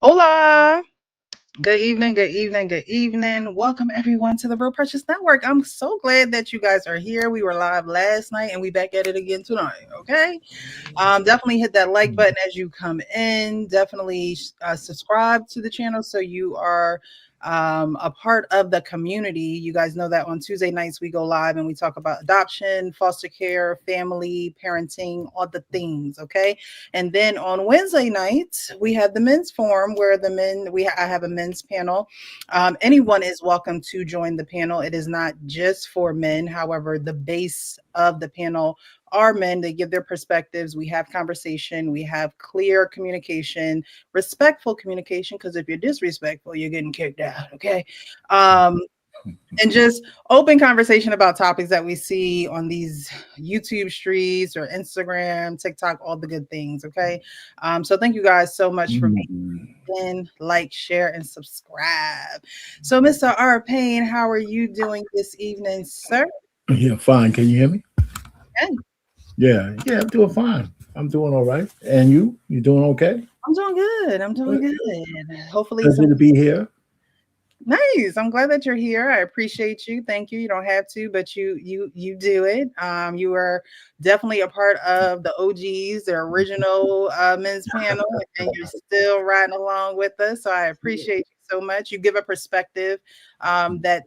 Hola. Good evening, good evening, good evening. Welcome everyone to the Real Purchase Network. I'm so glad that you guys are here. We were live last night and we back at it again tonight. Okay. Definitely hit that like button as you come in. Definitely subscribe to the channel so you are a part of the community. You guys know that on Tuesday nights we go live and we talk about adoption, foster care, family, parenting, all the things. Okay. And then on Wednesday nights we have the men's forum where I have a men's panel. Anyone is welcome to join the panel. It is not just for men. However, the base of the panel are men. They give their perspectives. We have conversation. We have clear communication, respectful communication, because if you're disrespectful, you're getting kicked out. Okay. Um, and just open conversation about topics that we see on these YouTube streets or Instagram, TikTok, all the good things. Okay. So thank you guys so much for being in, like, share, and subscribe. So, Mr. R. Payne, how are you doing this evening, sir? Yeah, fine. Can you hear me? Good. Yeah, I'm doing fine. I'm doing all right. And you? You doing okay? I'm doing good. I'm doing good. Hopefully, Pleasure to be here. nice. I'm glad that you're here. I appreciate you. Thank you. You don't have to, but you do it. You are definitely a part of the OGs, the original men's panel, and you're still riding along with us. So I appreciate you so much. You give a perspective that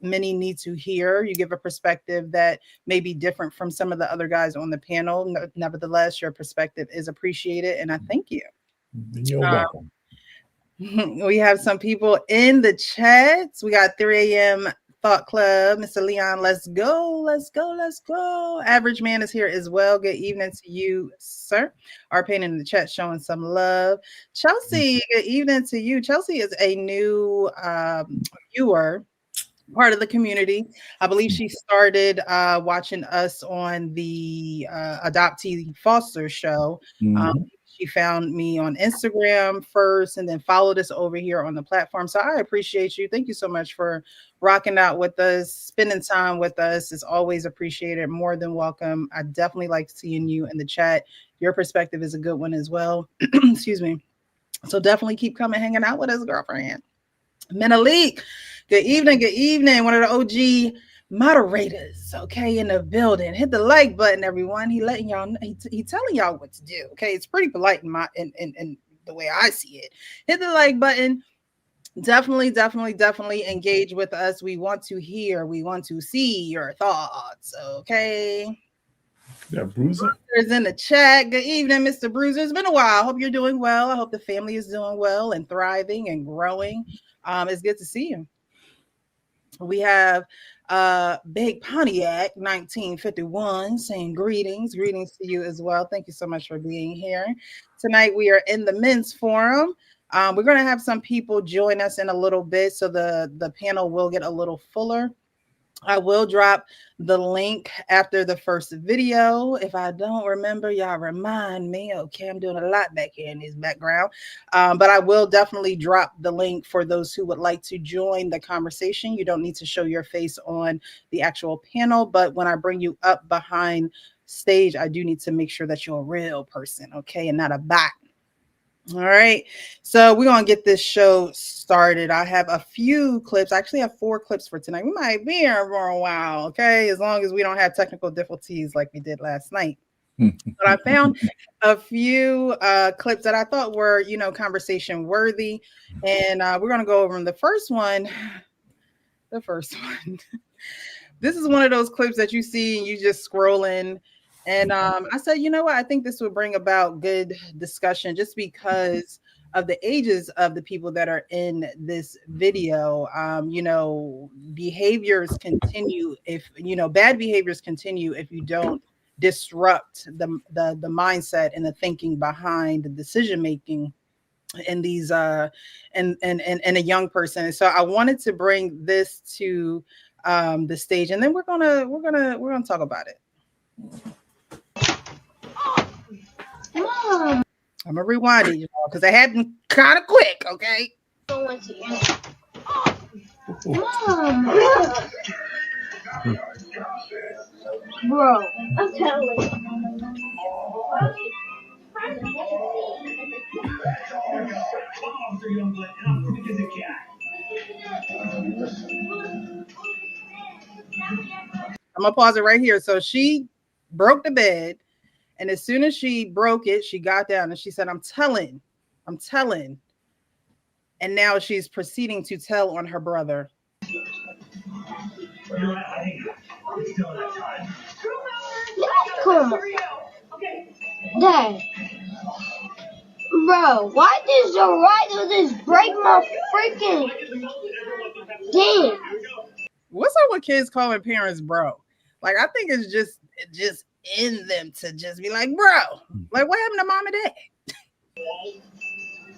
many need to hear. You give a perspective that may be different from some of the other guys on the panel. Nevertheless, your perspective is appreciated, and I thank you. You're Uh, welcome. we have some people in the chats. We got 3 a.m. Thought Club. Mr. Leon, let's go. Let's go. Let's go. Average Man is here as well. Good evening to you, sir. Our pain in the chat showing some love. Chelsea, good evening to you. Chelsea is a new viewer, part of the community. I believe she started watching us on the Adoptee Foster show. Mhm. She found me on Instagram first and then followed us over here on the platform. So I appreciate you. Thank you so much for rocking out with us, spending time with us. It's always appreciated. More than welcome. I definitely like seeing you in the chat. Your perspective is a good one as well. Excuse me. So definitely keep coming, hanging out with us, girlfriend. Menalik, good evening, good evening. One of the OG moderators, okay, in the building. Hit the like button, everyone. He letting y'all know, he telling y'all what to do. Okay, it's pretty polite in the way I see it. Hit the like button. Definitely engage with us. We want to hear, we want to see your thoughts. Okay. Yeah, Bruiser. Bruiser's in the chat. Good evening, Mr. Bruiser. It's been a while. I hope you're doing well. I hope the family is doing well and thriving and growing. It's good to see you. We have Big Pontiac 1951 saying greetings to you as well. Thank you so much for being here. Tonight we are in the men's forum. We're going to have some people join us in a little bit, so the panel will get a little fuller. I will drop the link after the first video. If I don't remember, y'all remind me. Okay, I'm doing a lot back here in this background. But I will definitely drop the link for those who would like to join the conversation. You don't need to show your face on the actual panel, but when I bring you up behind stage, I do need to make sure that you're a real person, okay, and not a bot. All right. So we're going to get this show started. I have a few clips. I actually have 4 clips for tonight. We might be here for a while, okay? As long as we don't have technical difficulties like we did last night. But I found a few clips that I thought were, conversation worthy. And we're going to go over them. The first one, this is one of those clips that you see and you just scrolling. And I said, you know what? I think this would bring about good discussion just because of the ages of the people that are in this video. Behaviors continue if, bad behaviors continue if you don't disrupt the mindset and the thinking behind the decision making in these and a young person. So I wanted to bring this to the stage, and then we're gonna talk about it. Mom. I'm gonna rewind it, y'all, because it happened kind of quick. Okay. Mom. Bro, I'm telling you. I'm gonna pause it right here. So she broke the bed, and as soon as she broke it, she got down and she said, I'm telling. And now she's proceeding to tell on her brother. Come on. Dad. Bro, why does the writer just break my freaking damn? What's up with kids calling parents bro? Like, I think it's just in them to just be like, bro. Like, what happened to mom and dad?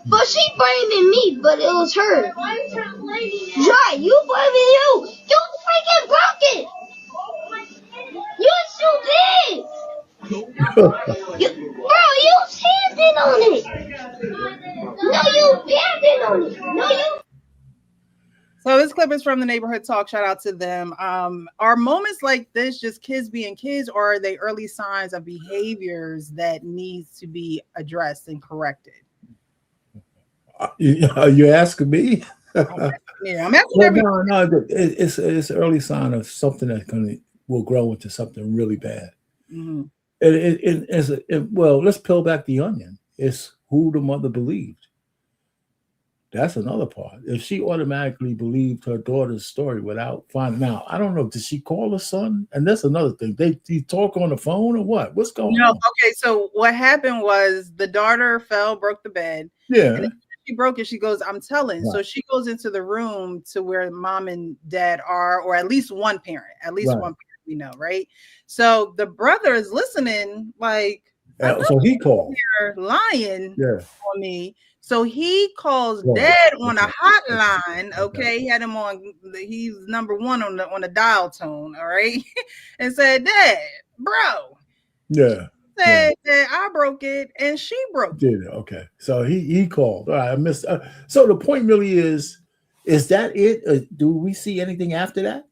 But she blaming me, but it was her. Jai, you blaming you. You freaking broke it. You still did. Bro, you standing on it. No, you standing on it. No, you. So this clip is from the Neighborhood Talk. Shout out to them. Are moments like this just kids being kids, or are they early signs of behaviors that needs to be addressed and corrected? You're asking me? Yeah, I'm asking everybody. No, it's an early sign of something that will grow into something really bad. Mm-hmm. Well, let's peel back the onion. It's who the mother believed. That's another part. If she automatically believed her daughter's story without finding out, I don't know. Did she call her son? And that's another thing. They talk on the phone or what? What's going on? Okay. So what happened was the daughter fell, broke the bed. Yeah. And she broke it. She goes, I'm telling. Right. So she goes into the room to where mom and dad are, or at least one parent. At least one parent, we know, right? So the brother is listening, like, so he called. You're lying on me. So he calls dad on a hotline. Okay, he had him on. He's number one on the dial tone. All right, and said, "Dad, bro." Yeah. Said that I broke it and she broke it. Okay, so he called. All right, I missed. So the point really is that it? Do we see anything after that?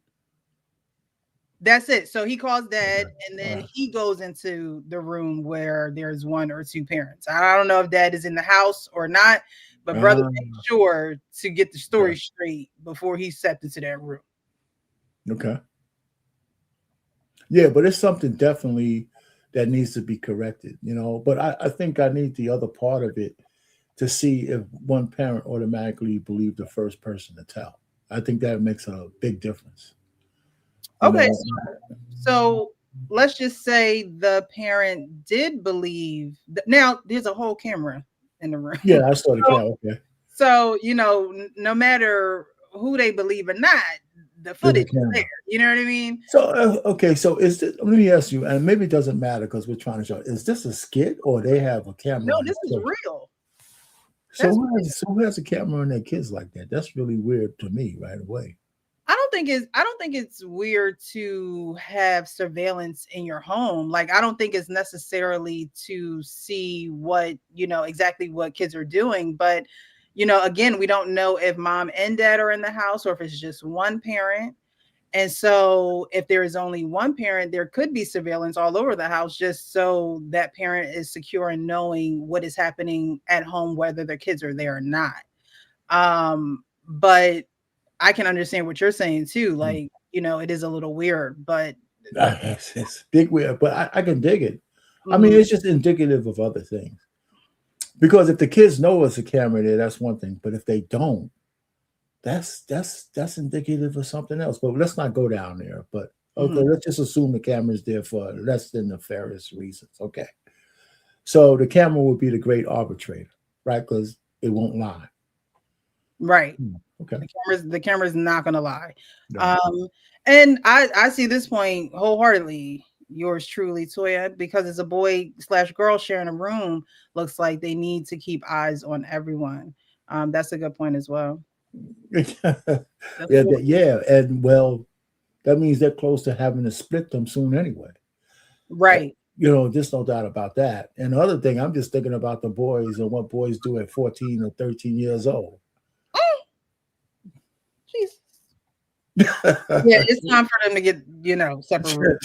That's it. So he calls dad, and then he goes into the room where there's one or two parents. I don't know if dad is in the house or not, but brother made sure to get the story straight before he stepped into that room. Okay. Yeah, but it's something definitely that needs to be corrected, But I think I need the other part of it to see if one parent automatically believed the first person to tell. I think that makes a big difference. Okay, so let's just say the parent did believe. Now, there's a whole camera in the room. Yeah, I saw the camera. Okay. So, no matter who they believe or not, the footage is there. You know what I mean? So, okay, so let me ask you, and maybe it doesn't matter because we're trying to show, is this a skit or they have a camera? No, this is real. So who has a camera on their kids like that? That's really weird to me right away. I don't think it's weird to have surveillance in your home. Like, I don't think it's necessarily to see what, exactly what kids are doing. But, again, we don't know if mom and dad are in the house or if it's just one parent. And so if there is only one parent, there could be surveillance all over the house just so that parent is secure in knowing what is happening at home, whether their kids are there or not. But I can understand what you're saying too. Like, it is a little weird, but it's big weird, but I can dig it. I mean, it's just indicative of other things. Because if the kids know it's a camera there, that's one thing. But if they don't, that's indicative of something else. But let's not go down there. But okay, let's just assume the camera is there for less than nefarious reasons. Okay. So the camera would be the great arbitrator, right? Because it won't lie. Right. Okay. The camera's not gonna lie. No. And I see this point wholeheartedly. Yours truly, Toya, because as a boy/girl sharing a room, looks like they need to keep eyes on everyone. That's a good point as well. Yeah, and well, that means they're close to having to split them soon anyway. Right. There's no doubt about that. And the other thing, I'm just thinking about the boys and what boys do at 14 or 13 years old. Yeah, it's time for them to get, separated.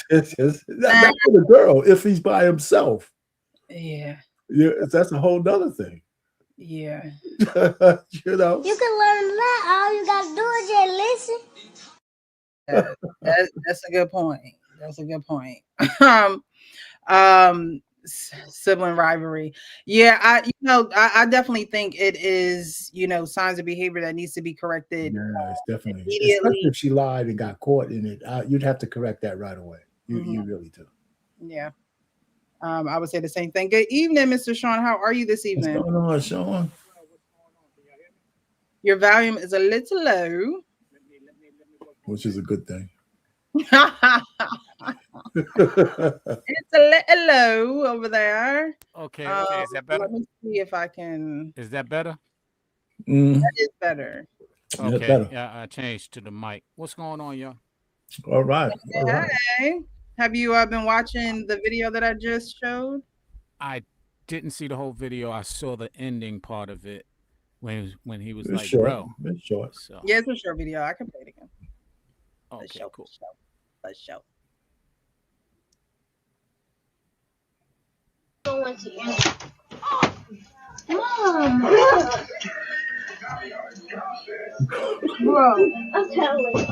Not for the girl if he's by himself. Yeah. Yeah, that's a whole nother thing. Yeah. You know. You can learn that. All you gotta do is just listen. That's a good point. That's a good point. Sibling rivalry. Yeah, I definitely think it is, signs of behavior that needs to be corrected Yeah, it's definitely, especially immediately. if she lied and got caught in it. You'd have to correct that right away. You really do. Yeah. I would say the same thing. Good evening, Mr. Sean. How are you this What's evening? going on, Sean? Your volume is a little low. Which is a good thing. It's a little low over there. Okay, okay. Is that better? Let me see if I can. Is that better? That is better. Okay. better. Yeah, I changed to the mic. What's going on, y'all? All right. All right. Hey, have you been watching the video that I just showed? I didn't see the whole video. I saw the ending part of it when he was It's like, short. bro. It's short. So Yeah, it's a short video. I can play it again. okay, cool. Let's show. Mom! Bro, I'm telling you.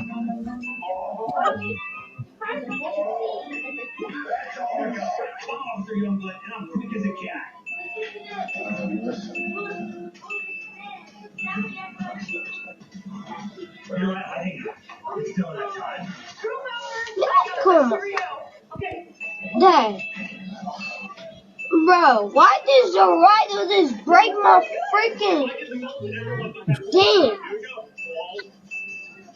Come on. Dad. Bro, why does the rider just break my freaking thing?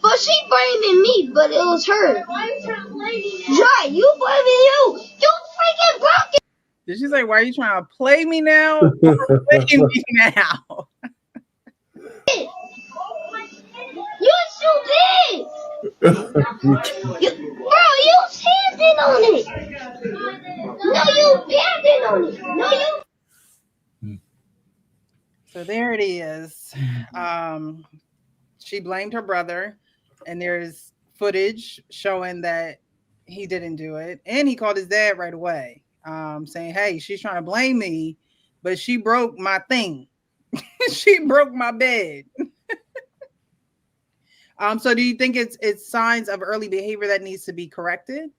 But she blaming me, but it was her. Jai, you blaming you. You freaking broke it. Did she say, why are you trying to play me now? Or play me now? You still did. Bro, you standing on it. No, you standing on it. No, you. So there it is. She blamed her brother, and there's footage showing that he didn't do it. And he called his dad right away, saying, hey, she's trying to blame me, but she broke my thing. She broke my bed. So do you think it's signs of early behavior that needs to be corrected?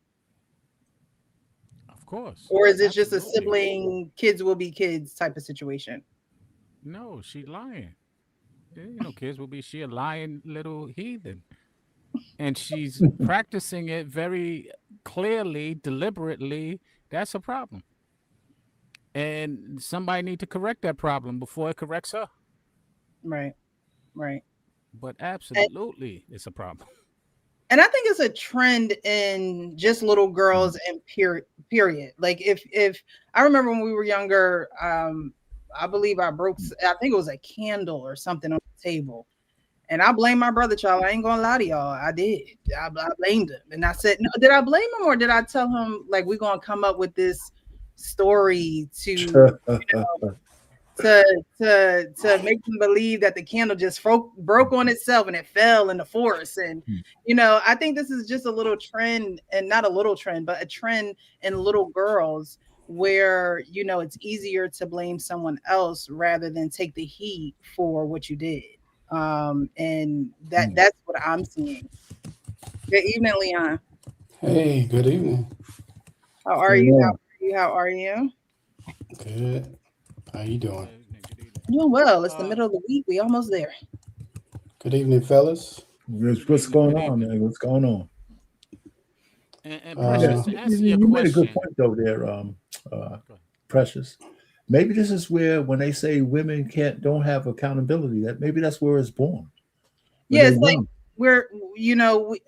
Of course. Or is it just a Absolutely. sibling, kids will be kids type of situation? No, she lying. Kids will be she a lying little heathen. And she's practicing it very clearly, deliberately. That's a problem. And somebody need to correct that problem before it corrects her. Right. But absolutely, it's a problem. And I think it's a trend in just little girls and period. Like if I remember when we were younger, I believe I think it was a candle or something on the table. And I blame my brother, child. I ain't gonna lie to y'all. I did. I blamed him. And I said, no, did I blame him or did I tell him like we're gonna come up with this story to to make them believe that the candle just broke on itself and it fell in the forest. And I think this is just a little trend, and not a little trend, but a trend in little girls where it's easier to blame someone else rather than take the heat for what you did. And that's what I'm seeing. Good evening, Leon. Hey, good evening. How are you? How are you? Good. How you doing? Doing well. It's the middle of the week. We almost there. Good evening, fellas. What's going on, man? What's going on? And Precious, to answer your you made a question, good point over there, Precious. Maybe this is where when they say women don't have accountability, that maybe that's where it's born. Yeah, it's like we're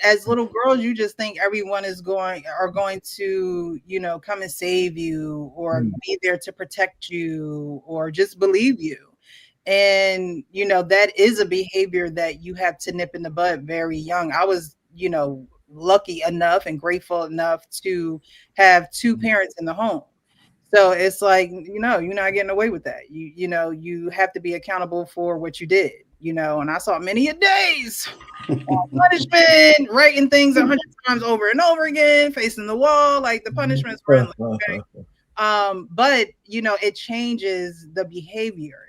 as little girls, you just think everyone are going to come and save you or be there to protect you or just believe you. And that is a behavior that you have to nip in the bud very young. I was lucky enough and grateful enough to have two parents in the home. So it's like, you're not getting away with that. You have to be accountable for what you did, and I saw many a days punishment, writing things 100 times over and over again, facing the wall, like the punishments were endless, okay? But you know, it changes the behavior.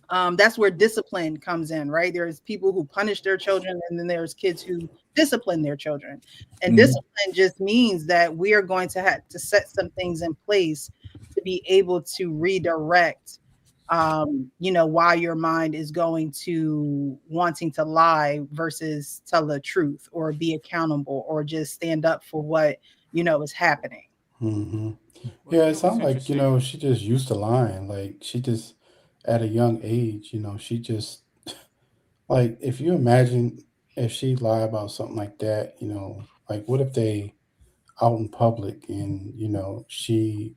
That's where discipline comes in, right? There's people who punish their children, and then there's kids who discipline their children. And Mhm. discipline just means that we are going to have to set some things in place to be able to redirect, you know, why your mind is going to wanting to lie versus tell the truth or be accountable or just stand up for what, you know, is happening. Hmm. Well, Yeah, you it know what's sounds like, interesting? she just used to lying. Like she just at a young age, she just like if you imagine if she lie about something like that, like what if they out in public and, she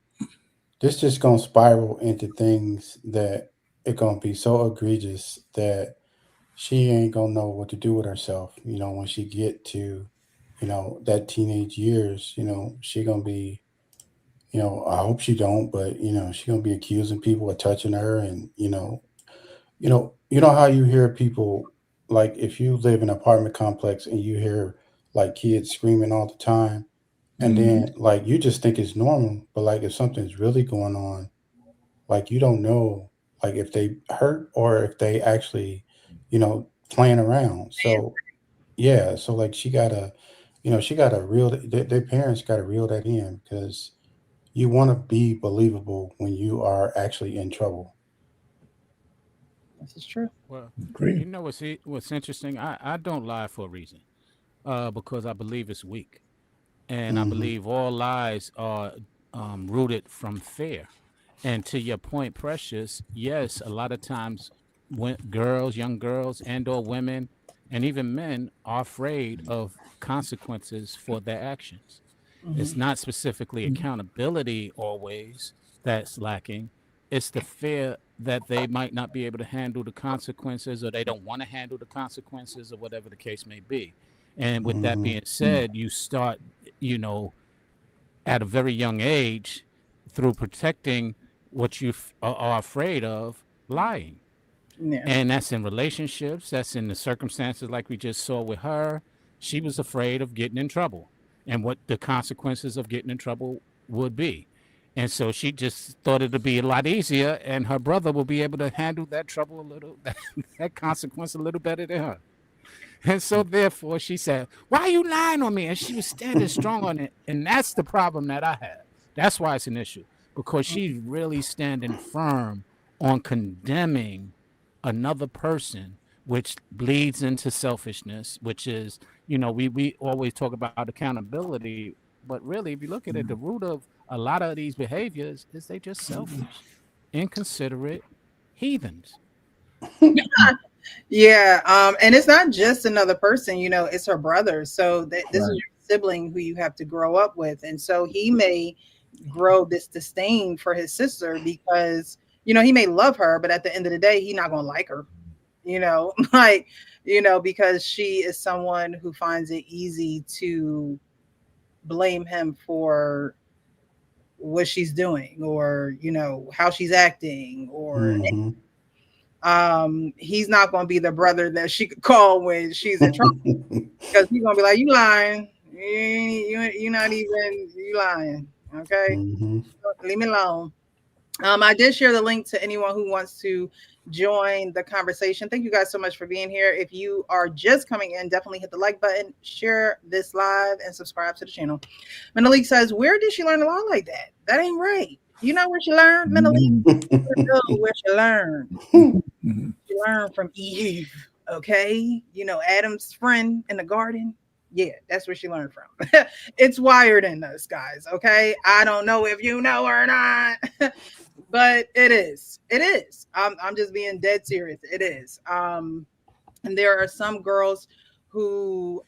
this just gonna spiral into things that it gonna be so egregious that she ain't gonna know what to do with herself, when she get to, that teenage years, she gonna be, I hope she don't, but she gonna be accusing people of touching her, and how you hear people, like if you live in an apartment complex and you hear like kids screaming all the time, and Mhm. then like you just think it's normal, but like if something's really going on, like you don't know, like if they hurt or if they actually, playing around. So yeah, so like she gotta reel their parents gotta reel that in, because you want to be believable when you are actually in trouble. This is true. Well, Agree. you know what's interesting? I don't lie for a reason. Because I believe it's weak, and I Hmm. believe all lies are rooted from fear. And to your point, Precious, yes, a lot of times when girls, young girls, and/or women, and even men are afraid of consequences for their actions. It's Mhm. not specifically Mhm. accountability always that's lacking. It's the fear that they might not be able to handle the consequences, or they don't want to handle the consequences, or whatever the case may be. And with that Hmm. being said, you start, you know, at a very young age, through protecting what you are afraid of, lying. Yeah. And that's in relationships, that's in the circumstances like we just saw with her. She was afraid of getting in trouble and what the consequences of getting in trouble would be. And so she just thought it'd be a lot easier, and her brother will be able to handle that trouble a little, that consequence a little better than her. And so therefore she said, "Why are you lying on me?" And she was standing strong on it. And that's the problem that I have. That's why it's an issue. Because she's really standing firm on condemning another person, which bleeds into selfishness, which is, we always talk about accountability, but really, if you look at it, the root of a lot of these behaviors is they just selfish, inconsiderate heathens. Yeah, and it's not just another person, you know, it's her brother. So this is Right. your sibling who you have to grow up with. And so he may grow this disdain for his sister because, you know, he may love her, but at the end of the day, he's not gonna like her, you know, like, you know, because she is someone who finds it easy to blame him for what she's doing or, you know, how she's acting or Hmm. he's not going to be the brother that she could call when she's in trouble because he's going to be like, you lying, you're not even, you lying, okay, Hmm. leave me alone. I did share the link to anyone who wants to join the conversation. Thank you guys so much for being here. If you are just coming in, definitely hit the like button, share this live, and subscribe to the channel. Menalik says, where did she learn to lie like that? That ain't right. You know where she learned, Menalik? Mhm. You know where she learned. Mhm. She learned from Eve, okay? You know, Adam's friend in the garden. Yeah, that's where she learned from. It's wired in us, guys, okay? I don't know if you know or not, but it is. It is. I'm just being dead serious. It is. And there are some girls who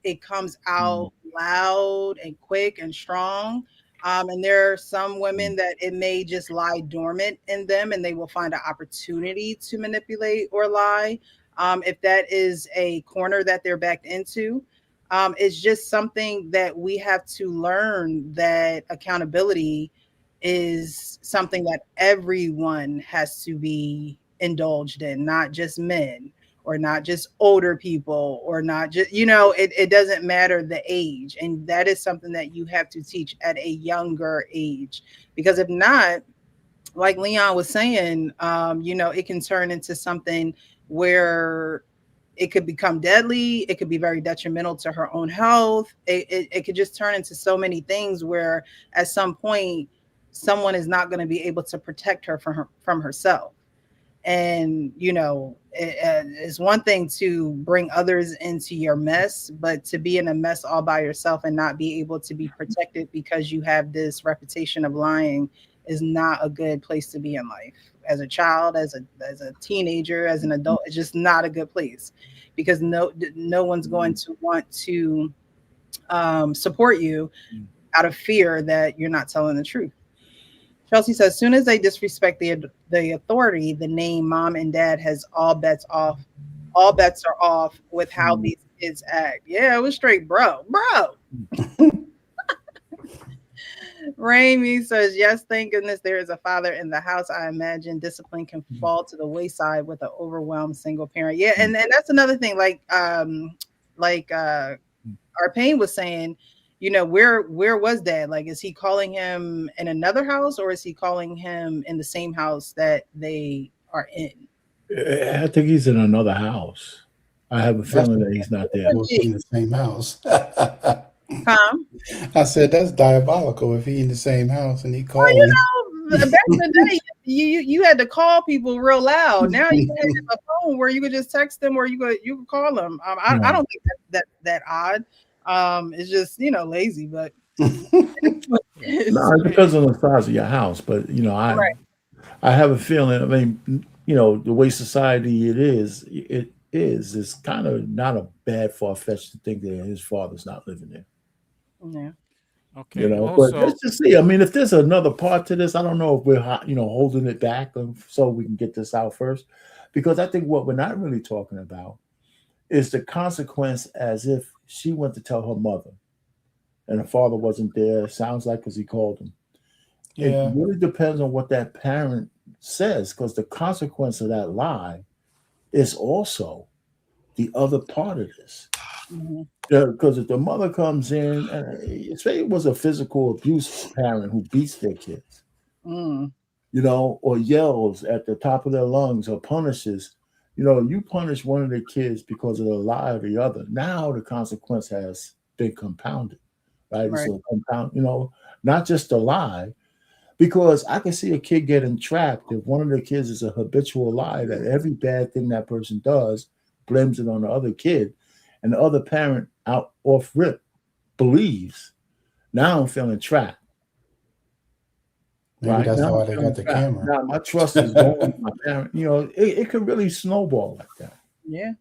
it comes out loud and quick and strong. And there are some women that it may just lie dormant in them and they will find an opportunity to manipulate or lie. If that is a corner that they're backed into, it's just something that we have to learn that accountability is something that everyone has to be indulged in, not just men or not just older people, or not just, it doesn't matter the age. And that is something that you have to teach at a younger age, because if not, like Leon was saying, it can turn into something where it could become deadly. It could be very detrimental to her own health. It could just turn into so many things where at some point someone is not going to be able to protect her from herself. And, it's one thing to bring others into your mess, but to be in a mess all by yourself and not be able to be protected because you have this reputation of lying is not a good place to be in life. As a child, as a teenager, as an adult, it's just not a good place, because no one's going to want to support you out of fear that you're not telling the truth. Chelsea says, as soon as they disrespect the authority, the name mom and dad has all bets off. All bets are off with how these kids act. Yeah, it was straight, bro. Raimi says, yes, thank goodness there is a father in the house. I imagine discipline can fall to the wayside with an overwhelmed single parent. Yeah, and that's another thing. Like Arpain was saying, where was dad? Like, is he calling him in another house, or is he calling him in the same house that they are in? I think he's in another house. I have a feeling that he's not there. In the same house. Huh? I said that's diabolical if he in the same house and he calling. Back in the day, you had to call people real loud. Now you have a phone where you could just text them, or you could call them. I don't think that odd. It's just lazy, but No, it depends on the size of your house. But I have a feeling. I mean, the way society is kind of not a bad far-fetched to think that his father's not living there. Yeah. Okay. But let's just see. I mean, if there's another part to this, I don't know if we're holding it back so we can get this out first, because I think what we're not really talking about is the consequence, as if she went to tell her mother and her father wasn't there. Sounds like, because he called him. Yeah. It really depends on what that parent says, because the consequence of that lie is also the other part of this. Mm-hmm. Because if the mother comes in, and say it was a physical abuse parent who beats their kids, or yells at the top of their lungs, or punishes, you punish one of the kids because of the lie of the other. Now the consequence has been compounded, right? So not just the lie, because I can see a kid getting trapped if one of the kids is a habitual liar, that every bad thing that person does blames it on the other kid, and the other parent out off rip believes. Now I'm feeling trapped. Maybe that's why they got the camera. Now my trust is going with my parent. It could really snowball like that. Yeah.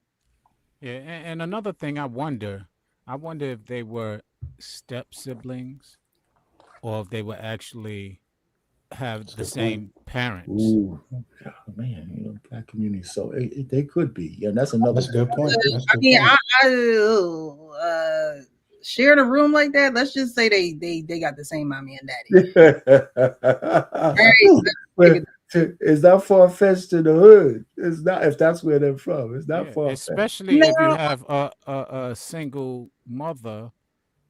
Yeah, and another thing, I wonder if they were step siblings, or if they were actually have the same parents. Ooh, man, black community. So they could be. Yeah, that's another. That's a good point. I sharing a room like that. Let's just say they got the same mommy and daddy. It's not far fetched to the hood. It's not, if that's where they're from. It's not far fetched. Especially if you have a single mother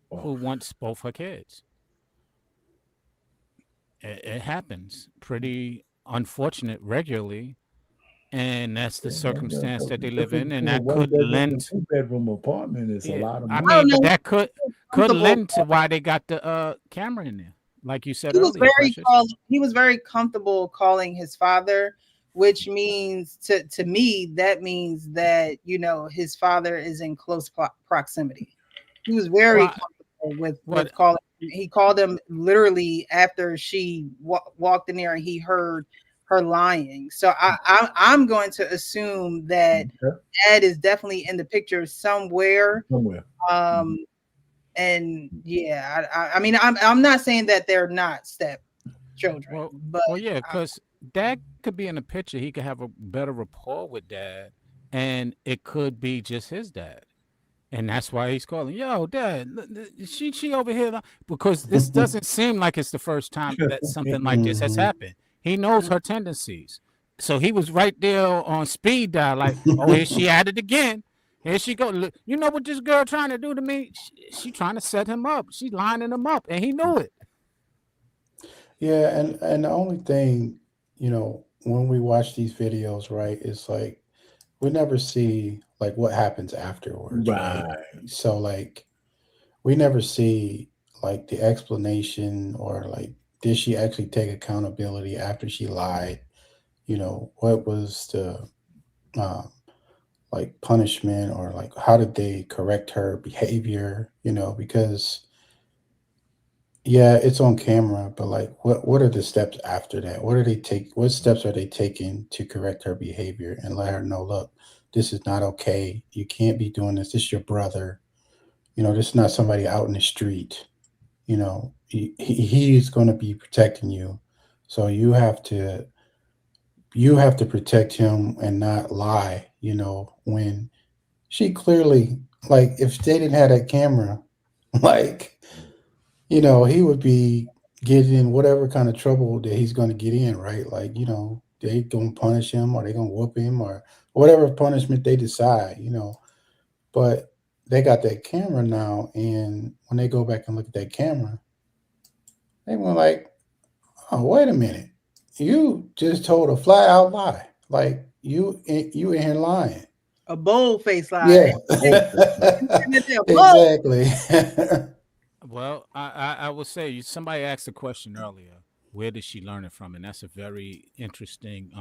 who wants both her kids. It happens pretty unfortunate regularly, and that's the circumstance that they live in, and that could lend. Two-bedroom apartment is a lot of money. I mean, but that could lend to why they got the camera in there, like you said earlier. He was very comfortable calling his father, which means to me that means that his father is in close proximity. He was very comfortable with calling. He called him literally after she walked in there and he heard her lying. So I'm going to assume that Dad is definitely in the picture somewhere. And yeah, I mean, I'm not saying that they're not step children, but because Dad could be in the picture. He could have a better rapport with Dad, and it could be just his dad. And that's why he's calling, yo, Dad, she over here. Because this doesn't seem like it's the first time that something like this has happened. He knows her tendencies. So he was right there on speed dial, like, oh, here she at it again. Here she go. Look, you know what this girl trying to do to me? She trying to set him up. She lining him up, and he knew it. Yeah, and the only thing, when we watch these videos, right, is like we never see like what happens afterwards, right? Right. So like we never see like the explanation or like did she actually take accountability after she lied? What was the uh, like punishment or like how did they correct her behavior? Because yeah, it's on camera, but like what are the steps after that? What steps are they taking to correct her behavior and let her know, look, this is not okay. You can't be doing this. This is your brother. This is not somebody out in the street. He's going to be protecting you. So you have to protect him and not lie, when she clearly, like, if they didn't have that camera, like, he would be getting in whatever kind of trouble that he's going to get in, right? Like, they going to punish him or they going to whoop him or whatever punishment they decide. But they got that camera now. And when they go back and look at that camera, they were like, oh, wait a minute. You just told a flat out lie. Like, you in here lying. A bold face lie. Yeah. Bold. Exactly. Well, I would say somebody asked a question earlier. Where did she learn it from? And that's a very interesting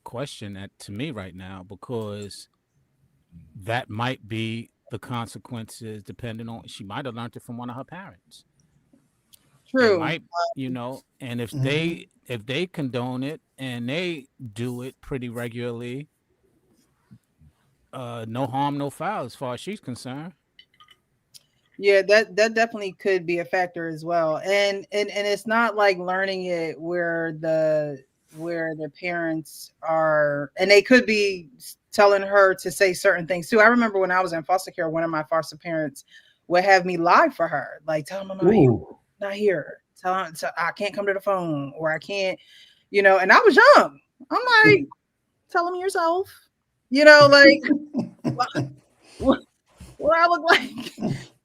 question to me right now, because that might be the consequences depending on, she might have learned it from one of her parents. It True. might, and if Mhm. they condone it and they do it pretty regularly, no harm, no foul as far as she's concerned. Yeah, that definitely could be a factor as well. And it's not like learning it where the parents are, and they could be telling her to say certain things too. I remember when I was in foster care, one of my foster parents would have me lie for her, like tell them I'm not here, Ooh. not here. Tell them I can't come to the phone, or I can't, and I was young. I'm like, tell them yourself, like what, what I look like.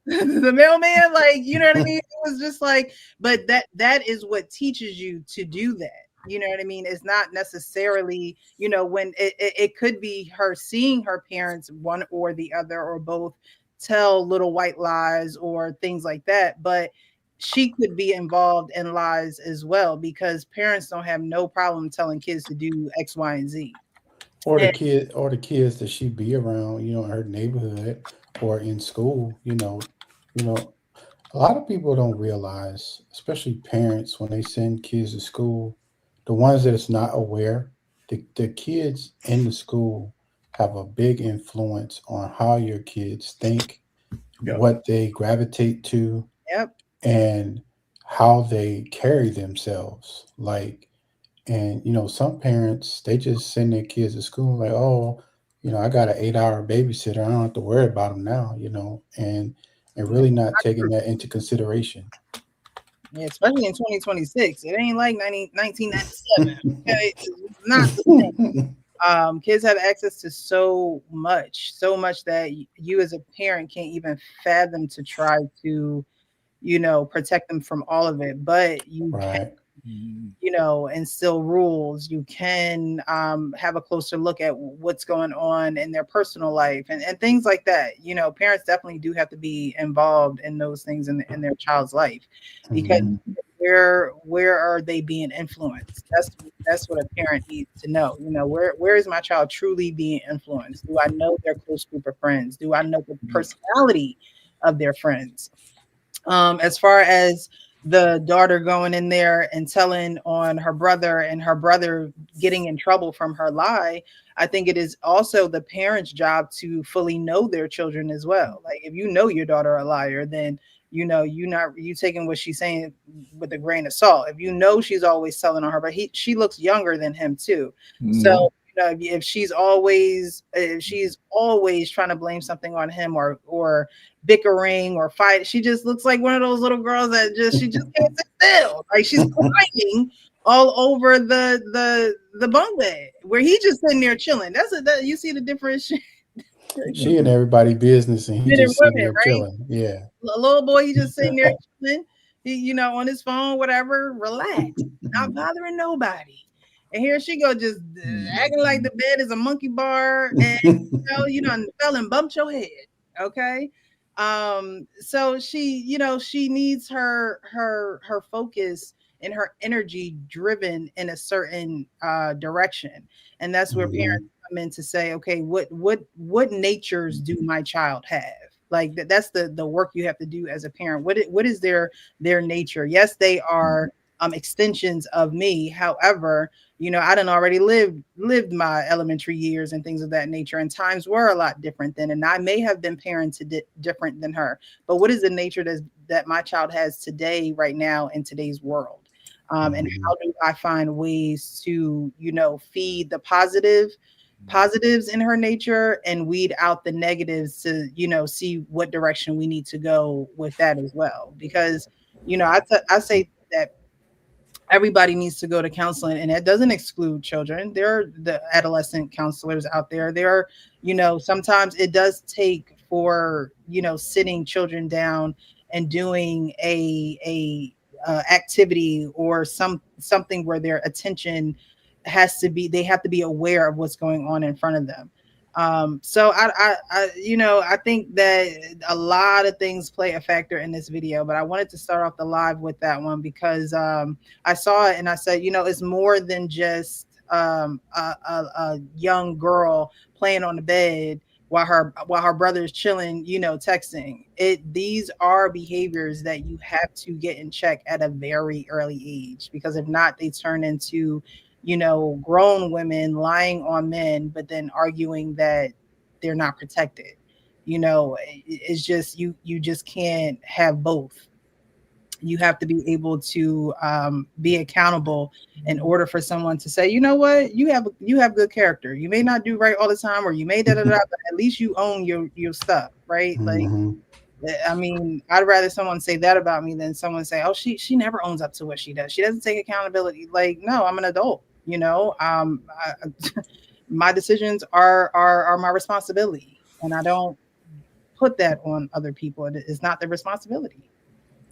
The mailman, like, you know what I mean? It was just like, but that is what teaches you to do that. You know what I mean? It's not necessarily, when it could be her seeing her parents, one or the other or both, tell little white lies or things like that. But she could be involved in lies as well, because parents don't have no problem telling kids to do X, Y, and Z. Or the And kids that she be around, in her neighborhood or in school, a lot of people don't realize, especially parents, when they send kids to school, the ones that is not aware, the kids in the school have a big influence on how your kids think, Yep. what they gravitate to, yep, and how they carry themselves. Like, and some parents, they just send their kids to school like, oh, I got an 8-hour babysitter. I don't have to worry about them now, and really not taking that into consideration. yeah, especially in 2026. It ain't like 1997. Okay, it's not the same. Kids have access to so much that you as a parent can't even fathom to try to, protect them from all of it. But you can, Right. instill rules. You can have a closer look at what's going on in their personal life and things like that. Parents definitely do have to be involved in those things in their child's life, because Mhm. where are they being influenced? That's what a parent needs to know. Where is my child truly being influenced? Do I know their close group of friends? Do I know the personality of their friends? As far as the daughter going in there and telling on her brother and her brother getting in trouble from her lie, I think it is also the parent's job to fully know their children as well. Like, if you know your daughter a liar, then you taking what she's saying with a grain of salt. If you know she's always telling on her, but she looks younger than him too. Mhm. So if she's always trying to blame something on him or bickering or fight, she just looks like one of those little girls that she just can't sit still. Like, she's crying all over the bunk bed where he just sitting there chilling. You see the difference. She in everybody business, and he Men and just sitting women, there right? chilling. Yeah. A little boy, he just sitting there chilling, on his phone, whatever, relax, not bothering nobody. And here she go, just acting like the bed is a monkey bar, and you done fell and bumped your head. Okay. So she needs her focus and her energy driven in a certain direction. And that's where parents come in to say, okay, what natures do my child have? Like that's the work you have to do as a parent. What is their nature? Yes, they are extensions of me. However, I done already lived my elementary years and things of that nature, and times were a lot different then. And I may have been parented different than her. But what is the nature that my child has today, right now, in today's world? And how do I find ways to, feed the positives in her nature and weed out the negatives to, see what direction we need to go with that as well. Because, I say that everybody needs to go to counseling, and that doesn't exclude children. There are the adolescent counselors out there. There are, sometimes it does take for, sitting children down and doing a activity or something where their attention they have to be aware of what's going on in front of them. So I think that a lot of things play a factor in this video, but I wanted to start off the live with that one because I saw it and I said, it's more than just a young girl playing on the bed while her brother's chilling, texting. These are behaviors that you have to get in check at a very early age, because if not, they turn into grown women lying on men, but then arguing that they're not protected. It's just, you just can't have both. You have to be able to be accountable in order for someone to say, you know what, you have good character. You may not do right all the time, or you may but at least you own your stuff, right? Like, I mean, I'd rather someone say that about me than someone say, oh, she never owns up to what she does. She doesn't take accountability. Like, no, I'm an adult. My decisions are my responsibility, and I don't put that on other people. It's not their responsibility.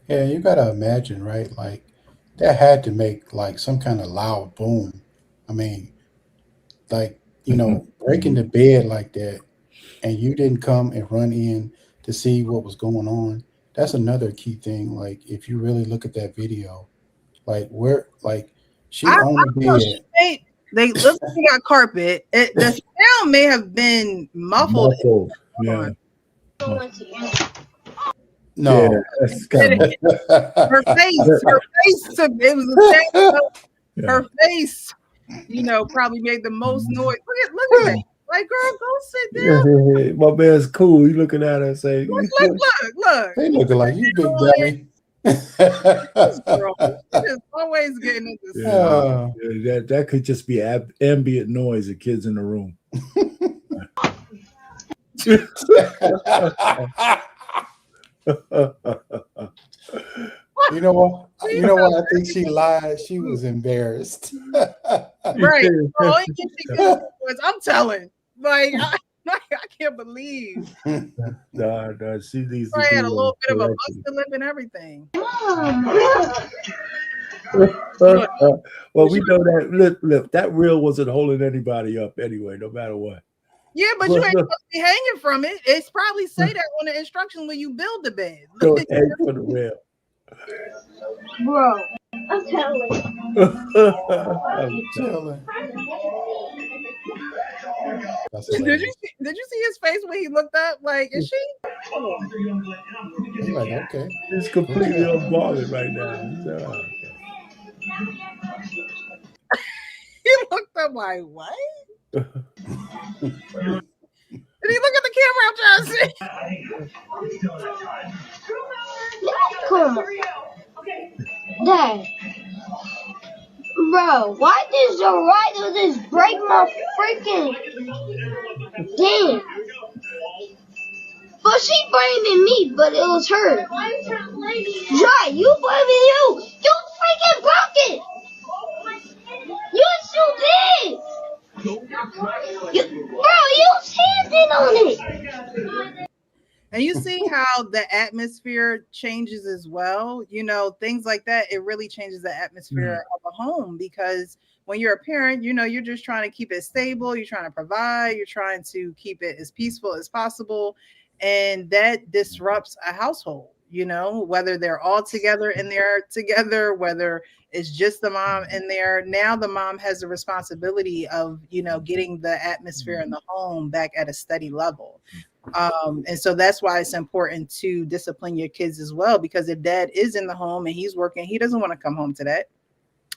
Yeah, you gotta imagine, right? Like that had to make like some kind of loud boom. I mean, like breaking the bed like that, and you didn't come and run in to see what was going on. That's another key thing. Like if you really look at that video, like she on the bed. They look like they got carpet. The sound may have been muffled. Yeah. No, yeah, that's kind of... her face. It was her face. Probably made the most noise. Look at that. Like, girl, go sit down. Yeah, my man's cool. You looking at her and say, look. They looking like you, big dummy. This girl is always getting into stuff. That could just be ambient noise of kids in the room. You know what? I think she lied. She was embarrassed. Right. I'm telling. Like, I can't believe. No, she needs I had a little bit of a busted lip and everything. Well, we know that look, that reel wasn't holding anybody up anyway, no matter what. Yeah, but you ain't supposed to be hanging from it. It's probably say that on the instructions when you build the bed. Don't hang for the rail. Bro, I'm telling. I'm telling. Did you see his face when he looked up? Like, is she? He's like, okay. He's completely unbothered right now. He looked up like, what? Did he look at the camera? I'm trying to see. Come on. Dad. Bro, why does the rider just break my freaking... Damn. But she blaming me, but it was her. Jai, you blaming you. You freaking broke it. still did. Bro, you standing on it. And you see how the atmosphere changes as well. You know, things like that, it really changes the atmosphere of a home, because when you're a parent, you know, you're just trying to keep it stable, you're trying to provide, you're trying to keep it as peaceful as possible. And that disrupts a household, you know, whether they're all together in there together, whether it's just the mom in there. Now the mom has the responsibility of, you know, getting the atmosphere in the home back at a steady level. And so that's why it's important to discipline your kids as well, because if dad is in the home and he's working, he doesn't want to come home to that.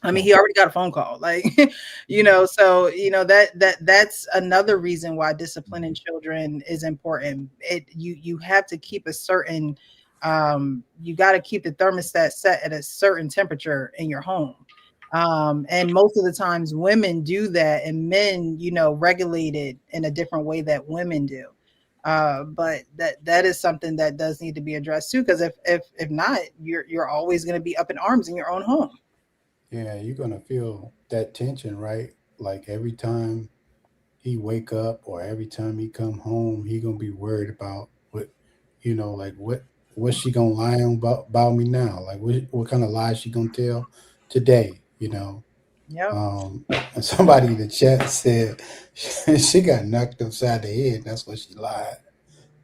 I mean, he already got a phone call, like, you know, so, you know, that's another reason why disciplining children is important. You have to keep a certain, you got to keep the thermostat set at a certain temperature in your home. And most of the times women do that, and men, you know, regulate it in a different way that women do. But that is something that does need to be addressed too, because if not, you're always going to be up in arms in your own home. Yeah, you're gonna feel that tension, right? Like every time he wake up or every time he come home, he gonna be worried about what, like what's she gonna lie on about me now? Like what kind of lies she gonna tell today? Yep. And somebody in the chat said she got knocked upside the head. That's what she lied.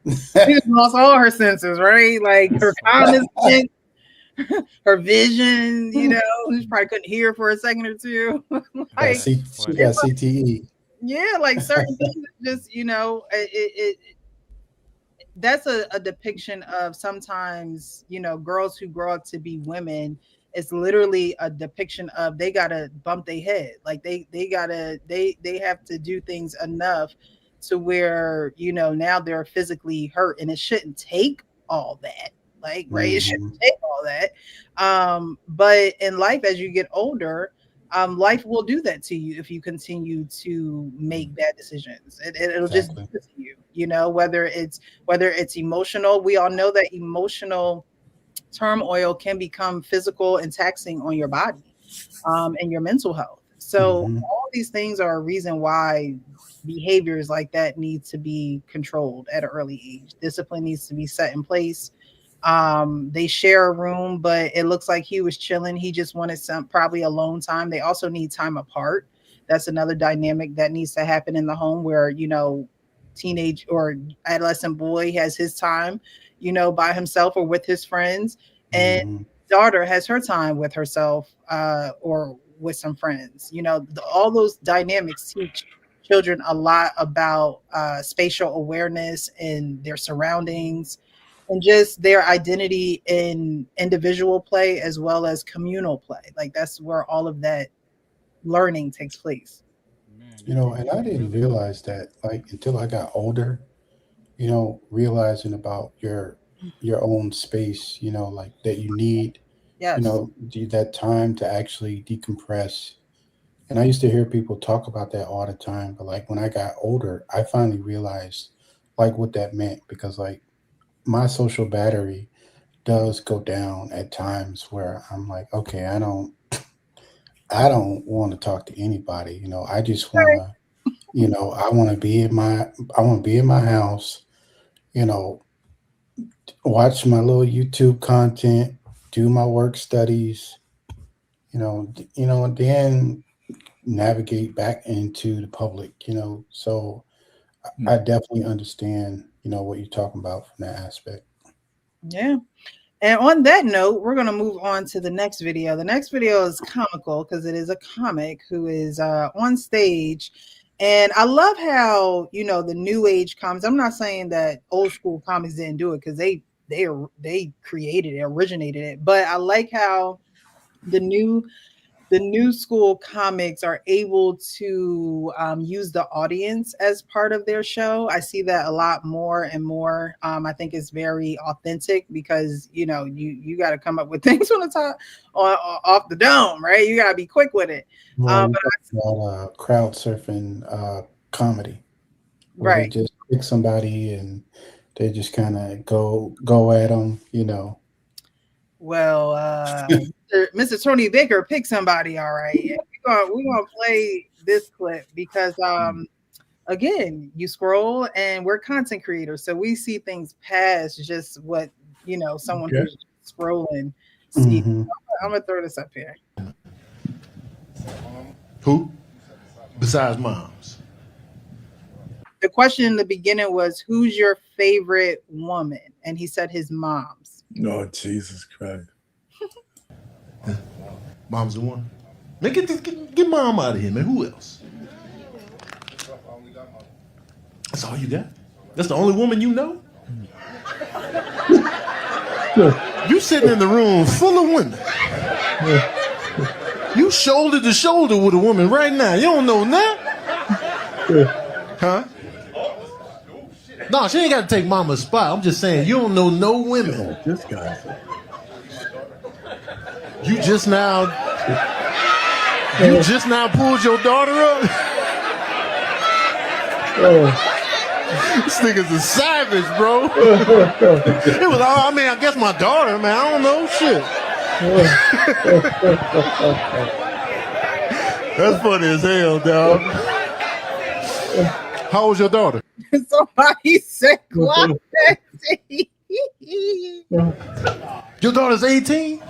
She just lost all her senses, right? Like her common sense, her vision, you know, she probably couldn't hear for a second or two. Like, She got CTE. yeah, like certain things just, you know, that's a depiction of sometimes, you know, girls who grow up to be women. It's literally a depiction of they gotta bump their head, like they have to do things enough to where, you know, now they're physically hurt, and it shouldn't take all that, like, right, it shouldn't take all that. But in life, as you get older, life will do that to you if you continue to make bad decisions. It'll just do it to you, you know, whether it's emotional. We all know that emotional turmoil can become physical and taxing on your body, and your mental health. So all these things are a reason why behaviors like that need to be controlled at an early age. Discipline needs to be set in place. They share a room, but it looks like he was chilling. He just wanted probably alone time. They also need time apart. That's another dynamic that needs to happen in the home, where, you know, teenage or adolescent boy has his time, you know, by himself or with his friends, and daughter has her time with herself, or with some friends. You know, all those dynamics teach children a lot about spatial awareness and their surroundings, and just their identity in individual play as well as communal play. Like, that's where all of that learning takes place. Man, and I didn't realize that, like, until I got older, realizing about your own space, like that you need, Yes. That time to actually decompress. And I used to hear people talk about that all the time, but like when I got older, I finally realized like what that meant, because like my social battery does go down at times where I'm like, okay, I don't want to talk to anybody. I just want to, I want to be in my house, you know, watch my little YouTube content, do my work studies, and then navigate back into the public, So I definitely understand, what you're talking about from that aspect. Yeah. And on that note, we're going to move on to the next video. The next video is comical because it is a comic who is on stage. And I love how, the new age comics, I'm not saying that old school comics didn't do it, because they created it, originated it. But I like how the new school comics are able to use the audience as part of their show. I see that a lot more and more. I think it's very authentic, because you got to come up with things on the top, off the dome, right? You got to be quick with it. Well, crowd surfing comedy, where right. they just pick somebody and they just kind of go at them, Well, Mr. Tony Baker picked somebody, all right. we're gonna play this clip because again, you scroll and we're content creators, so we see things past just what someone who's scrolling sees. Mhm. I'm gonna throw this up here. Who? Besides moms. The question in the beginning was, "Who's your favorite woman?" And he said his mom's. Oh, Jesus Christ. Mom's the one. Man, get mom out of here, man. Who else? That's all you got? That's the only woman you know? You sitting in the room full of women. You shoulder to shoulder with a woman right now. You don't know that? Huh? No, she ain't got to take mama's spot. I'm just saying, you don't know no women. This guy. You just now pulled your daughter up? This nigga's a savage, bro. It was all, I guess my daughter, man. I don't know shit. That's funny as hell, dog. How old's your daughter? Somebody said, Your daughter's 18?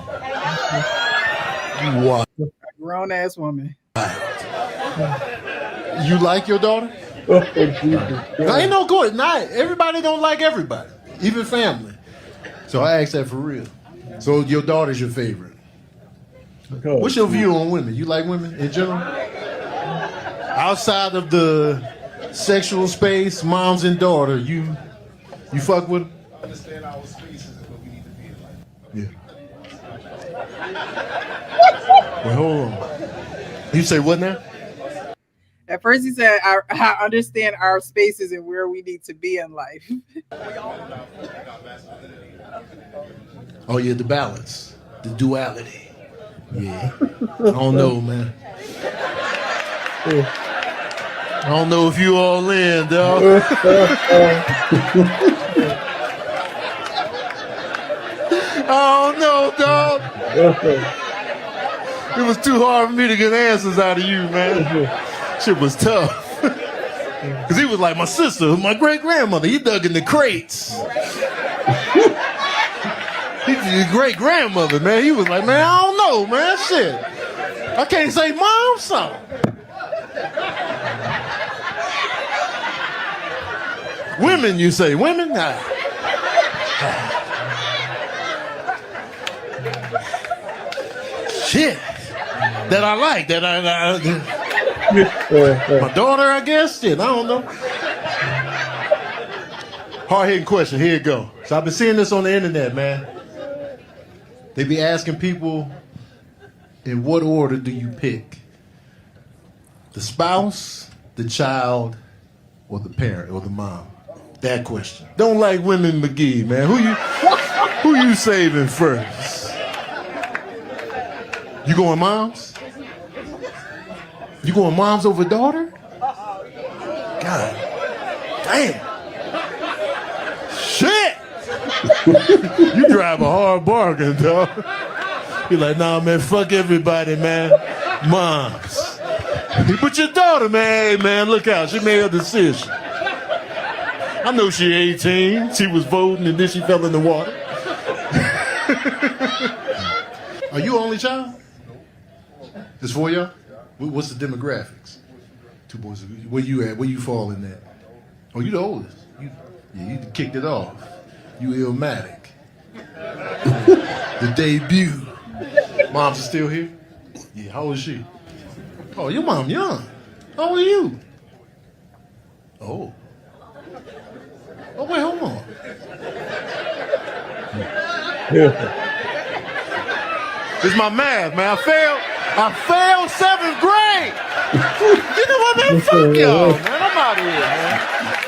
What? grown ass woman. You like your daughter? Now, ain't no good. Not everybody don't like everybody, even family. So I asked that for real. So your daughter's your favorite. What's your view on women? You like women in general? Outside of the sexual space, moms and daughter, you fuck with them? Understand our spaces and what we need to be in life. Yeah. Well, hold on. You say what now? At first, he said, I understand our spaces and where we need to be in life. Oh, yeah, the balance, the duality. Yeah. I don't know, man. I don't know if you all in, dog. I don't know, dog. It was too hard for me to get answers out of you, man. Shit was tough. Because he was like my sister, my great-grandmother. He dug in the crates. He's your great-grandmother, man. He was like, man, I don't know, man. Shit. I can't say mom something. Women, you say. Women? Nah. Shit. That I like. My daughter, I guess. Shit, I don't know. Hard-hitting question. Here it go. So I've been seeing this on the internet, man. They be asking people, in what order do you pick? The spouse, the child, or the parent, or the mom? That question. Don't like women McGee, man. Who you saving first? You going moms? You going moms over daughter? God damn. Shit! You drive a hard bargain, dog. You're like, nah, man, fuck everybody, man. Moms. But your daughter, man, hey, man, look out. She made a decision. I know she 18. She was voting and then she fell in the water. Are you only child? It's 4 y'all? What's the demographics? 2 boys. Where you at? Where you fall in that? Oh, you the oldest. You kicked it off. You Illmatic. The debut. Moms are still here? Yeah, how old is she? Oh, your mom young. How old are you? Oh. Oh, wait, hold on. It's my math, man. I failed 7th grade. You know what, man? Fuck y'all, man. I'm out of here, man.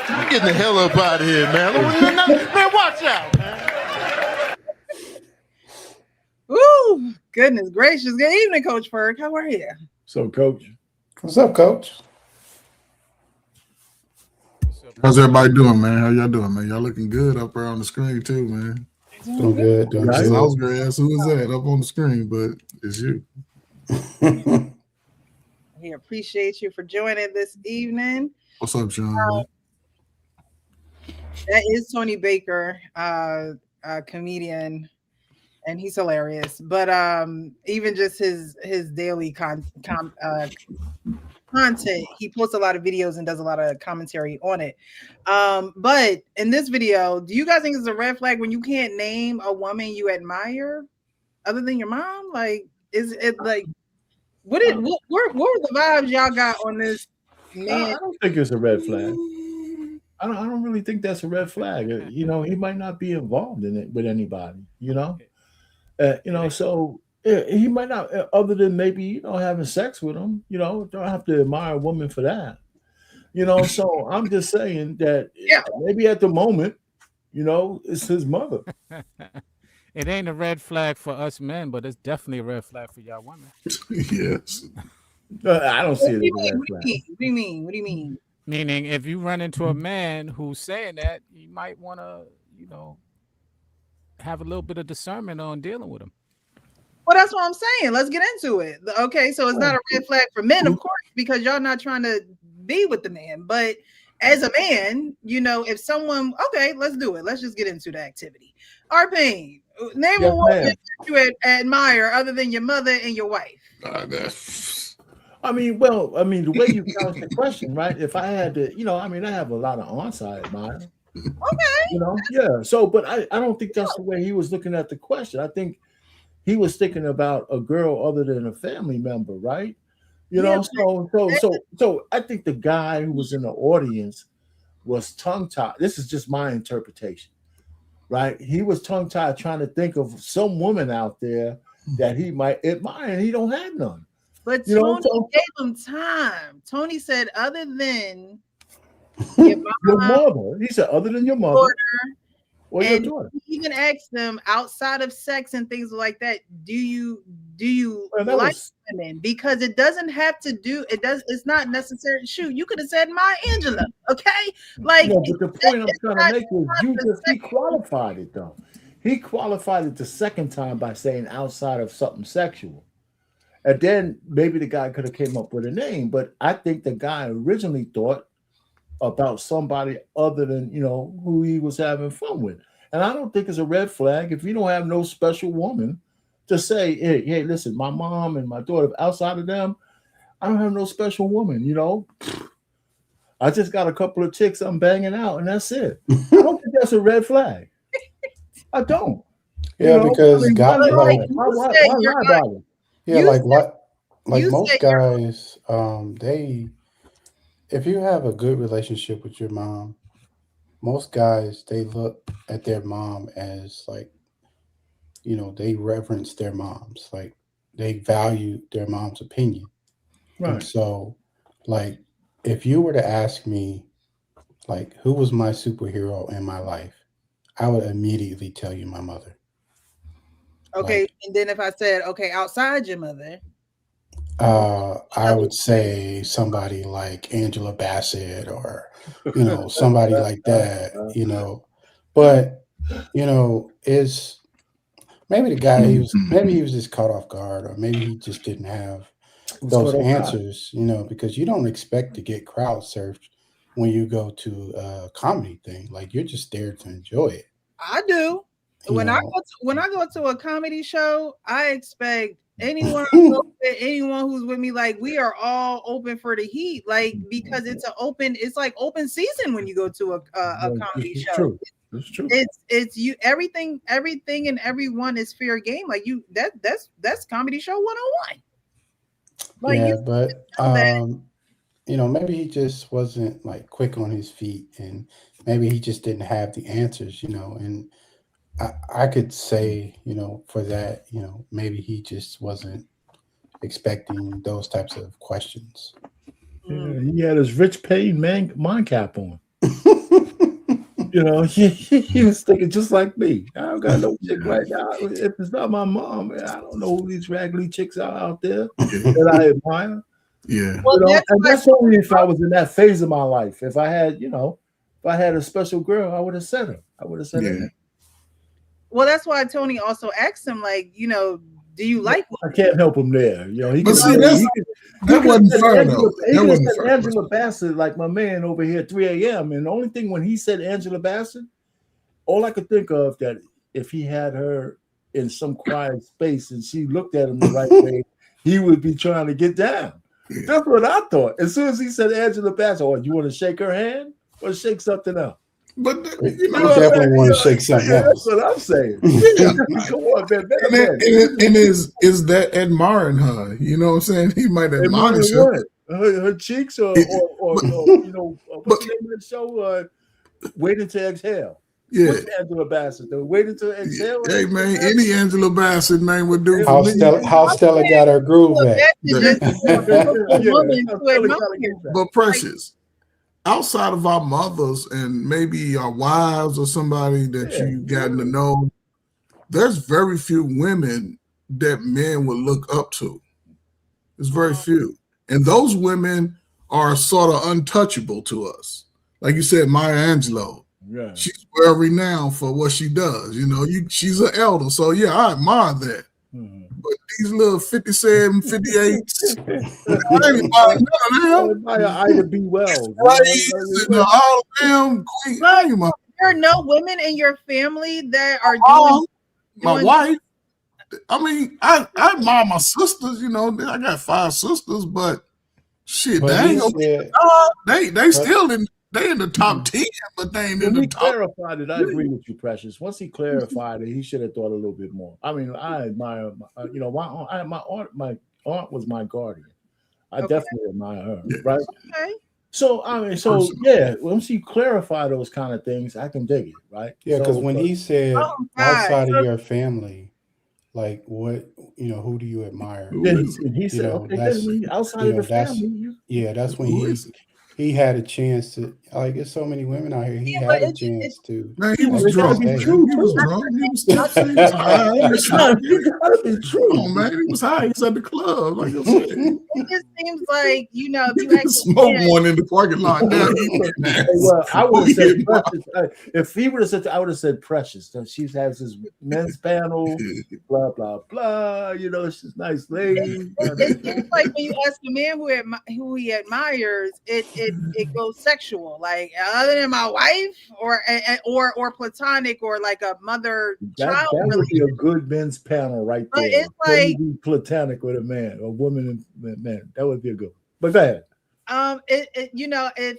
I'm getting the hell up out of here, man. Man, watch out, man. Ooh, goodness gracious. Good evening, Coach Ferg. How are you? So, Coach. What's up, Coach? How's everybody doing, man? How y'all doing, man? Y'all looking good up there on the screen too, man. Doing good. Doing I good. was gonna ask who is that up on the screen, but it's you. He appreciates you for joining this evening. What's up, Sean? That is Tony Baker, a comedian, and he's hilarious. But even just his daily content, he posts a lot of videos and does a lot of commentary on it. But in this video, do you guys think it's a red flag when you can't name a woman you admire other than your mom? Like, is it like what were the vibes y'all got on this man? I don't think it's a red flag. I don't really think that's a red flag. You know, he might not be involved in it with anybody. You know, so he might not, other than maybe having sex with him. You know, don't have to admire a woman for that. You know, so I'm just saying that maybe at the moment, it's his mother. It ain't a red flag for us men, but it's definitely a red flag for y'all women. Yes. I don't see it as a red What flag. do you mean? Meaning, if you run into a man who's saying that, you might want to, have a little bit of discernment on dealing with him. Well, that's what I'm saying. Let's get into it. Okay, so it's not a red flag for men, of course, because y'all not trying to be with the man. But as a man, if someone, okay, let's do it. Let's just get into the activity. Arpain, name a woman that you admire other than your mother and your wife. I mean, the way you couch the question, right? If I had to, I have a lot of aunts I admire. Okay. So, but I don't think that's the way he was looking at the question. I think he was thinking about a girl other than a family member, right? So I think the guy who was in the audience was tongue-tied. This is just my interpretation, right? He was tongue-tied trying to think of some woman out there that he might admire, and he don't have none. But Tony gave him time. Tony said, other than your mother. He said, other than your mother or your daughter. He even asked them outside of sex and things like that. Do you like women? Because it doesn't have to do. It's not necessary. Shoot, you could have said my Angela. Okay, like. No, but the point I'm trying to make is he qualified it though. He qualified it the second time by saying outside of something sexual. And then maybe the guy could have came up with a name, but I think the guy originally thought about somebody other than, who he was having fun with. And I don't think it's a red flag if you don't have no special woman to say, hey, listen, my mom and my daughter, outside of them, I don't have no special woman, I just got a couple of chicks I'm banging out and that's it. I don't think that's a red flag. I don't. Yeah, because God, why about it? Yeah, like most guys, if you have a good relationship with your mom, most guys, they look at their mom as they reverence their moms, like they value their mom's opinion. Right. And so, if you were to ask me, who was my superhero in my life, I would immediately tell you my mother. Okay, and then if I said, okay, outside your mother, I would say somebody like Angela Bassett or, somebody like that, but, is maybe the guy, he was just caught off guard, or maybe he just didn't have those answers, because you don't expect to get crowd surfed when you go to a comedy thing. Like, you're just there to enjoy it. I do. When I go to a comedy show, I expect anyone who's with me, like, we are all open for the heat, like, because it's like open season when you go to a comedy show. True. It's true. It's you, everything and everyone is fair game. Like, that's comedy show 101. Like, but maybe he just wasn't quick on his feet, and maybe he just didn't have the answers, and I could say, for that, maybe he just wasn't expecting those types of questions. Yeah, he had his Rich Payne mind cap on. He was thinking just like me. I don't got no chick right now. If it's not my mom, I don't know who these raggedy chicks are out there that I admire. Yeah. Well, and that's only if I was in that phase of my life. If I had, if I had a special girl, I would have said her. I would have said her. Well, that's why Tony also asked him, Do you like I can't help him there. You know, he But could see, have that's- that wasn't fair, though. He That could have wasn't said fair. Angela Bassett, like my man over here at 3 a.m. And the only thing when he said Angela Bassett, all I could think of that if he had her in some quiet space and she looked at him the right way, he would be trying to get down. That's what I thought. As soon as he said Angela Bassett, oh, you want to shake her hand or shake something else? But you You know, what I'm definitely saying? want to shake something That's else. what I'm saying. Yeah. Come on, man. And is that admiring her? You know what I'm saying? He might admonish her. What? Her cheeks or you know, what's the name of the show? Waiting to Exhale. Yeah. What's Angela Bassett? The Waiting to Exhale? Hey man, any Angela Bassett man would do How for me. Stella got her groove back. But Precious, outside of our mothers and maybe our wives or somebody that you've gotten to know, there's very few women that men would look up to. There's very few. And those women are sort of untouchable to us. Like you said, Maya Angelou. Yeah. She's well renowned for what she does. You know, she's an elder. So yeah, I admire that. But these little 57, 58s, I ain't buying none of them. Ida B. Wells. Right, all of them, queen. I ain't my, There are no women in your family that are my doing wife. I mean, I admire my sisters. You know, I got 5 sisters, but shit, But they he ain't said, they still in the top 10, but they ain't in When the he top. clarified it, I agree with you, Precious. Once he clarified it, he should have thought a little bit more. I mean, I admire, you know, my aunt was my guardian. I definitely admire her, right? Okay. So I mean, once you clarify those kind of things, I can dig it, right? yeah, because So, when he said Oh, God. outside of your family, like what, who do you admire? he said, know, okay, that's- then outside you of know, the that's- family, Yeah, that's when Who is he had a chance to, like, there's so many women out here. He Yeah, had but a it's- chance to. Man, he was It gotta drunk. be Man. true, He was too. drunk. He was tipsy. He was high. He was high. it gotta be true. Come on, man. He was high. He was at the club. Like I said, It just seems like, if you you ask can smoke one in the parking lot. Now Well, I would have said Precious. If he would have said, I would have said Precious. So she has this men's panel, blah blah blah. You know, she's a nice lady. it seems like when you ask a man who he admires, it goes sexual. Like, other than my wife, or platonic, or like a mother-child That would be relationship. a good men's panel right But there. it's like- Can you be platonic with a man, a woman and man. That would be a good one. But go ahead. If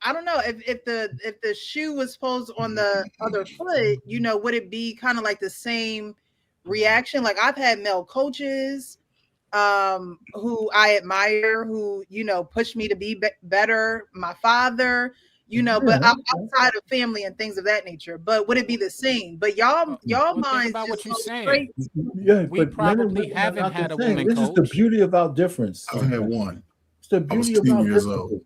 I don't know if the shoe was supposed on the other foot, would it be kind of like the same reaction? Like, I've had male coaches who I admire, who push me to be better. My father, but outside of family and things of that nature. But would it be the same? But y'all think minds about what just you're go saying. straight. Yeah, We but men and probably women are haven't not the had a same. woman This is the coach. beauty of our difference. I've had one. It's the I was beauty of 10 our years difference. old.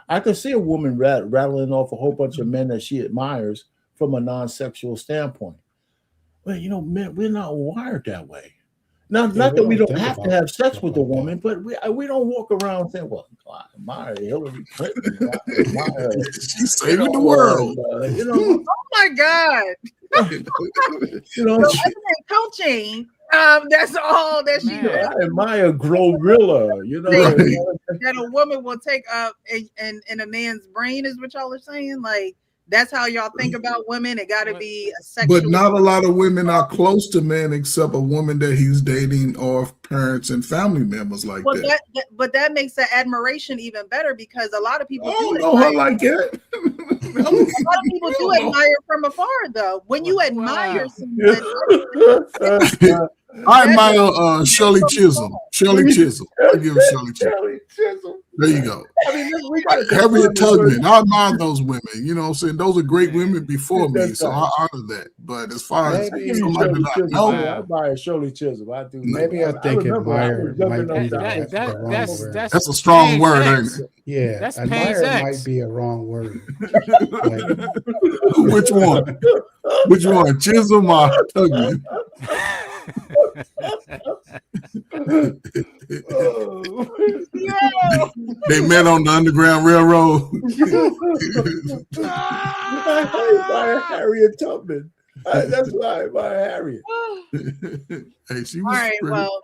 I can see a woman rattling off a whole bunch of men that she admires from a non-sexual standpoint. Well, men, we're not wired that way. Not Yeah, that we don't think have to about have sex stuff with a like that. woman, but we don't walk around saying, "Well, I admire Hillary Clinton." I admire, She's saving the world. Oh my God! So other than coaching, that's all that she Man. I admire Glorilla. that a woman will take up in a man's brain, is what y'all are saying. Like, that's how y'all think about women. It got to be a sexual. But not a lot of women are close to men except a woman that he's dating or parents and family members like Well, that. but that makes the admiration even better, because a lot of people I do don't know her admire. like that. A lot of people do admire from afar, though. When you admire someone, I admire Shirley Chisholm. Shirley Chisholm. I give Shirley Chisholm. There you go. Harriet Tubman. I admire those women. You know what I'm saying? Those are great women before me, so I honor that. But as far as Maybe somebody that I know, I admire Shirley Chisholm. I do. Maybe I think remember I admire was jumping might be up and down. the wrong word. that's a strong word, ain't sex. it? Yeah, That's admire paying might sex. be a wrong word. Like, Which one? Which one? Chisholm or Tubman? They met on the Underground Railroad. I admire Harriet Tubman. That's why I admire Harriet. Hey, she All was right, pretty. well,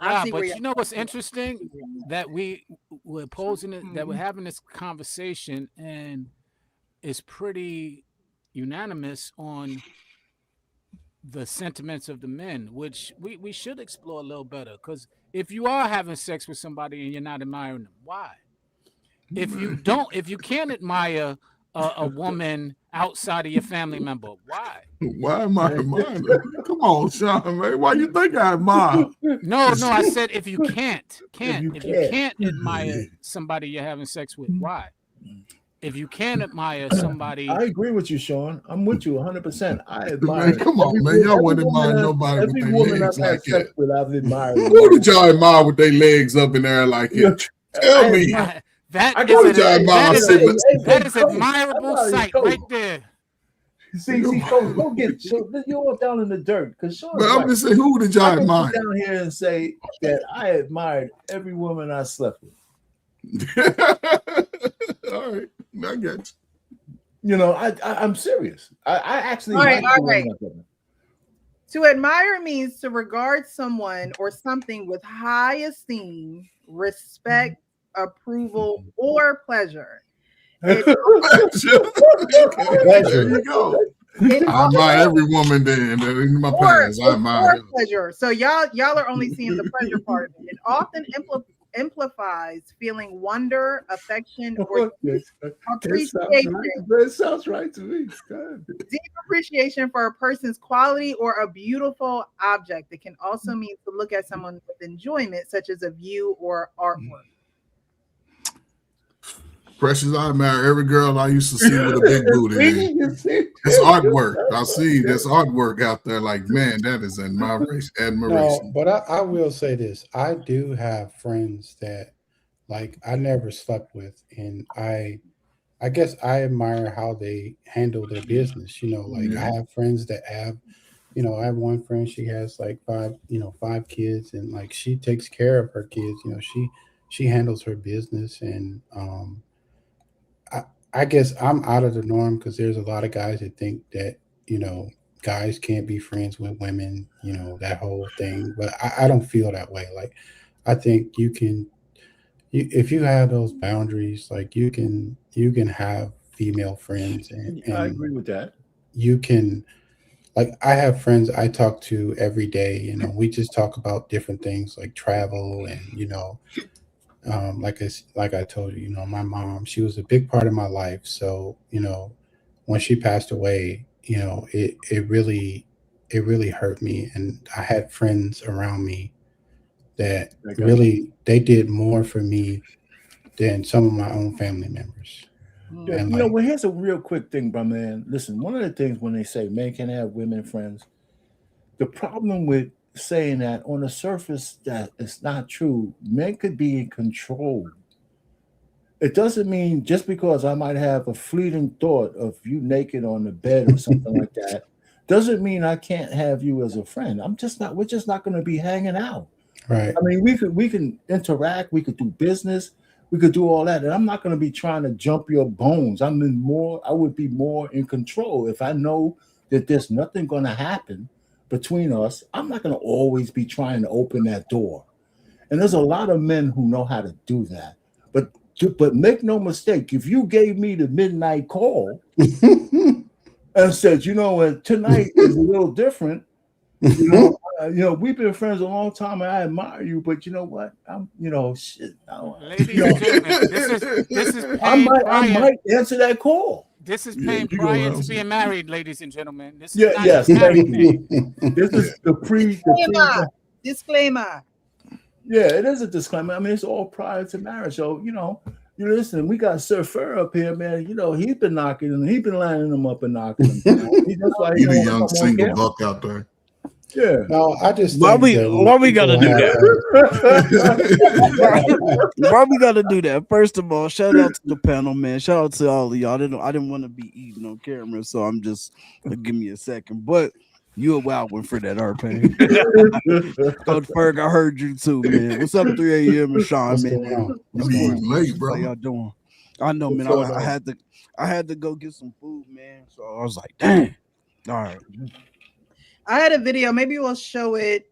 I'll Yeah, see where but you're you know what's interesting? That we're posing it, that we're having this conversation, and it's pretty unanimous on the sentiments of the men, which we should explore a little better. Because if you are having sex with somebody and you're not admiring them, why? If you can't admire a woman outside of your family member, why? Why am I admiring her? Come on, Sean, man. Why you think I admire? No, I said if you can't you admire somebody you're having sex with, why? If you can admire somebody, I agree with you, Sean. I'm with you 100%. I admire. Man, come on, man. Y'all wouldn't admire nobody with Every their woman I've legs had like sex that. with, I've admired. Who did y'all admire with their legs up in there like it? Tell me. that is an admirable sight right there. See, don't get you're all down in the dirt because Sean. But I'm just saying, who did y'all I can admire? sit down here and say that I admired every woman I slept with. All right, I get you. You know, I'm serious. I actually. All right, like the all right. women I've been. To admire means to regard someone or something with high esteem, respect, approval, or pleasure. There you go. It I admire every woman then. In my past, I admire her. pleasure. So y'all are only seeing the pleasure part of it. It often implies feeling wonder, affection, or appreciation. It sounds right to me. Deep appreciation for a person's quality or a beautiful object. It can also mean to look at someone with enjoyment, such as a view or artwork. Precious, I admire every girl I used to see with a big booty. It's artwork. I see this artwork out there. Like, man, that is admiration. No, but I will say this. I do have friends that like I never slept with, and I guess I admire how they handle their business. You know, like I have friends that have, you know, I have one friend, she has like five kids, and like she takes care of her kids. You know, she handles her business, and I guess I'm out of the norm because there's a lot of guys that think that, you know, guys can't be friends with women, you know, that whole thing. But I don't feel that way. Like, I think you can, if you have those boundaries, like you can have female friends, and I agree with that. You can, like, I have friends I talk to every day. You know, we just talk about different things like travel and, you know. Like I told you, you know, my mom, she was a big part of my life. So, you know, when she passed away, you know, it really hurt me. And I had friends around me that really, they did more for me than some of my own family members. Yeah, And you know, well, here's a real quick thing, bro, man. Listen, one of the things when they say men can have women friends, the problem with saying that on the surface that it's not true. Men could be in control. It doesn't mean just because I might have a fleeting thought of you naked on the bed or something like that, doesn't mean I can't have you as a friend. We're just not going to be hanging out. Right. I mean, we can interact, we could do business, we could do all that. And I'm not going to be trying to jump your bones. I would be more in control if I know that there's nothing going to happen between us. I'm not going to always be trying to open that door. And there's a lot of men who know how to do that. But make no mistake, if you gave me the midnight call and said, you know what, tonight is a little different. You know, we've been friends a long time and I admire you, but you know what? Ladies and gentlemen, this is I might answer that call. This is paying prior to being married, ladies and gentlemen. This is yes, thank you. This is the disclaimer. Yeah, it is a disclaimer. I mean, it's all prior to marriage. So, you know, you listen, we got Sir Fur up here, man. You know, he's been knocking them, he's been lining them up and knocking them down. He's a young single buck out there. Yeah. No, I just why we gotta do that? Why we gotta do that? First of all, shout out to the panel, man. Shout out to all of y'all. I didn't want to be eating on camera, so I'm just give me a second. But you a wild one for that, R-Pain. Coach Ferg, I heard you too, man. What's up, 3 a.m. and Sean, man? What's late, bro? How y'all doing? I know, man. I had to go get some food, man. So I was like, dang. All right. I had a video. Maybe we'll show it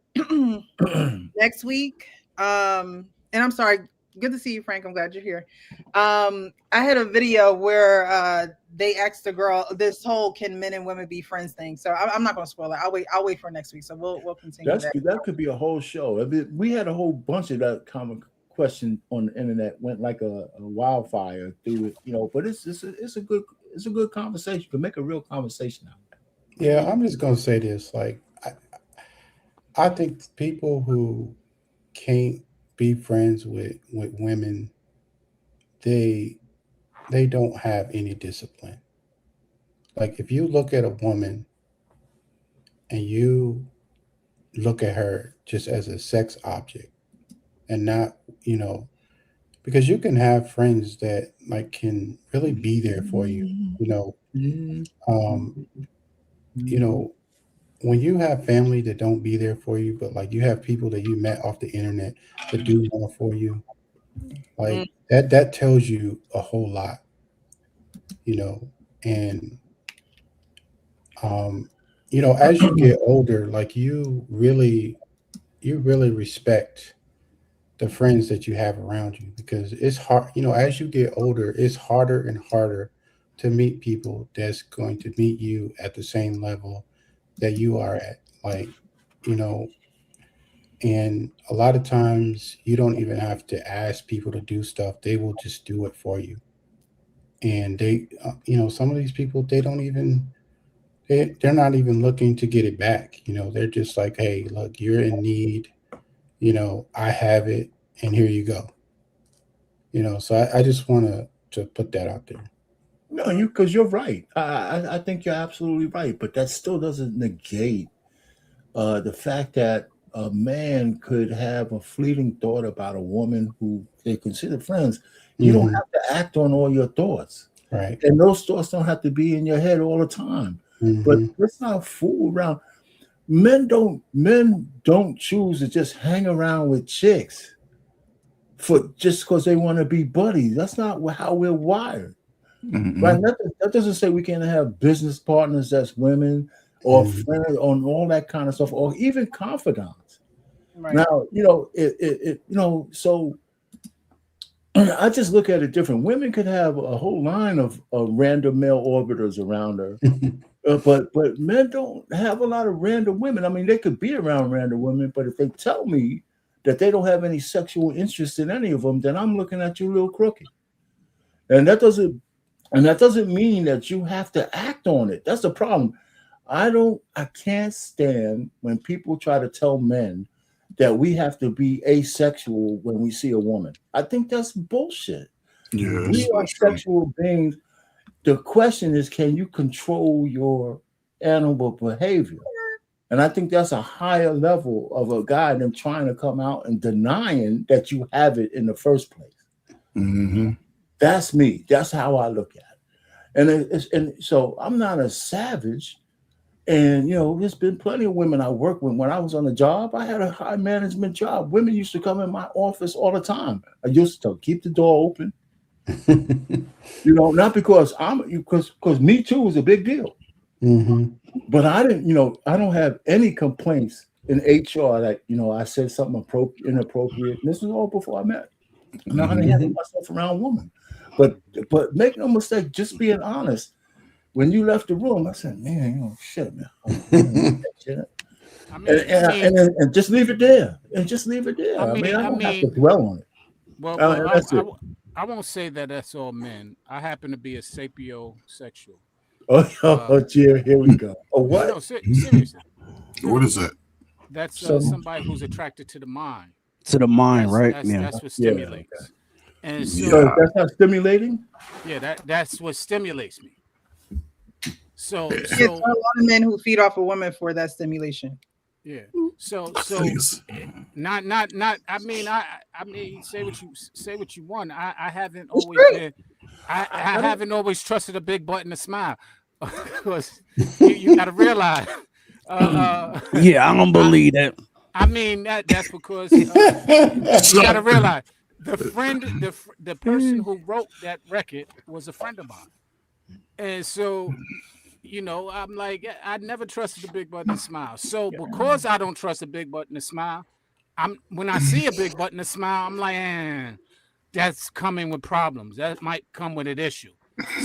next week. And I'm sorry. Good to see you, Frank. I'm glad you're here. I had a video where they asked the girl this whole "can men and women be friends" thing. So I'm not going to spoil it. I'll wait for next week. So we'll continue. That could be a whole show. I mean, we had a whole bunch of that common question on the internet, went like a wildfire through it, But it's a good conversation. You can make a real conversation out of it. Yeah, I'm just gonna say this. Like, I think people who can't be friends with women, they don't have any discipline. Like, if you look at a woman and you look at her just as a sex object and not, because you can have friends that like can really be there for you, when you have family that don't be there for you, but like you have people that you met off the internet that do more for you, like that tells you a whole lot, and as you get older, like you really respect the friends that you have around you, because it's hard, as you get older, it's harder and harder to meet people that's going to meet you at the same level that you are at, like, and a lot of times you don't even have to ask people to do stuff. They will just do it for you. And they, some of these people, they're not even looking to get it back. They're just like, hey, look, you're in need, I have it, and here you go. So I just want to put that out there. No, because you're right. I think you're absolutely right, but that still doesn't negate the fact that a man could have a fleeting thought about a woman who they consider friends. You don't have to act on all your thoughts, right? And those thoughts don't have to be in your head all the time. But let's not fool around. Men don't choose to just hang around with chicks for just because they want to be buddies. That's not how we're wired. Right? That doesn't say we can't have business partners that's women or friends on all that kind of stuff, or even confidants. Right. Now, so I just look at it different. Women could have a whole line of random male orbiters around her, but men don't have a lot of random women. I mean, they could be around random women, but if they tell me that they don't have any sexual interest in any of them, then I'm looking at you a little crooked. And that doesn't mean that you have to act on it. That's the problem. I can't stand when people try to tell men that we have to be asexual when we see a woman. I think that's bullshit. Yes, we are sexual beings. The question is, can you control your animal behavior? And I think that's a higher level of a guy than trying to come out and denying that you have it in the first place. That's me. That's how I look at it. And so I'm not a savage. And, there's been plenty of women I work with. When I was on the job, I had a high management job. Women used to come in my office all the time. I used to keep the door open. Not because because Me Too is a big deal. But I didn't, I don't have any complaints in HR that, I said something inappropriate. And this was all before I met. And I didn't handle myself around women. But make no mistake, just being honest. When you left the room, I said, man, shit, man. And just leave it there. And just leave it there. I don't have to dwell on it. Well, I won't say that that's all men. I happen to be a sapiosexual. Here we go. Oh, what? No, seriously. What is that? That's somebody who's attracted to the mind. To the mind, right? That's what stimulates. Yeah, okay. And so that's not stimulating? Yeah, that's what stimulates me. So it's a lot of men who feed off a woman for that stimulation. Yeah. So not. I mean, say what you want. I haven't always been. I haven't always trusted a big butt and a smile, because you got to realize. Yeah, I don't believe that. I mean that's because you got to realize the person who wrote that record was a friend of mine, and so you know, I'm like, I never trusted a big button to smile. So because I don't trust a big button to smile, when I see a big button to smile, I'm like, that's coming with problems. That might come with an issue.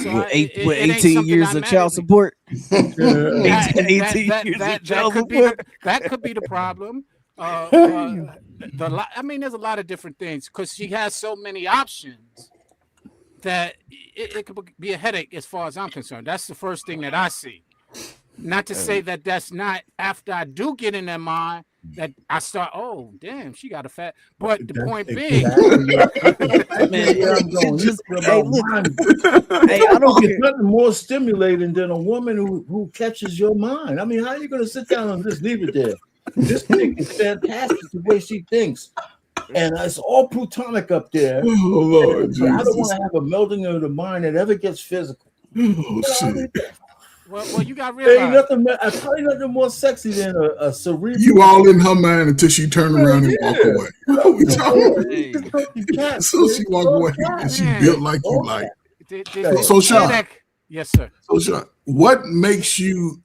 So With it ain't 18 something years I'm of mad child at me. support. That, 18 that, years that, of child could be support. that could be the problem. I mean, there's a lot of different things because she has so many options that it could be a headache as far as I'm concerned. That's the first thing that I see. Not to say that that's not after I do get in their mind that I start, oh, damn, she got a fat. But the point being, hey, look, hey, I don't It's care. nothing more stimulating than a woman who catches your mind. I mean, how are you going to sit down and just leave it there? This chick is fantastic the way she thinks. And it's all plutonic up there. Oh, Lord, I don't want to have a melding of the mind that ever gets physical. Oh, shit. well, you got to There ain't realize. probably nothing more sexy than a cerebral. You all in her mind until she turned around and walk away. What are we talking about? So she walk away and she built like you like. So Sean, yes, sir. So Sean, what makes you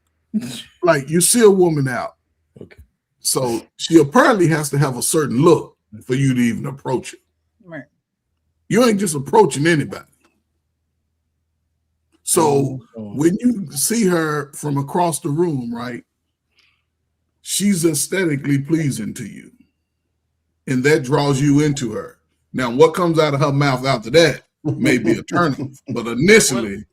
like you see a woman out? Okay. So she apparently has to have a certain look for you to even approach her. Right. You ain't just approaching anybody. So when you see her from across the room, right, she's aesthetically pleasing to you. And that draws you into her. Now, what comes out of her mouth after that may be a turn, but initially.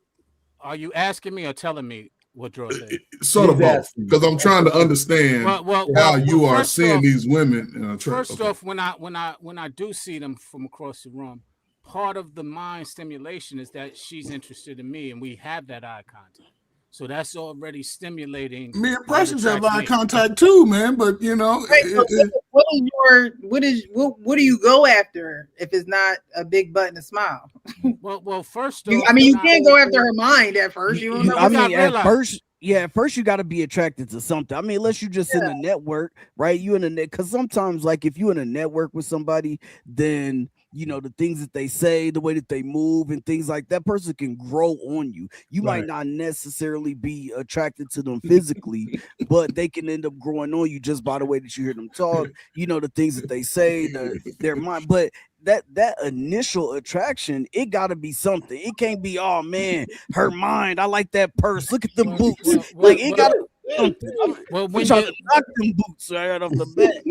Are you asking me or telling me what draws it? Sort of both, because I'm trying to understand how you are seeing these women. First off, when I do see them from across the room, part of the mind stimulation is that she's interested in me and we have that eye contact. So that's already stimulating. Me and Precious have eye contact too, man. But you know, what do you go after if it's not a big button to smile? Well, first off, you can't go after her mind at first. You don't know. I mean, at first you got to be attracted to something. I mean, unless you just in a network, right? You in a net, because sometimes, like, if you in a network with somebody, then you know the things that they say, the way that they move, and things like that. Person can grow on you. You might not necessarily be attracted to them physically, but they can end up growing on you just by the way that you hear them talk. You know the things that they say, their mind, but. That initial attraction, it got to be something. It can't be, oh man, her mind. I like that purse. Look at them boots. It got to be something. Well, when you knock them boots right off the bat.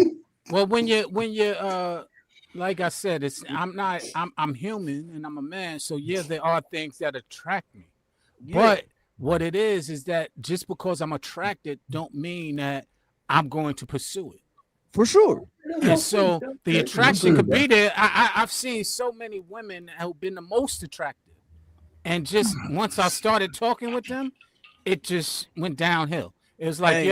Well, when you like I said, I'm human and I'm a man, so yeah, there are things that attract me. Yeah. But what it is that just because I'm attracted, don't mean that I'm going to pursue it. For sure. And so the attraction could be there. I've seen so many women who've been the most attractive. And just once I started talking with them, it just went downhill. It was like,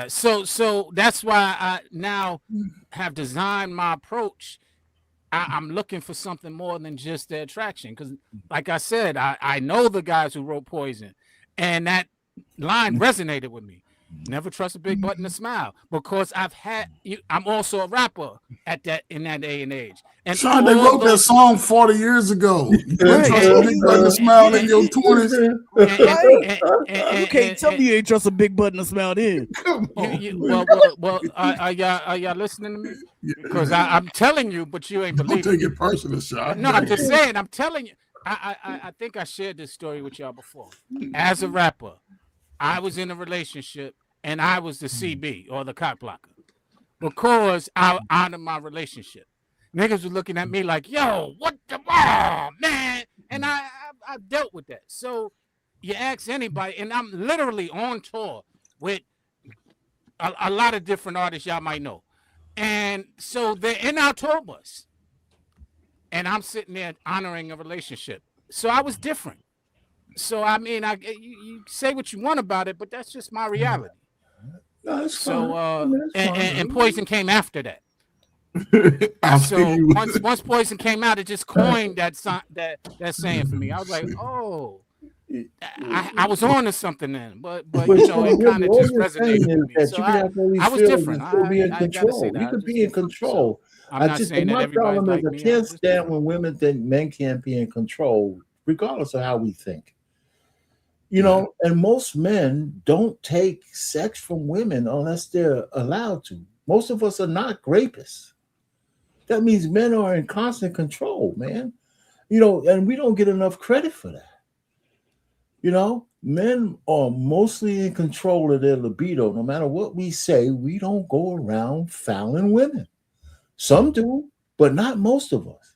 so that's why I now have designed my approach. I'm looking for something more than just the attraction. Because like I said, I know the guys who wrote Poison. And that line resonated with me. Never trust a big button to smile, because I'm also a rapper in that day and age. And Sean, they wrote that song 40 years ago. You can't trust a big button to smile in your 20s. You can't tell me you ain't trust a big button to smile then. Well, are y'all listening to me? Because I'm telling you, but you ain't believing. Don't take it personal, Sean. No, I'm just saying. I'm telling you. I think I shared this story with y'all before. As a rapper, I was in a relationship. And I was the CB or the cock blocker because I honored my relationship. Niggas were looking at me like, yo, what the man? And I dealt with that. So you ask anybody, and I'm literally on tour with a lot of different artists y'all might know. And so they're in our tour bus. And I'm sitting there honoring a relationship. So I was different. So, I mean, you say what you want about it, but that's just my reality. No, so and Poison came after that. So once Poison came out, it just coined that saying for me. I was like, oh, I was on to something then, but you know, it kind of just resonated with me. So I was different. I gotta say that. You could be in control. I'm not saying that everybody like me. I can't stand when women think men can't be in control, regardless of how we think. You know, and most men don't take sex from women unless they're allowed to. Most of us are not rapists. That means men are in constant control, man. You know, and we don't get enough credit for that. You know, men are mostly in control of their libido. No matter what we say, we don't go around fouling women. Some do, but not most of us.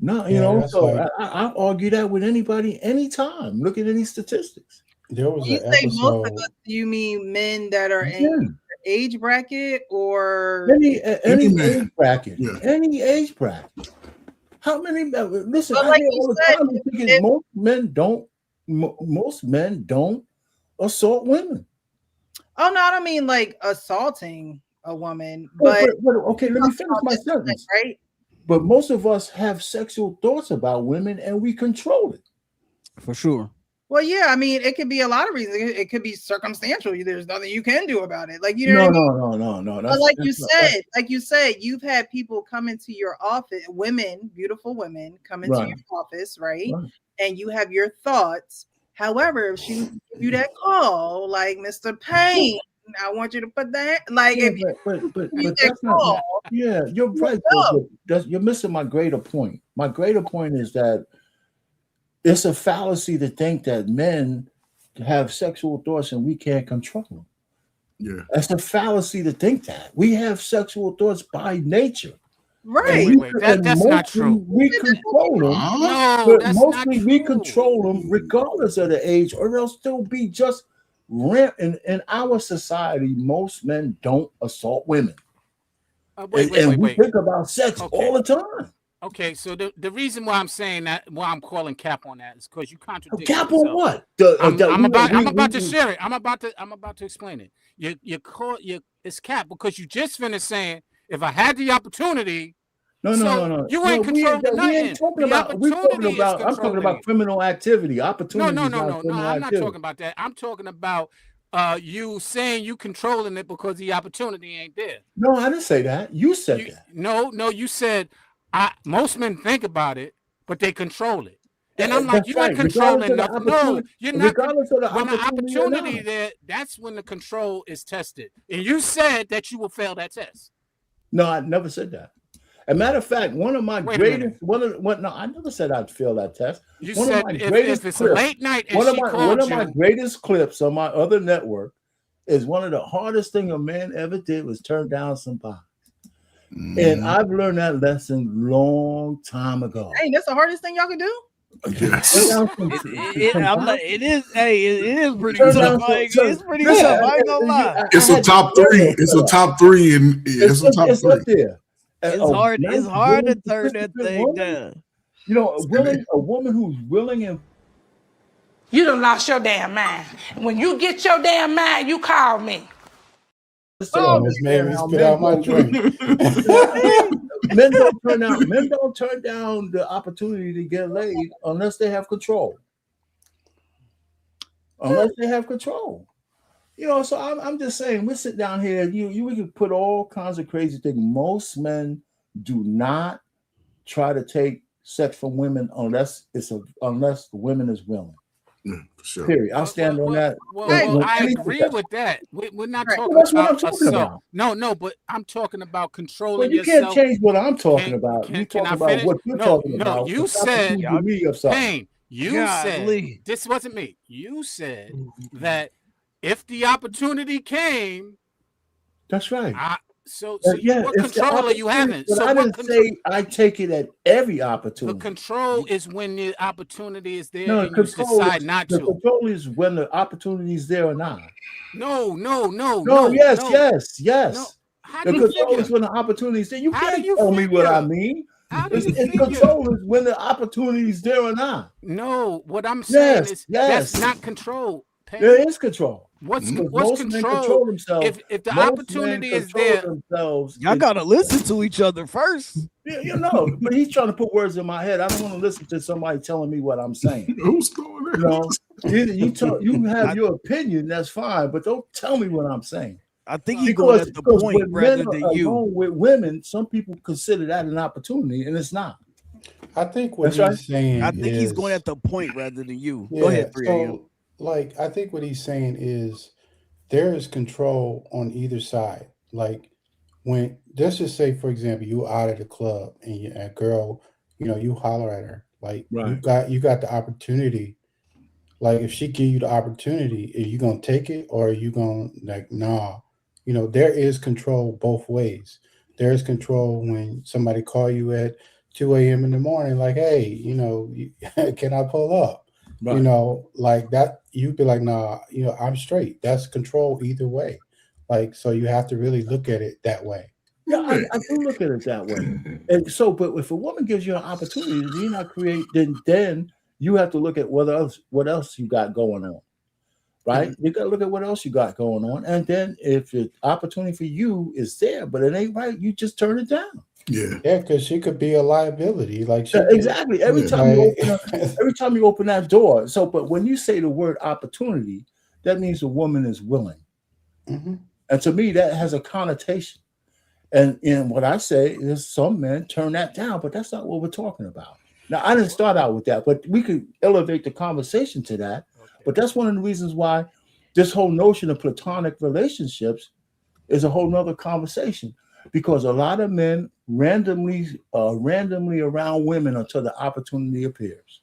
No, you know, so like, I argue that with anybody, anytime. Look at any statistics. There was You an say most of episode. us, do you mean men that are in Yeah. your age bracket or Any Any man. age bracket, Yeah. any age bracket. How many? Listen, But I like hear you all the said, time. I'm thinking if- most men don't assault women. Oh no, I don't mean like assaulting a woman, But but okay, let me finish my sentence. right? But most of us have sexual thoughts about women, and we control it. For sure. Well, yeah, I mean, it could be a lot of reasons. It could be circumstantial. There's nothing you can do about it. Like, you know what I mean? No. But like you said, you've had people come into your office, women, beautiful women, come into Right. your office, right? Right. And you have your thoughts. However, if she give you that call, like Mr. Payne, I want you to put that, like, Yeah, if you but get that's that not. call, Yeah, you're right. But you're missing my greater point. My greater point is that it's a fallacy to think that men have sexual thoughts and we can't control them. Yeah. That's a fallacy to think that. We have sexual thoughts by nature. right? Wait, that's not true. We control them. No, But that's not mostly we true. control them regardless of the age, or they'll still be just rampant. In our society, most men don't assault women. Wait. We think about sex all the time. Okay, so the reason why I'm saying that, why I'm calling cap on that, is because you contradict Cap yourself. on what? I'm about to share it. I'm about to explain it. It's cap because you just finished saying if I had the opportunity. No. You ain't controlling nothing. We ain't talking about. I'm talking about criminal activity. Opportunity. No. I'm not talking about that. I'm talking about you saying you controlling it because the opportunity ain't there. No, I didn't say that. You said that. No. You said most men think about it, but they control it. And I'm That's like, you ain't right. controlling nothing. No, you're not. Regardless of the When the opportunity or opportunity not. there, that's when the control is tested. And you said that you will fail that test. No, I never said that. As a matter of fact, one of my greatest, I never said I'd fail that test. You One said of my if greatest it's clips, a late night and one she of called my you, greatest clips on my other network is one of the hardest thing a man ever did was turn down some pie. And I've learned that lesson long time ago. Hey, that's the hardest thing y'all can do. Yes. It is pretty Turn tough. down It's pretty tough. I ain't gonna lie. It's a top three. It's a top three, and it's a top It's three. up there. It's A hard. nice, It's hard to willing, turn that persistent thing woman, down. You know, a woman who's willing and You done lost your damn mind. When you get your damn mind, you call me. Miss Mary spit out my drink. men don't turn down the opportunity to get laid unless they have control. You know, so I'm just saying, we sit down here, we can put all kinds of crazy things. Most men do not try to take sex from women unless the woman is willing. Yeah, for sure. Period. I'll stand on that. Well, I agree with that. We're not talking That's what about I'm talking assault. about. No, but I'm talking about controlling Well, you yourself. can't change what I'm talking about. Can You I talk about finish? what you're talking about. You Stop said, accusing me of something. Payne, you Golly. said, this wasn't me. You said that if the opportunity came, That's right. what control are you having? But So I what didn't say I take it at every the opportunity. control is when the opportunity is there No, and you decide not the to. control is when the opportunity is there or not. No. Yes. No. How The do you control figure? is when the opportunity is there. You How do can't you tell me what figure? I mean. How do It's you figure? control is when the opportunity is there or not. No, what I'm saying is Yes. that's not control. Payne. There is control. What's Most men control? control themselves. If the Most opportunity men is control there, themselves. Y'all gotta listen to each other first. You know, but he's trying to put words in my head. I don't want to listen to somebody telling me what I'm saying. Who's going there? You know, you have your opinion, that's fine, but don't tell me what I'm saying. I think he's going at the point when rather men than are you. alone with women, some people consider that an opportunity, and it's not. I think what That's right. he's saying I think he's going is at the point rather than you. yeah. Go ahead, 3 a.m. So like I think what he's saying is there is control on either side. Like when let's just say for example you out at a club and a girl, you holler at her like Right. you got the opportunity. Like if she give you the opportunity, are you gonna take it or are you gonna like nah? There is control both ways. There is control when somebody call you at 2 a.m. in the morning, like, hey, can I pull up? Right. Like that, you'd be like, nah, I'm straight. That's control either way. Like, so you have to really look at it that way. Yeah, I do look at it that way. And so, but if a woman gives you an opportunity, do you not create? Then you have to look at what else you got going on, right? You got to look at what else you got going on, and then if the opportunity for you is there, but it ain't right, you just turn it down. Yeah. Yeah, because she could be a liability. Like she Yeah, exactly. Every time you open that door. So, but when you say the word opportunity, that means the woman is willing, Mhm. and to me, that has a connotation. And what I say is some men turn that down, but that's not what we're talking about. Now, I didn't start out with that, but we could elevate the conversation to that. But that's one of the reasons why this whole notion of platonic relationships is a whole nother conversation, because a lot of men randomly around women until the opportunity appears.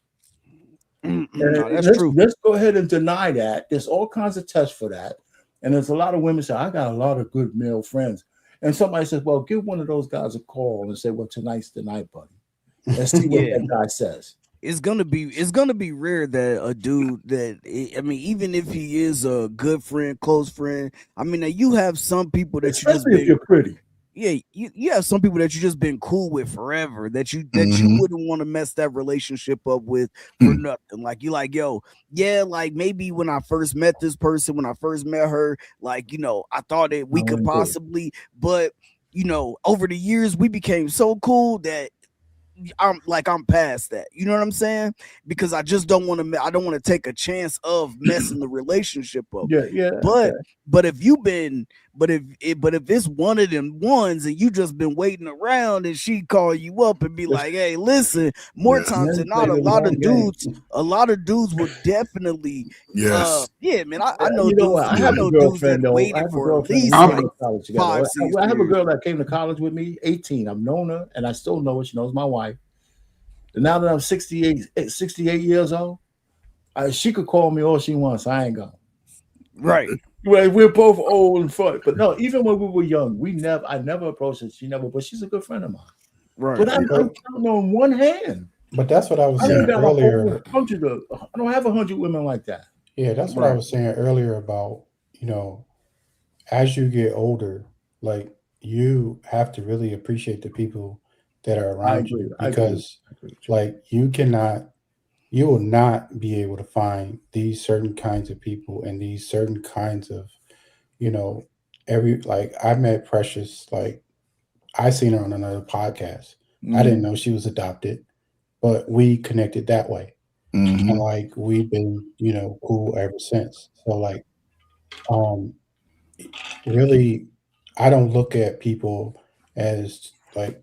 No, And that's true. let's go ahead and deny that. There's all kinds of tests for that. And there's a lot of women say, I got a lot of good male friends. And somebody says, well, give one of those guys a call and say, well, tonight's the night, buddy. Let's see what that guy says. It's gonna be rare that a dude even if he is a good friend, close friend, now you have some people that Especially if you're pretty. Yeah, you have some people that you just been cool with forever that you wouldn't want to mess that relationship up with for nothing. Like you like, yo, yeah, like maybe when I first met this person, when I first met her, like, I thought that we could possibly, but over the years we became so cool that I'm past that. You know what I'm saying? Because I just don't want to take a chance of messing the relationship up. Yeah. But if it's one of them ones and you just been waiting around and she call you up and be like, hey, listen, more times than not, a lot of dudes will definitely man. I know dudes. I have a girlfriend though. Waiting for at least I have a girl that came to college with me, 18. I've known her and I still know her. She knows my wife. And now that I'm 68 years old, she could call me all she wants. I ain't gonna. Right. Well, we're both old and fun. But no, even when we were young, I never approached her. But she's a good friend of mine. Right. But I'm counting on one hand. But that's what I was saying earlier. I don't have 100 women like that. Yeah, that's what I was saying earlier about, as you get older, like you have to really appreciate the people that are around you, because like you will not be able to find these certain kinds of people and these certain kinds of, I met Precious, like I seen her on another podcast. I didn't know she was adopted, but we connected that way. And like we've been, cool ever since. So like really I don't look at people as like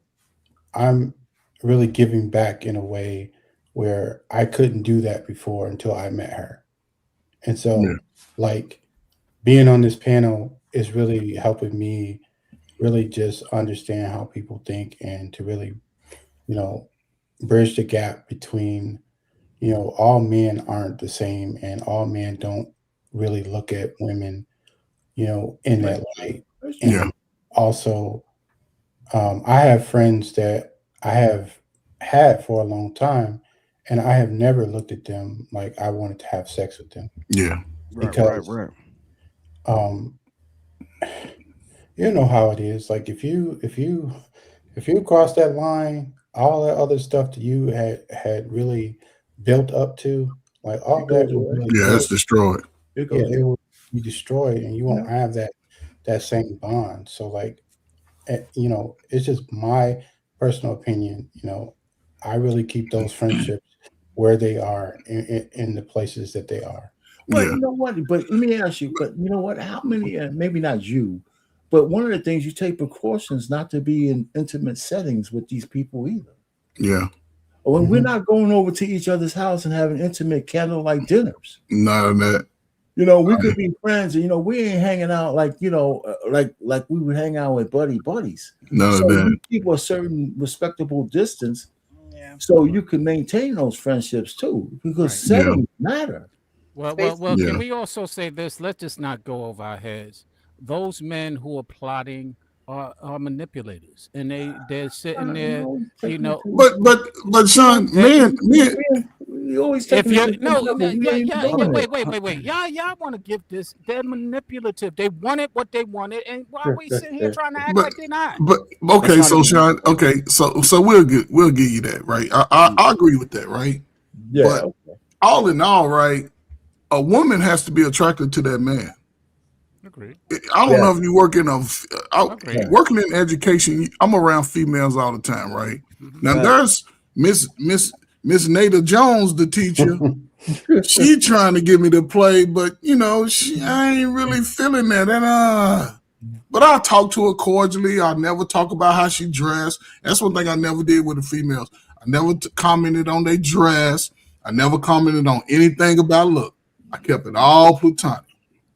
I'm really giving back in a way where I couldn't do that before until I met her. And so like being on this panel is really helping me really just understand how people think and to really, bridge the gap between, all men aren't the same and all men don't really look at women, in that light. And also, I have friends that I have had for a long time, and I have never looked at them like I wanted to have sex with them. Yeah. Because, right. You know how it is. Like if you cross that line, all that other stuff that you had really built up to, like all that will really it's destroyed. it will be destroyed, and you won't have that same bond. So like, it's just my personal opinion. I really keep those friendships where they are in the places that they are. But you know what? But let me ask you. But you know what? How many? Maybe not you, but one of the things you take precautions not to be in intimate settings with these people either. Yeah. When we're not going over to each other's house and having intimate candlelight dinners. None of that. We could be friends, and we ain't hanging out like like we would hang out with buddies. None of So that. you keep a certain respectable distance, Yeah. so you can maintain those friendships too, because settings matter. Well, Yeah. can we also say this? Let's just not go over our heads. Those men who are plotting are manipulators, and they're sitting there, But Sean, man, You always if take you're me to the level. We ain't doing it. wait, y'all want to give this? They're manipulative. They wanted what they wanted, and why are we sitting here trying to act But- like they're not? but okay, That's so not Sean, okay, so we'll give you that, right? I agree with that, right? Yeah. But all in all, right, a woman has to be attracted to that man. Agreed. I don't know if you work in Agreed. working in education. I'm around females all the time, right? Now there's Miss Nada Jones, the teacher. She trying to get me to play, but I ain't really feeling that. And but I talk to her cordially. I never talk about how she dressed. That's one thing I never did with the females. I never commented on their dress. I never commented on anything about look. I kept it all platonic.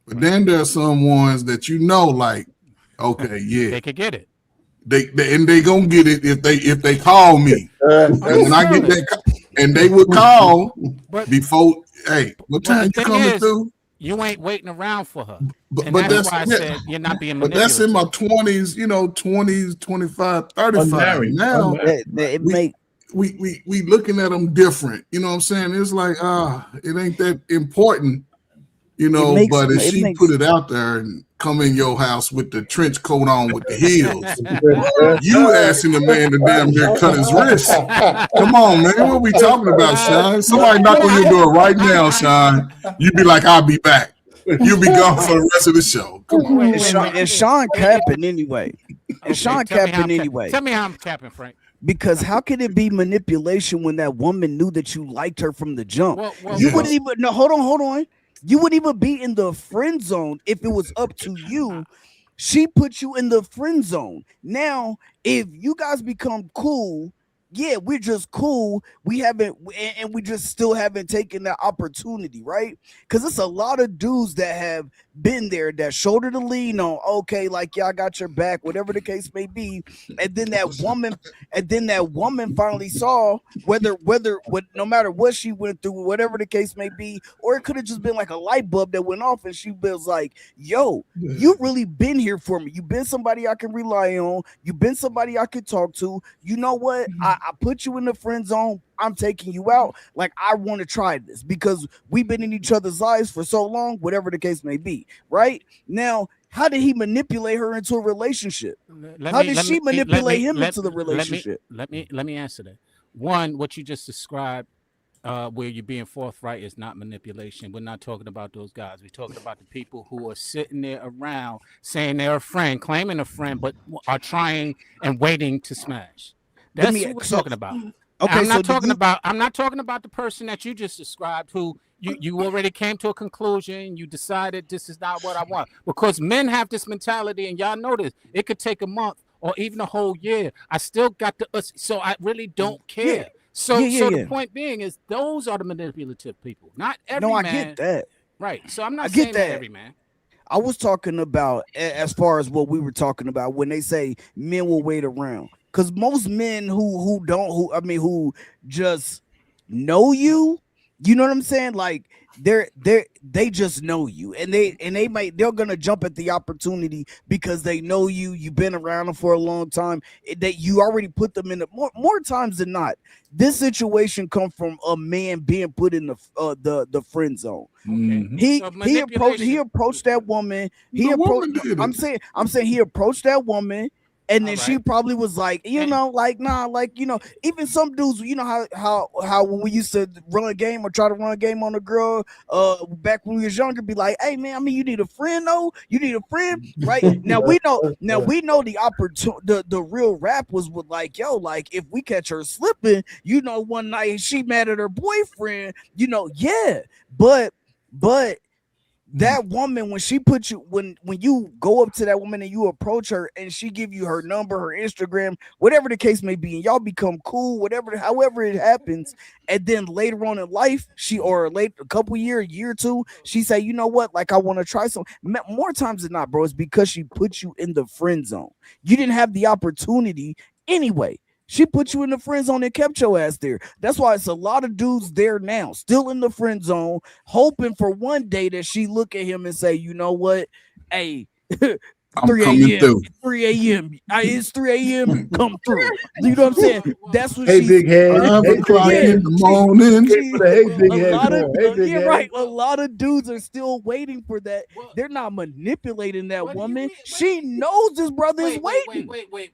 But then there's some ones that like, okay, yeah, They could get it. they gonna get it if they call me. And when I get that, and they would call But before. Hey, what Well, time the you thing coming is, through? you ain't waiting around for her, But and but that's that's why I said you're not being but manipulative. that's in my 20s, 20s, 25, 35. Unmarried. Now It make we looking at them different. You know what I'm saying? It's like it ain't that important. But if she put it out there and come in your house with the trench coat on with the heels, you asking the man to damn near cut his wrist. Come on, man. What we talking about, Sean? Somebody knock on your door right now, Sean. You be like, I'll be back. You'll be gone for the rest of the show. Come on. Is Sean capping anyway? Is Sean capping anyway? Tell me how I'm capping, Frank. Because how could it be manipulation when that woman knew that you liked her from the jump? Well, You Yes. wouldn't even hold on. You wouldn't even be in the friend zone if it was up to you. She put you in the friend zone. Now, if you guys become cool, yeah, we're just cool. We haven't, and we just still haven't taken that opportunity, right? Because it's a lot of dudes that have been there, that shoulder to lean on. Okay, like y'all got your back, whatever the case may be. And then that woman finally saw whether no matter what she went through, whatever the case may be, or it could have just been like a light bulb that went off, and she was like, "Yo, you really been here for me. You've been somebody I can rely on. You've been somebody I could talk to. You know what? I put you in the friend zone. I'm taking you out. Like, I want to try this because we've been in each other's lives for so long, whatever the case may be." Right now, how did he manipulate her into a relationship? How did she manipulate him into the relationship? Let me answer that. One, what you just described, where you're being forthright, is not manipulation. We're not talking about those guys. We're talking about the people who are sitting there around saying they're a friend, claiming a friend, but are trying and waiting to smash. That's what we're talking about. Okay, I'm not so talking about. I'm not talking about the person that you just described, who you already came to a conclusion. You decided this is not what I want, because men have this mentality, and y'all know this. It could take a month or even a whole year. I still got the so I really don't care. Yeah. So Yeah. the point being is, those are the manipulative people, not every No, I man. get that. Right. So I'm not I saying get that that. every man. I was talking about as far as what we were talking about when they say men will wait around, because most men who just know you know what I'm saying? Like they just know you, and they're gonna jump at the opportunity because they know you. You've been around them for a long time. That you already put them in the more times than not. This situation come from a man being put in the friend zone. Mhm. He approached that woman. The woman did it. I'm saying he approached that woman, and then All she right. probably was like, even some dudes, you know how when we used to run a game or try to run a game on a girl, back when we was younger, be like, "Hey man, I mean, you need a friend, though. You need a friend, right?" Now we know the opportunity. The real rap was with like, yo, like if we catch her slipping, one night she mad at her boyfriend, yeah, but that woman, when she put you, when you go up to that woman and you approach her and she give you her number, her Instagram, whatever the case may be, and y'all become cool, however it happens, and then later on in life, a couple year or two, she say, you know what, like I want to try some. More times than not, bro, it's because she put you in the friend zone. You didn't have the opportunity anyway. She put you in the friend zone and kept your ass there. That's why it's a lot of dudes there now, still in the friend zone, hoping for one day that she look at him and say, you know what? Hey, I'm 3 coming a.m. through. 3 a.m. It's 3 a.m. Come through. You know what I'm saying? That's what Hey, big head. 5 Hey, o'clock big head. in the morning. Hey, big head. You're right. A lot of dudes are still waiting for that. They're not manipulating that woman. She knows this brother is waiting. Wait.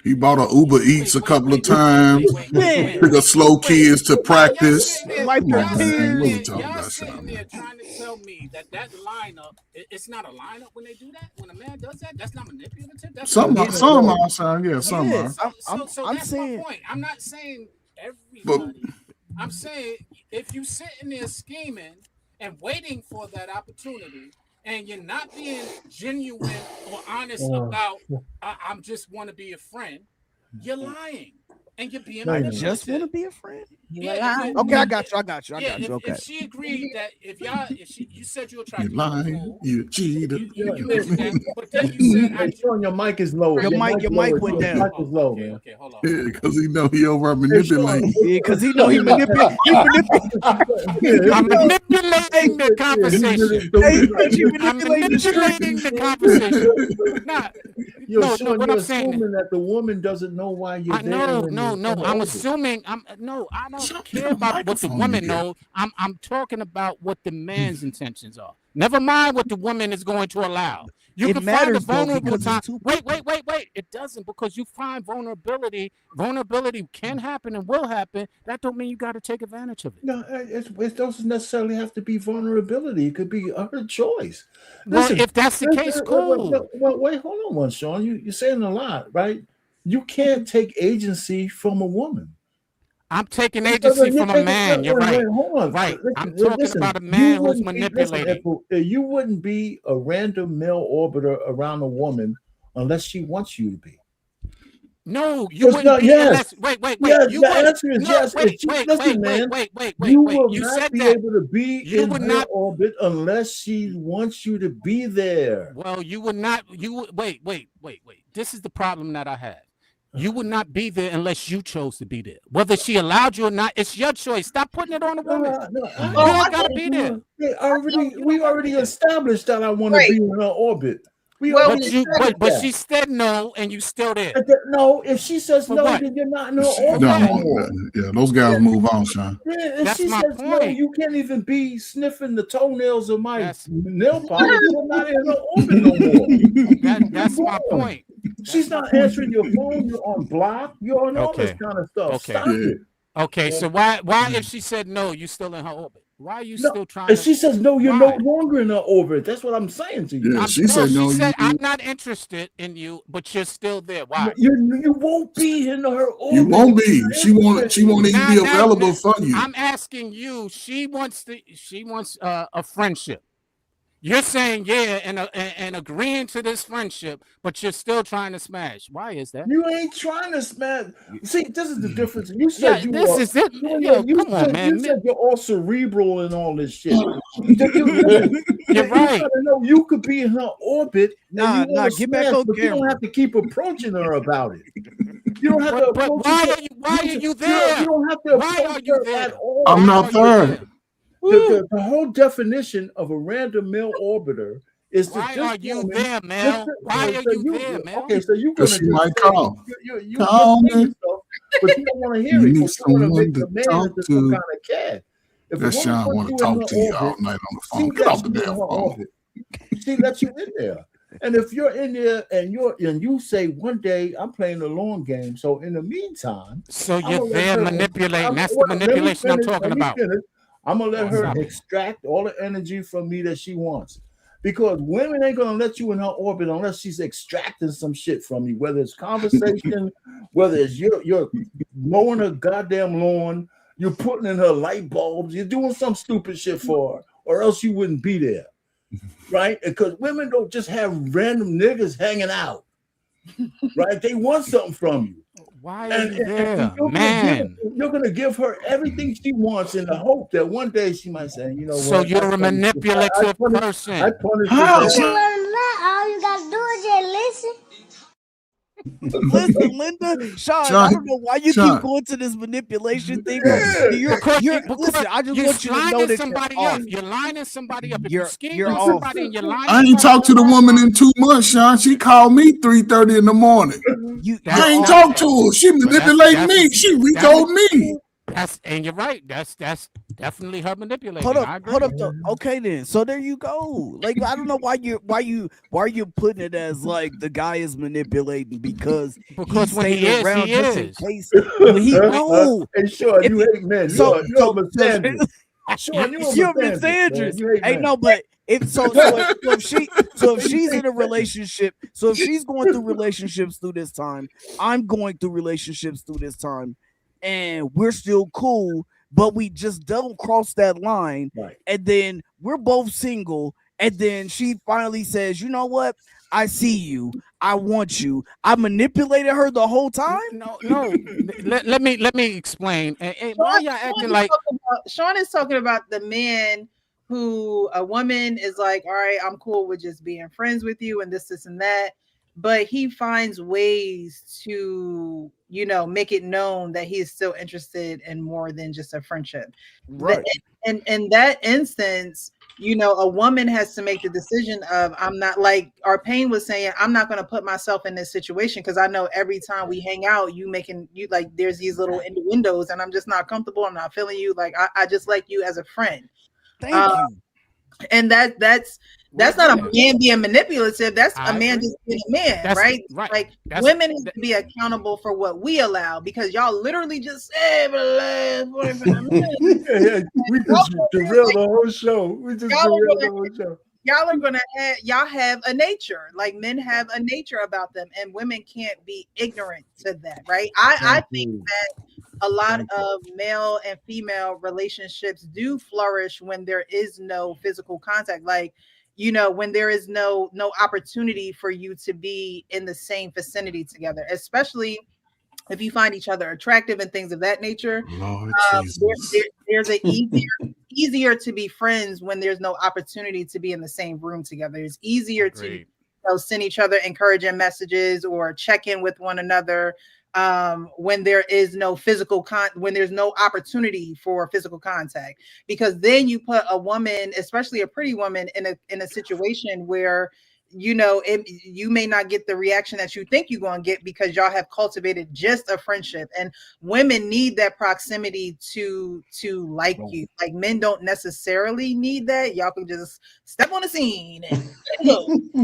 He bought a Uber Eats a couple of times. Took a slow kids to practice. Wipe their Come on, man. What you tears. talking Y'all about, sitting Sean? there trying to tell me that lineup, it's not a lineup when they do that? When a man does that? That's not manipulative? That's Some not are, son. Yeah, some are. Yes, So I'm that's saying. my point. I'm not saying everybody. I'm saying if you sitting there scheming and waiting for that opportunity and you're not being genuine or honest about I'm just want to be a friend, you're lying. And you're being I manipulative. just want to be a friend. Yeah, Okay, I got you. Okay. If she agreed that you said you were trying You to lying, you cheated. you mentioned that, but then you said Sean, your mic is low. Your mic went down. Your mic is low, man. Okay, hold on. Yeah, because he know he over manipulating. Yeah, because he know he manipulating. I'm manipulating the conversation. I'm manipulating the conversation. Nah, You're what I'm saying. assuming that the woman doesn't know why you're there. No. I'm assuming. I don't care about what the woman knows. I'm talking about what the man's intentions are. Never mind what the woman is going to allow. You can find a vulnerable time. Wait. It doesn't, because you find vulnerability. Vulnerability can happen and will happen. That don't mean you got to take advantage of it. No, it doesn't necessarily have to be vulnerability. It could be her choice. Well, if that's the case, cool. Well, wait, hold on one, Sean. You're saying a lot, right? You can't take agency from a woman. I'm taking agency from a man. You're right. Hold on. Right. I'm talking about a man who's manipulating. You wouldn't be a random male orbiter around a woman unless she wants you to be. No, you wouldn't be unless. Wait. Yes, You the answer is yes. Wait. You will You not said be that. able to be in her orbit unless she wants you to be there. Well, you would not. You would wait. This is the problem that I have. You would not be there unless you chose to be there. Whether she allowed you or not, it's your choice. Stop putting it on the woman. You don't gotta be there. We already established that I want to be in her orbit. But she said no, and you still there. No, if she says no, then you're not in her orbit anymore. Yeah, those guys move on, Sean. Yeah, if That's she my says no, point. you can't even be sniffing the toenails of my nail polish. You're not in her orbit no more. That's my point. She's not answering your phone. You're on block. You're on all this kind of stuff. Okay. Stop it. Okay, so why if she said no, you still in her orbit? Why are you still trying? If she says no, you're no longer in her orbit. That's what I'm saying to you. Yeah, she said no. She said, I'm not interested in you, but you're still there. Why? You won't be in her orbit. You won't be. She won't even be available for you. I'm asking you. She wants a friendship. You're saying yeah and agreeing to this friendship, but you're still trying to smash. Why is that? You ain't trying to smash. See, this is the difference. You said come on, man. You said you're all cerebral and all this shit. You're right. You could be in her orbit. Nah, get back on camera. You don't have to keep approaching her about it. You don't have to. But why are you there? You don't have to. Why are you there? At all. I'm not there. The whole definition of a random male orbiter is why are you there, Mel? Why are you there, Mel? Okay, so you're gonna she might call. You call me. Yourself, but you don't want to hear You it. need someone to talk to. Some kind of cat. That Sean want to talk to you all night on the phone. Get off the damn phone. She lets you in there. And if you're in there and you say one day I'm playing the long game, so in the meantime, so you're there manipulating. That's the manipulation I'm talking about. I'm gonna let her extract all the energy from me that she wants, because women ain't gonna let you in her orbit unless she's extracting some shit from you, whether it's conversation, whether it's you're mowing her goddamn lawn, you're putting in her light bulbs, you're doing some stupid shit for her, or else you wouldn't be there. right? Because women don't just have random niggas hanging out, right? They want something from you. Why are you there, man? You're gonna give her everything she wants in the hope that one day she might say, you know what? So you're a manipulative person. I punish How? you. All you gotta do is just listen. Listen, Linda, Sean, I don't know why you keep going to this manipulation thing. Listen, I just want you to know that you're lining somebody up. If You're- you're scared you're of off. somebody and you're lying, I ain't talked to the woman in 2 months, Sean. She called me 3:30 in the morning. I ain't talked to her. She manipulated me. She retold me. And you're right. That's definitely her manipulating. Hold I up, agree. hold up. Okay, then. So there you go. Like, I don't know why you're putting it as like the guy is manipulating because Because when he staying is, around he just in is. case. When he no. Hey, Sean, If you he- hate men. so- You're a misandrist. Sean, You're misandrist, man. misandrist. You hate Hey, men. no, but if she's in a relationship, so if she's going through relationships through this time, I'm going through relationships through this time, and we're still cool, but we just don't cross that line, Right. and then we're both single, and then she finally says, you know what? I see you. I want you. I manipulated her the whole time. No. let me explain. And why y'all acting like Sean is talking about the man who a woman is like, all right, I'm cool with just being friends with you and this and that. But he finds ways to, make it known that he is still interested in more than just a friendship. Right. And in that instance, a woman has to make the decision of, I'm not, like Arpain was saying, I'm not going to put myself in this situation because I know every time we hang out, there's these little innuendos and I'm just not comfortable. I'm not feeling you. Like, I just like you as a friend. Thank you. And that's not a man being manipulative. That's a man just being a man, That's right? right. Like That's- women have to be accountable for what we allow because y'all literally just say, We just derailed the whole show. y'all have a nature. Like men have a nature about them, and women can't be ignorant to that, right? I think that a lot of male and female relationships do flourish when there is no physical contact. Like, when there is no opportunity for you to be in the same vicinity together, especially if you find each other attractive and things of that nature. Lord There's an easier to be friends when there's no opportunity to be in the same room together. It's easier to send each other encouraging messages or check in with one another when there is no when there's no opportunity for physical contact, because then you put a woman, especially a pretty woman, in a situation where you may not get the reaction that you think you're going to get because y'all have cultivated just a friendship. And women need that proximity to like you. Like men don't necessarily need that. Y'all can just step on the scene and you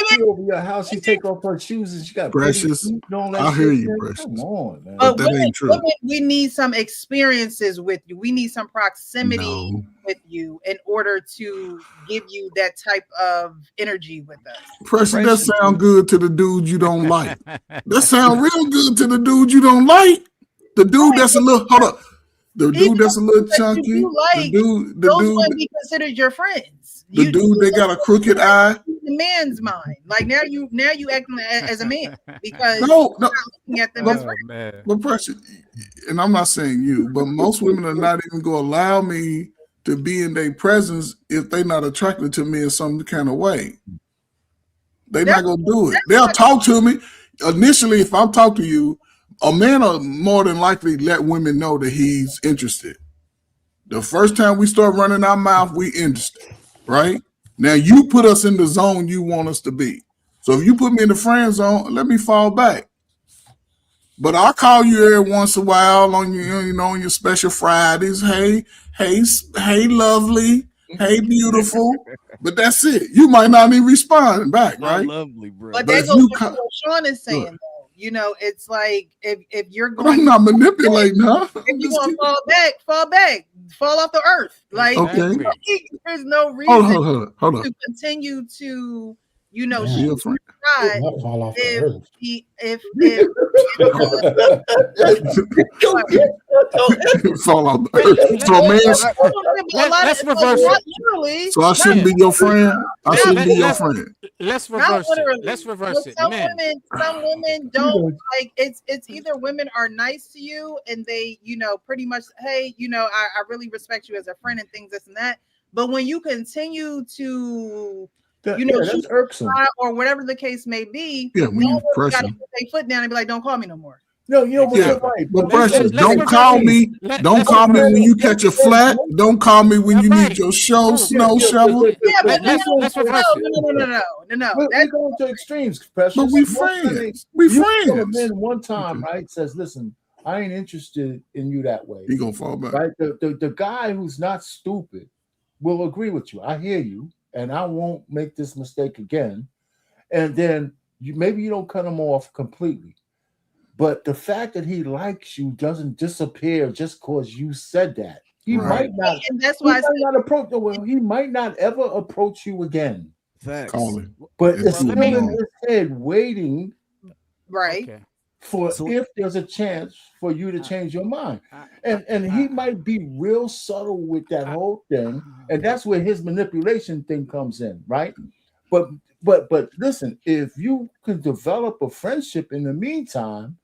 see over your house, she take off her shoes and she got Precious. I hear you, Precious. Come on, man. But that ain't true. Women, we need some experiences with you. We need some proximity with you in order to give you that type of energy with us. Precious, that sound good to the dude you don't like. That sound real good to the dude you don't like. The dude that's a little The dude that's a little chunky. Like, the those dude would be considered your friends. The dude that got a crooked eye. The man's mind. Like now you acting as a man because no. you're not looking at them as friends. But Precious, and I'm not saying you, but most women are not even going to allow me to be in their presence if they're not attracted to me in some kind of way. They're not going to do it. They'll talk to me. Initially, if I'm talking to you, a man will more than likely let women know that he's interested. The first time we start running our mouth, we interested, right? Now you put us in the zone you want us to be. So if you put me in the friend zone, let me fall back. But I'll call you every once in a while on your, on your special Fridays. Hey, lovely. Hey, beautiful. But that's it. You might not even respond back, right? Lovely, bro. But that goes to what Sean is saying, though. It's like if you're going, I'm not manipulating, huh? If you want to fall back, fall off the earth. Like, okay. There's no reason Hold on. to continue to you know, Yeah. she Be a friend. tried Not fall off the if earth. he if Fall off the Let- earth. let- So, man, let's reverse not it. literally. so I shouldn't be your friend. I Let- shouldn't let- be your let's- friend. Let's Not reverse it. literally. Let's But reverse it. some Men. women don't like it's either women are nice to you and they, you know, pretty much, hey, you know, I really respect you as a friend and things, this and that. But when you continue to, you know, that's shoot irksome. or whatever the case may be, Yeah, when you got to pressure. put their foot down and be like, don't call me no more. No, you know, but Yeah, you're right. but Let's- Precious, let's don't reverse call it. me. Let- Don't let's call me reverse when it. you catch a flat. Don't call me when you Right. need your show, Oh, snow shovel. Yeah, but Let's reverse it. no. We're going to extremes, Precious. But we One time friends. We you tell a friends. man one time, right? Says, listen, I ain't interested in you that way. He gonna fall back. Right? The guy who's not stupid will agree with you. I hear you, and I won't make this mistake again. And then maybe you don't cut him off completely. But the fact that he likes you doesn't disappear just because you said that. He Right. might not. And that's He why I might said, not approach. Well, he might not ever approach you again. Facts. Call him. But It's it's too still in long. his head, waiting right. Okay. for So- if there's a chance for you to change your mind. And he might be real subtle with that whole thing, and that's where his manipulation thing comes in, right? But listen, if you could develop a friendship in the meantime,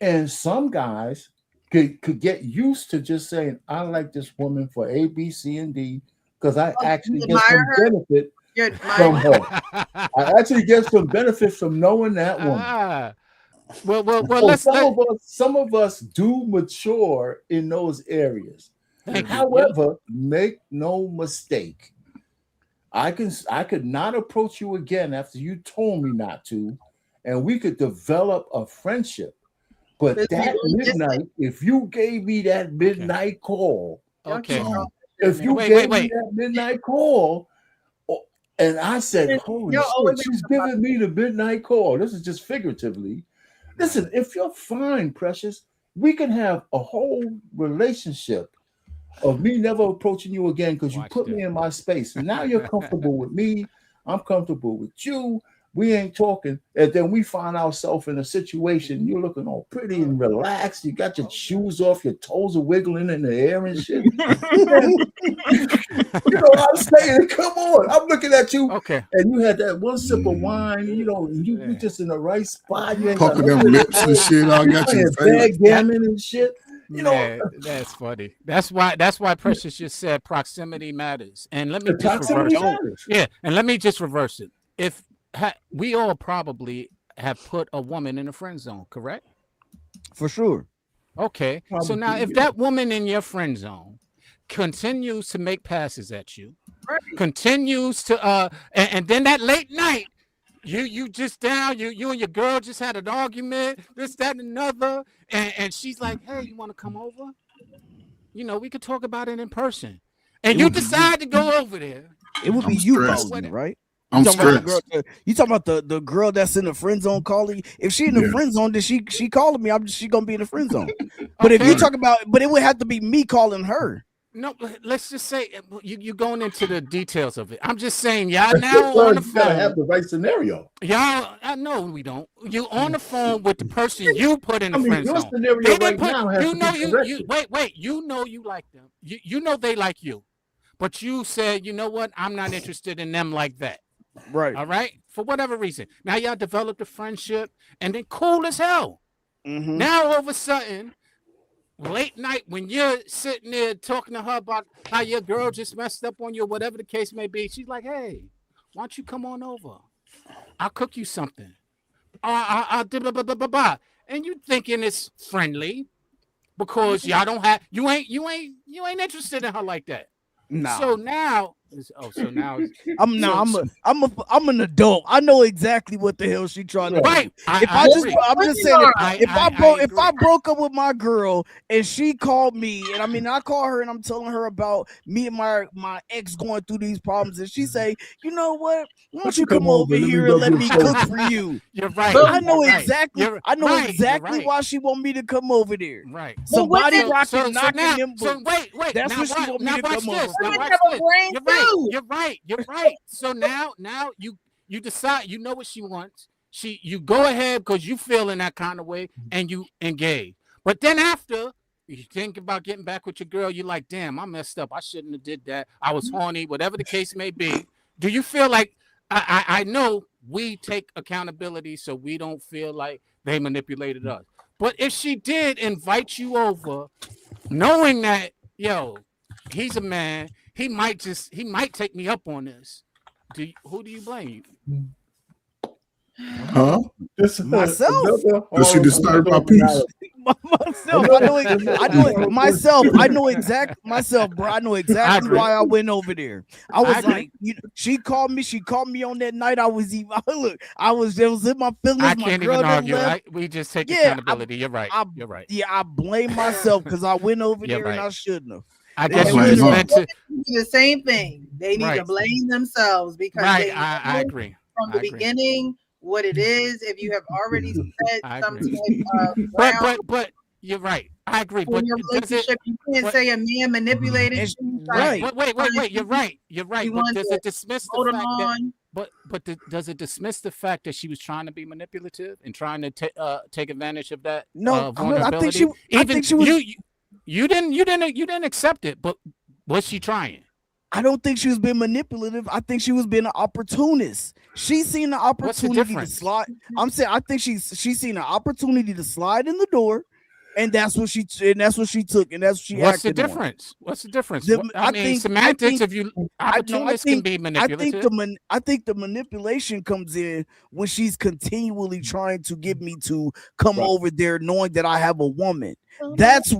and some guys could get used to just saying, I like this woman for A, B, C, and D, because I actually you get some admire her? benefit You're from her. I actually get some benefit from knowing that woman. Well, So some of us do mature in those areas. Thank you. However, make no mistake, I could not approach you again after you told me not to, and we could develop a friendship. But But that you- midnight, if you gave me that midnight call, Okay. if you Wait, gave wait. me that midnight call, and I said, holy You're shit, always she's giving me the midnight call. This is just figuratively. Listen, if you're fine, Precious, we can have a whole relationship of me never approaching you again because you Watch put that. me in my space. And now you're comfortable with me. I'm comfortable with you. We ain't talking. And then we find ourselves in a situation. You're looking all pretty and relaxed. You got your shoes off. Your toes are wiggling in the air and shit. You know what I'm saying? Come on. I'm looking at you. Okay. And you had that one sip of wine, you know, and you just in the right spot. You ain't got Pucker them lips and shit. I got you. playing backgammon and shit. You know, Man, that's funny. That's why Precious just said proximity matters. And let me the just proximity reverse it. matters. Yeah, and let me just reverse it. If we all probably have put a woman in a friend zone, correct? For sure. Okay. So now Probably, if yeah. that woman in your friend zone continues to make passes at you, continues to and then that late night, you just down, you and your girl just had an argument, this, that, and another, and she's like, hey, you want to come over? You know, we could talk about it in person. And It you would be decide to go over there. It would be I'm you stressed. calling, right? I'm You talking about the stressed. girl? You talking about the girl that's in the friend zone calling? If she in the Yeah. friend zone, then she calling me. She gonna be in the friend zone. But if you Okay. talk about, but it would have to be me calling her. No, let's just say you going into the details of it. I'm just saying, y'all now on the You gotta have phone. the right scenario. Y'all, I know we don't. You on the phone with the person you put in I the mean, friend your zone. scenario They didn't right put, now has you to know be you corrected. wait, you know you like them. You know they like you. But you said, you know what? I'm not interested in them like that. Right. All right? For whatever reason. Now y'all developed a friendship and then cool as hell. Mhm. Now all of a sudden, late night when you're sitting there talking to her about how your girl just messed up on you, whatever the case may be, she's like, hey, why don't you come on over? I'll cook you something. I'll blah, blah, blah, blah, blah. And you thinking it's friendly because y'all don't have you ain't interested in her like that. Nah. So now I'm an adult. I know exactly what the hell she trying to do. right. I'm just saying, if I broke up with my girl and she called me, and I call her and I'm telling her about me and my ex going through these problems, and she say, you know what? Why don't you come over here and let me cook for you? You're right. I know You're right. exactly. You're I know right. exactly You're right. why she want me to come over there. Right. Somebody women- rocking, knocking now, them. so wait. That's now what she watch, want me now to watch come this. over. Now Women watch have a this. brain You're right. too. You're right. So now You decide. You know what she wants. You go ahead because you feel in that kind of way, and you engage. But then after you think about getting back with your girl, you're like, damn, I messed up. I shouldn't have did that. I was horny. Whatever the case may be. Do you feel like I know we take accountability, so we don't feel like they manipulated us. But if she did invite you over, knowing that, yo, he's a man, he might take me up on this. Who do you blame? Huh? Myself. Does she disturb my peace? Myself. I know it. Myself. I know exactly myself, bro. I know exactly why I went over there. I was like, she called me. She called me on that night. I was in my feelings. I can't even argue. We just take accountability. You're right. You're right. Yeah, I blame myself because I went over there and I shouldn't have. I guess you meant to do the same thing. They need to blame themselves because I agree from the beginning what it is. If you have already said some type of but you're right. I agree. But your relationship, you can't say a man manipulated you. Right. Wait. You're right. But does it dismiss the fact that? But does it dismiss the fact that she was trying to be manipulative and trying to take advantage of that? No, vulnerability? I think she was. You didn't accept it, but was she trying? I don't think she was being manipulative. I think she was being an opportunist. She seen the opportunity to slide. I'm saying I think she's seen an opportunity to slide in the door, and that's what she took, and that's what she acted. What's the difference? What's the difference? I mean, semantics. Opportunists can be manipulative. I think the manipulation comes in when she's continually trying to get me to come over there, knowing that I have a woman. That's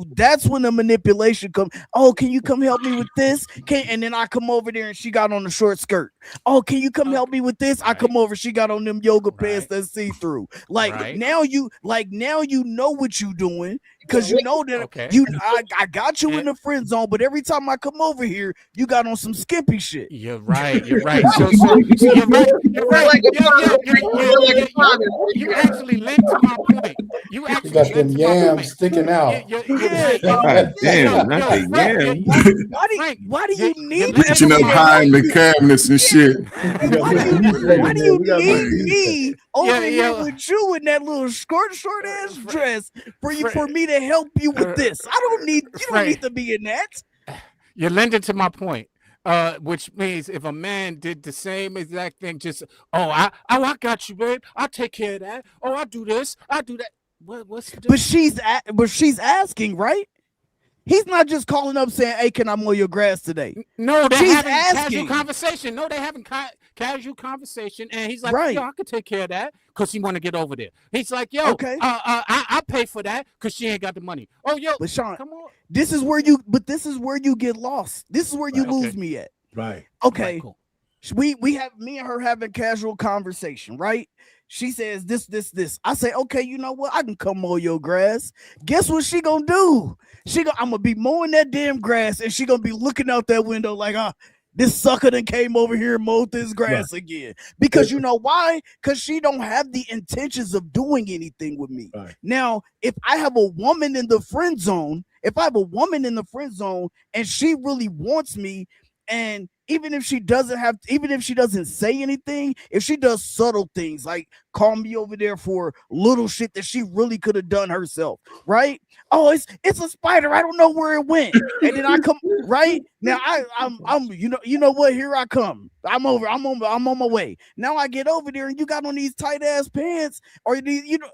when the manipulation comes. Oh, can you come help me with this? And then I come over there and she got on a short skirt. Oh, can you come help me with this? I come over, she got on them yoga pants that see through. Now you know what you doing because you know that I got you in the friend zone, but every time I come over here, you got on some skimpy shit. You're right. You're right. So you're right. You're right. You actually linked to my point. You actually got them yams sticking out. Damn, not the yams. Why do you need reaching up high in the cabinets and shit? Why do you need me over here with you in that little short ass dress for me to help you with this? You don't need to be in that. You're lending to my point. Which means if a man did the same exact thing, just I got you, babe. I'll take care of that. Oh, I do this, I do that. What's the difference? But she's asking, right? He's not just calling up saying, "Hey, can I mow your grass today?" No, they're having casual conversation. No, they're having casual conversation, and he's like, "Yo, I could take care of that," because he want to get over there. He's like, "Yo, okay, I pay for that because she ain't got the money." Oh, yo, but Sean, come on. This is where you get lost. This is where you lose me at. Right. Okay. Right, cool. We have me and her having casual conversation, right? She says this. I say, okay, you know what? I can come mow your grass. Guess what she gonna do? I'm gonna be mowing that damn grass, and she gonna be looking out that window like, this sucker that came over here and mowed this grass again. Because you know why? Because she don't have the intentions of doing anything with me. Right. Now, if I have a woman in the friend zone, and she really wants me, and even if she doesn't say anything, if she does subtle things like call me over there for little shit that she really could have done herself, right? Oh, it's a spider. I don't know where it went. And then I come right now. I'm you know what? Here I come. I'm on my way. Now I get over there and you got on these tight ass pants, or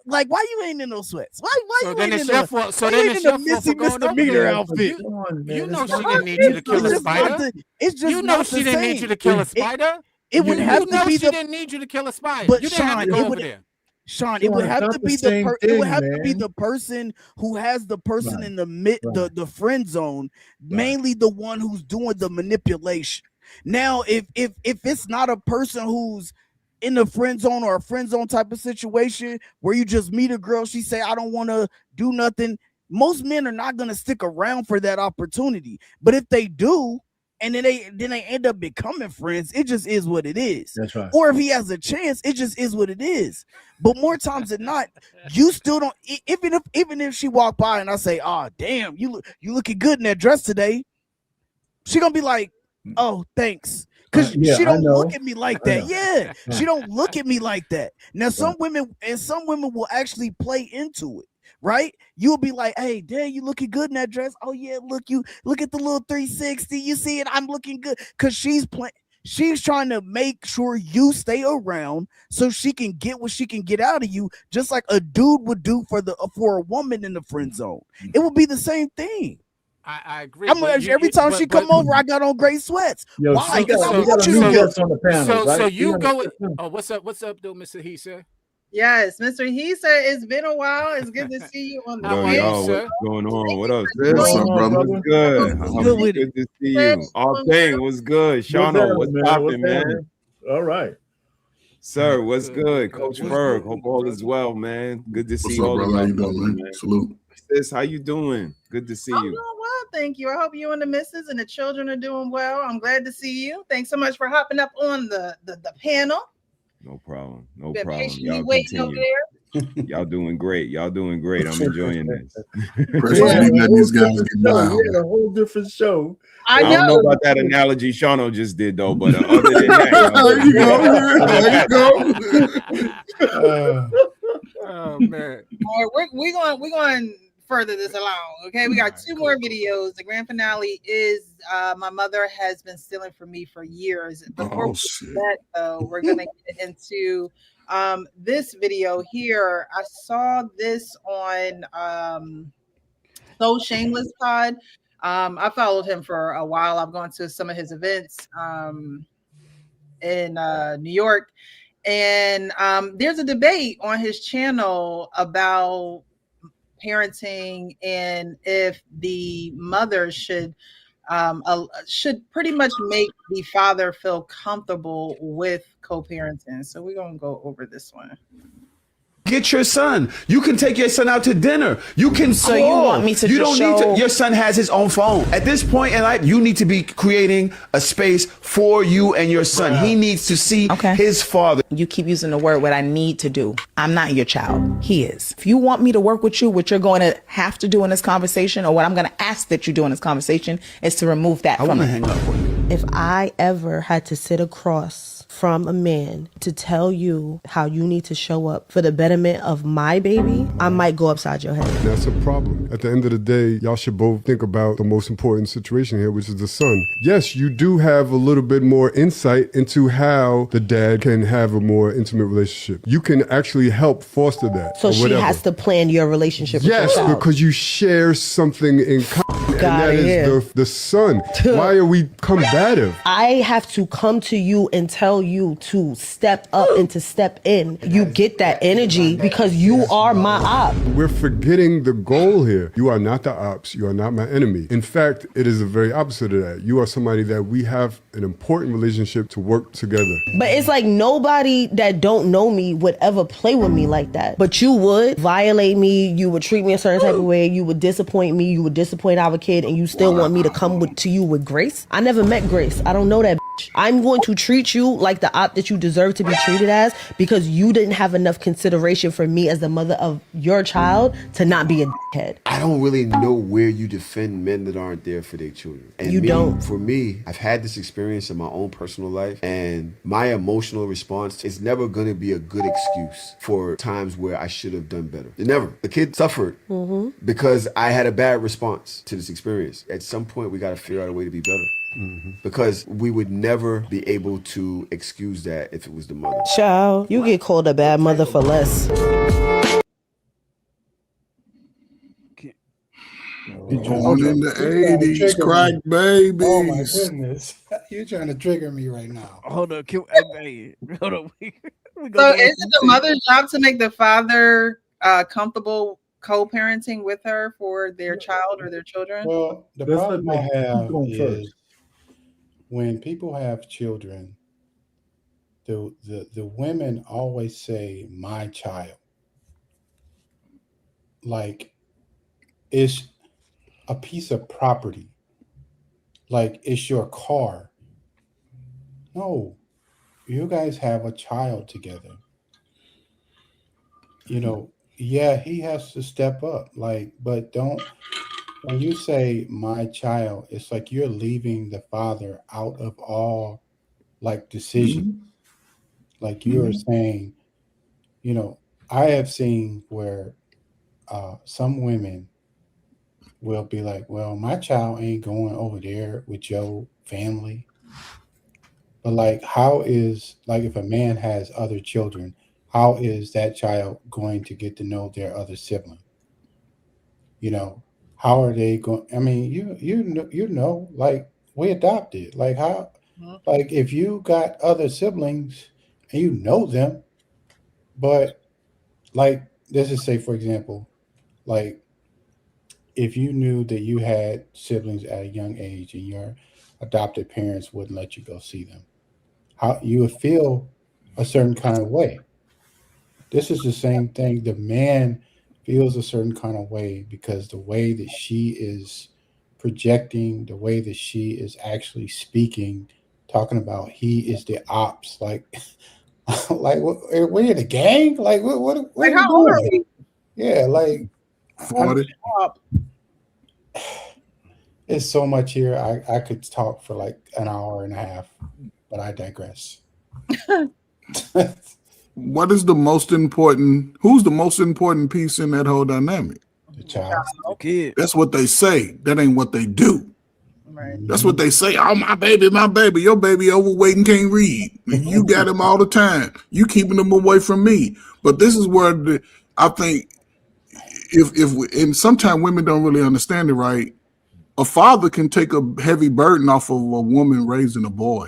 why you ain't in those sweats? Why you ain't in the Missy Misdemeanor outfit? You know she didn't need you to kill a spider. It's just she didn't need you to kill a spider. It would have to be she didn't need you to kill a spider. But you didn't have to go over there. Sean, it would have to be the person who has the person in the friend zone, mainly the one who's doing the manipulation. Now, if it's not a person who's in the friend zone or a friend zone type of situation where you just meet a girl, she say, I don't want to do nothing. Most men are not going to stick around for that opportunity. But if they do, and then they end up becoming friends, it just is what it is. That's right. Or if he has a chance, it just is what it is. But more times than not, you still don't. Even if she walked by and I say, "Oh, damn, you looking good in that dress today," she gonna be like, "Oh, thanks." Because Yeah, she I don't know. look at me like I that. know. Yeah, she don't look at me like that. Now, some women will actually play into it, right? You'll be like, "Hey, Dad, you looking good in that dress? Oh yeah, look at the little 360. You see it? I'm looking good." Because she's playing. She's trying to make sure you stay around so she can get what she can get out of you, just like a dude would do for a woman in the friend zone. It would be the same thing. I agree. Every time she come over, I got on gray sweats. Yo, Why? we Because I got want a you new to guest on the panel, right? So you We go. got a- Oh, what's up, though, Mr. Heesa? Yes, Mr. Heesa, it's been a while. It's good to see you on the How Yo, are you, y'all, sir? what's going on? What up, What's sis? up, brother? What's good? Good with it. Good to see you. All thing, what's good? Shano, what's popping, man? All right. Sir, what's Good, good? good. Coach What's Ferg, good, hope all is well, man. Good to see What's up, all brother? of How you, you doing, man? Salute. Sis, how you doing? Good to see I'm you. doing well, thank you. I hope you and the missus and the children are doing well. I'm glad to see you. Thanks so much for hopping up on the panel. No problem. No Been problem. patiently Y'all waiting over continue. there. Y'all doing great. Y'all doing great. I'm enjoying this. Precious, we let these guys get by. We had a whole different show. I I don't know. know about that analogy Shano just did, though, but other than that, There you go. There you go. Oh man. All right, we're going further this along. Okay, we got two more videos. The grand finale is my mother has been stealing from me for years. Before we get to that, though, we're gonna get into this video here. I saw this on So Shameless Pod. I followed him for a while. I've gone to some of his events in New York. And there's a debate on his channel about parenting and if the mother should pretty much make the father feel comfortable with co-parenting. So we're gonna go over this one. Get your son. You can take your son out to dinner. You can So you want me to You just don't need show- to. Your son has his own phone. At this point in life, you need to be creating a space for you and your son. He needs to see his father. You keep using the word what I need to do. I'm not your child. He is. If you want me to work with you, what you're going to have to do in this conversation, or what I'm going to ask that you do in this conversation, is to remove that from it. Hang up with you. If I ever had to sit across from a man to tell you how you need to show up for the betterment of my baby, I might go upside your head. That's a problem. At the end of the day, y'all should both think about the most important situation here, which is the son. Yes, you do have a little bit more insight into how the dad can have a more intimate relationship. You can actually help foster that. So or she whatever. has to plan your relationship with Yes, your child. because you share something in common, and that is the son. Why are we combative? I have to come to you and tell you to step up and to step in. You get that energy because you are my op. We're forgetting the goal here. You are not the ops. You are not my enemy. In fact, it is the very opposite of that. You are somebody that we have an important relationship to work together. But it's like nobody that don't know me would ever play with me like that. But you would violate me. You would treat me a certain type of way. You would disappoint me. You would disappoint our kid, and you still want me to come to you with grace? I never met Grace. I don't know that bitch. I'm going to treat you like the op that you deserve to be treated as, because you didn't have enough consideration for me as the mother of your child to not be a dickhead. I don't really know where you defend men that aren't there for their children. And You don't. For me, I've had this experience in my own personal life, and my emotional response is never going to be a good excuse for times where I should have done better. Never. The kid suffered because I had a bad response to this experience. At some point, we got to figure out a way to be better. Because we would never be able to excuse that if it was the mother. Child, you get called a bad mother for less. Born in the 80s, crack babies. Oh my goodness. You're trying to trigger me right now. Hold on. Hold on. So is it the mother's job to make the father comfortable co-parenting with her for their child or their children? Well, the Let's problem let I them have keep going is first. when people have children, the women always say my child. Like it's a piece of property. Like it's your car. No, you guys have a child together. You know, yeah, he has to step up. Like, but don't, when you say my child, it's like you're leaving the father out of all like decisions. Like you are saying, you know, I have seen where some women will be like, well, my child ain't going over there with your family. But like, how is, like, if a man has other children, how is that child going to get to know their other sibling? You know, how are they going? I mean, you know, like we adopted. Like how, like if you got other siblings and you know them, but like let's just say, for example, like if you knew that you had siblings at a young age and your adopted parents wouldn't let you go see them, how you would feel a certain kind of way. This is the same thing. The man feels a certain kind of way because the way that she is projecting, the way that she is actually speaking, talking about he is the ops, like, like we're in a gang, like what Like, are we how old are doing? we? Yeah, like 40. it's so much here. I could talk for like an hour and a half, but I digress. What is the most important? Who's the most important piece in that whole dynamic? The child. The kid. That's what they say. That ain't what they do. Right. That's what they say. Oh, my baby, my baby. Your baby overweight and can't read. You got him all the time. You keeping him away from me. But this is where I think and sometimes women don't really understand it right. A father can take a heavy burden off of a woman raising a boy.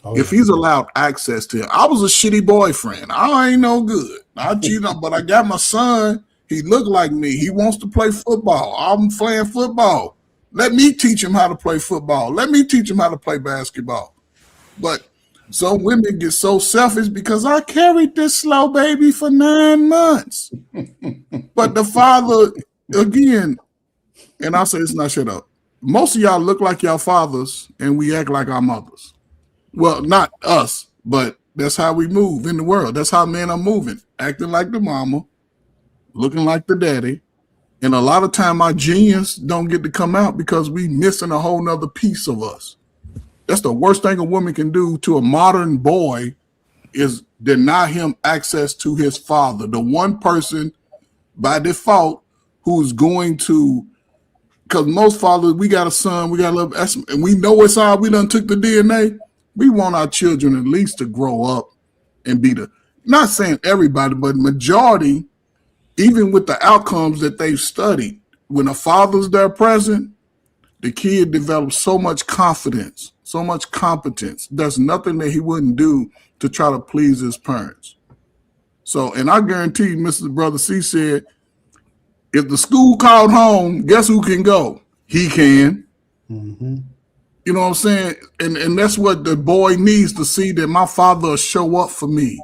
Oh, If he's allowed access to it. I was a shitty boyfriend. I ain't no good. I cheated on, but I got my son. He looked like me. He wants to play football. I'm playing football. Let me teach him how to play football. Let me teach him how to play basketball. But some women get so selfish because I carried this slow baby for 9 months. But the father, again, and I'll say this and I shut up. Most of y'all look like y'all fathers and we act like our mothers. Well, not us, but that's how we move in the world. That's how men are moving, acting like the mama, looking like the daddy. And a lot of time our genius don't get to come out because we missing a whole nother piece of us. That's the worst thing a woman can do to a modern boy is deny him access to his father, the one person by default who's going to, because most fathers, we got a son, we got a little, and we know it's all, we done took the DNA. We want our children at least to grow up and be not saying everybody, but majority, even with the outcomes that they've studied, when a father's there present, the kid develops so much confidence, so much competence. There's nothing that he wouldn't do to try to please his parents. So, and I guarantee Mr. Brother C said, if the school called home, guess who can go? He can. Mm-hmm. You know what I'm saying? And that's what the boy needs to see, that my father will show up for me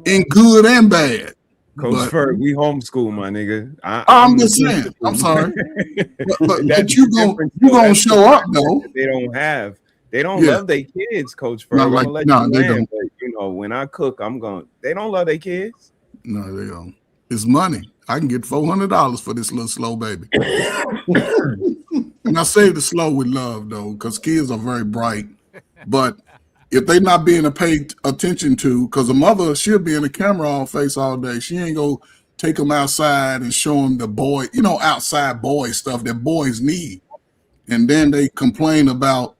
in good and bad. Coach Ferg, we homeschool, my nigga. I'm just saying. I'm sorry. but you gonna show up though. They don't love their kids, Coach Ferg. They don't. But, you know, when I cook, they don't love their kids. No, they don't. It's money. I can get $400 for this little slow baby. And I say the slow with love though, because kids are very bright. But if they not being paid attention to, because a mother, she'll be in the camera on face all day. She ain't go take them outside and show them the boy, outside boy stuff that boys need. And then they complain about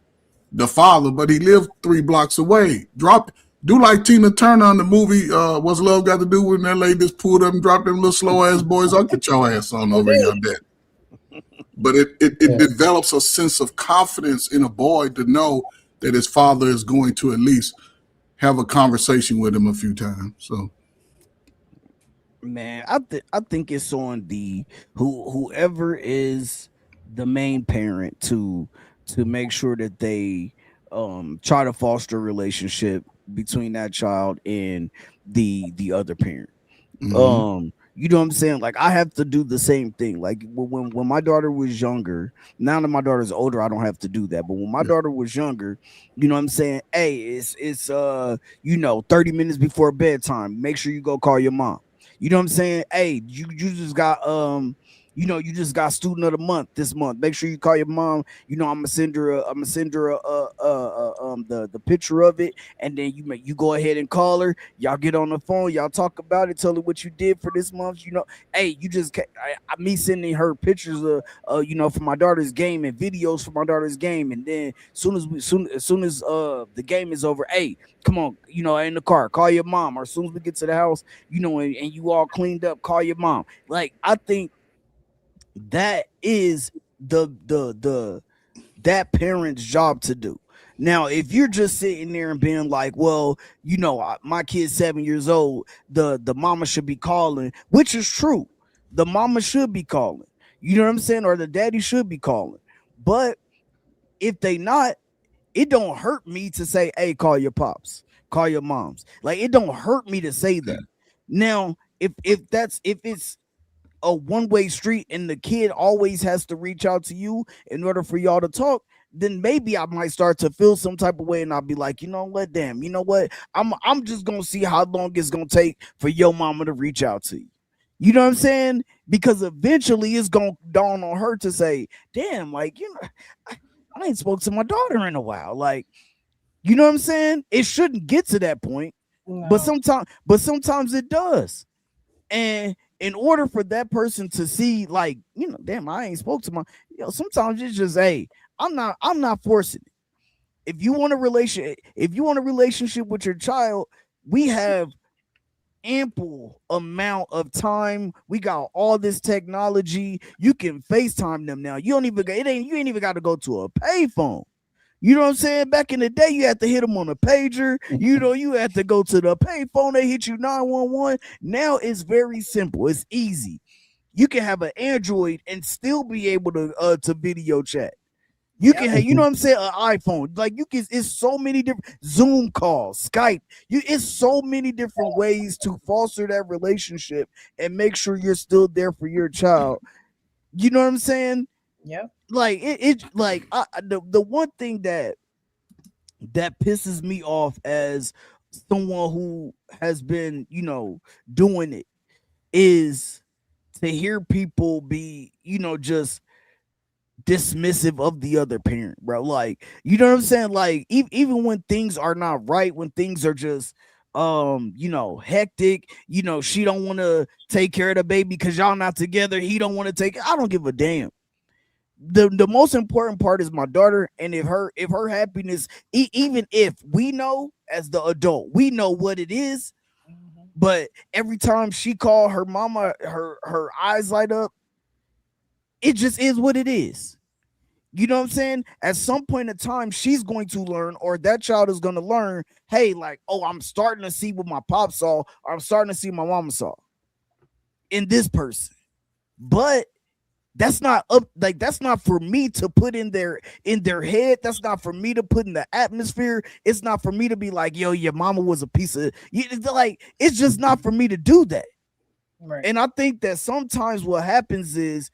the father, but he lived 3 blocks away. Do like Tina Turner on the movie, What's Love Got to Do with that lady just pulled up and dropped them little slow ass boys. I'll get your ass on over your dad. But it develops a sense of confidence in a boy to know that his father is going to at least have a conversation with him a few times. So, man, I think it's on the whoever is the main parent to make sure that they try to foster a relationship between that child and the other parent. Mm-hmm. You know what I'm saying? Like, I have to do the same thing. Like when my daughter was younger, now that my daughter's older, I don't have to do that. But when my daughter was younger, you know what I'm saying? Hey, it's 30 minutes before bedtime. Make sure you go call your mom. You know what I'm saying? Hey, you just got you just got student of the month this month. Make sure you call your mom. I'm gonna send her a the picture of it, and then you go ahead and call her. Y'all get on the phone, y'all talk about it, tell her what you did for this month. You know, hey, you just me sending her pictures of you know, for my daughter's game and videos for my daughter's game, and then as soon as the game is over, hey, come on, you know, in the car, call your mom, or as soon as we get to the house, you know, and you all cleaned up, call your mom. Like, I think that is that parent's job to do. Now, if you're just sitting there and being like, well, you know, my kid's 7 years old, the mama should be calling, which is true. The mama should be calling, you know what I'm saying? Or the daddy should be calling. But if they not, it don't hurt me to say, hey, call your pops, call your moms. Like, it don't hurt me to say that. Now, if it's a one-way street and the kid always has to reach out to you in order for y'all to talk, then maybe I might start to feel some type of way, and I'll be like, you know what, damn, you know what, I'm just gonna see how long it's gonna take for your mama to reach out to you. You know what I'm saying? Because eventually it's gonna dawn on her to say, damn, like, you know, I ain't spoke to my daughter in a while. Like, you know what I'm saying? It shouldn't get to that point, but sometimes it does. And in order for that person to see, like, you know, damn, I ain't spoke to my, you know, sometimes it's just, hey, I'm not forcing it. If you want a relationship with your child, we have ample amount of time. We got all this technology. You can FaceTime them now. You ain't even got to go to a payphone. You know what I'm saying? Back in the day, you had to hit them on a pager. You know, you had to go to the payphone. They hit you 911. Now it's very simple. It's easy. You can have an Android and still be able to video chat. You can have, you know what I'm saying, an iPhone. Like, you can, it's so many different Zoom calls, Skype. It's so many different ways to foster that relationship and make sure you're still there for your child. You know what I'm saying? Yeah. Like, the one thing that pisses me off as someone who has been, you know, doing it is to hear people be, you know, just dismissive of the other parent, bro. Like, you know what I'm saying? Like, even when things are not right, when things are just you know, hectic, you know, she don't want to take care of the baby because y'all not together, he don't want to take it. I don't give a damn. The most important part is my daughter, and if her happiness, even if we know as the adult, we know what it is, but every time she call her mama, her eyes light up. It just is what it is. You know what I'm saying? At some point in time, she's going to learn, or that child is going to learn, hey, like, oh, I'm starting to see what my pop saw, or I'm starting to see my mama saw in this person. But that's not that's not for me to put in their head. That's not for me to put in the atmosphere. It's not for me to be like, yo, your mama was a piece of, like, it's just not for me to do that. Right. And I think that sometimes what happens is,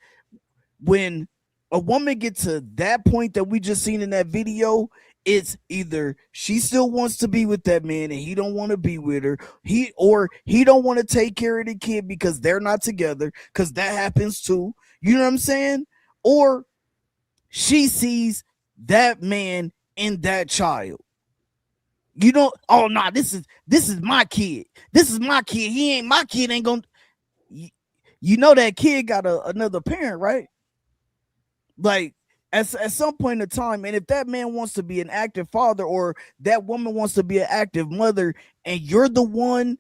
when a woman gets to that point that we just seen in that video, it's either she still wants to be with that man and he don't want to be with her, he don't want to take care of the kid because they're not together, because that happens too. You know what I'm saying? Or she sees that man in that child. You know, oh no, this is my kid. This is my kid. He ain't my kid. Ain't gonna. You know that kid got another parent, right? Like, at some point in time, and if that man wants to be an active father, or that woman wants to be an active mother, and you're the one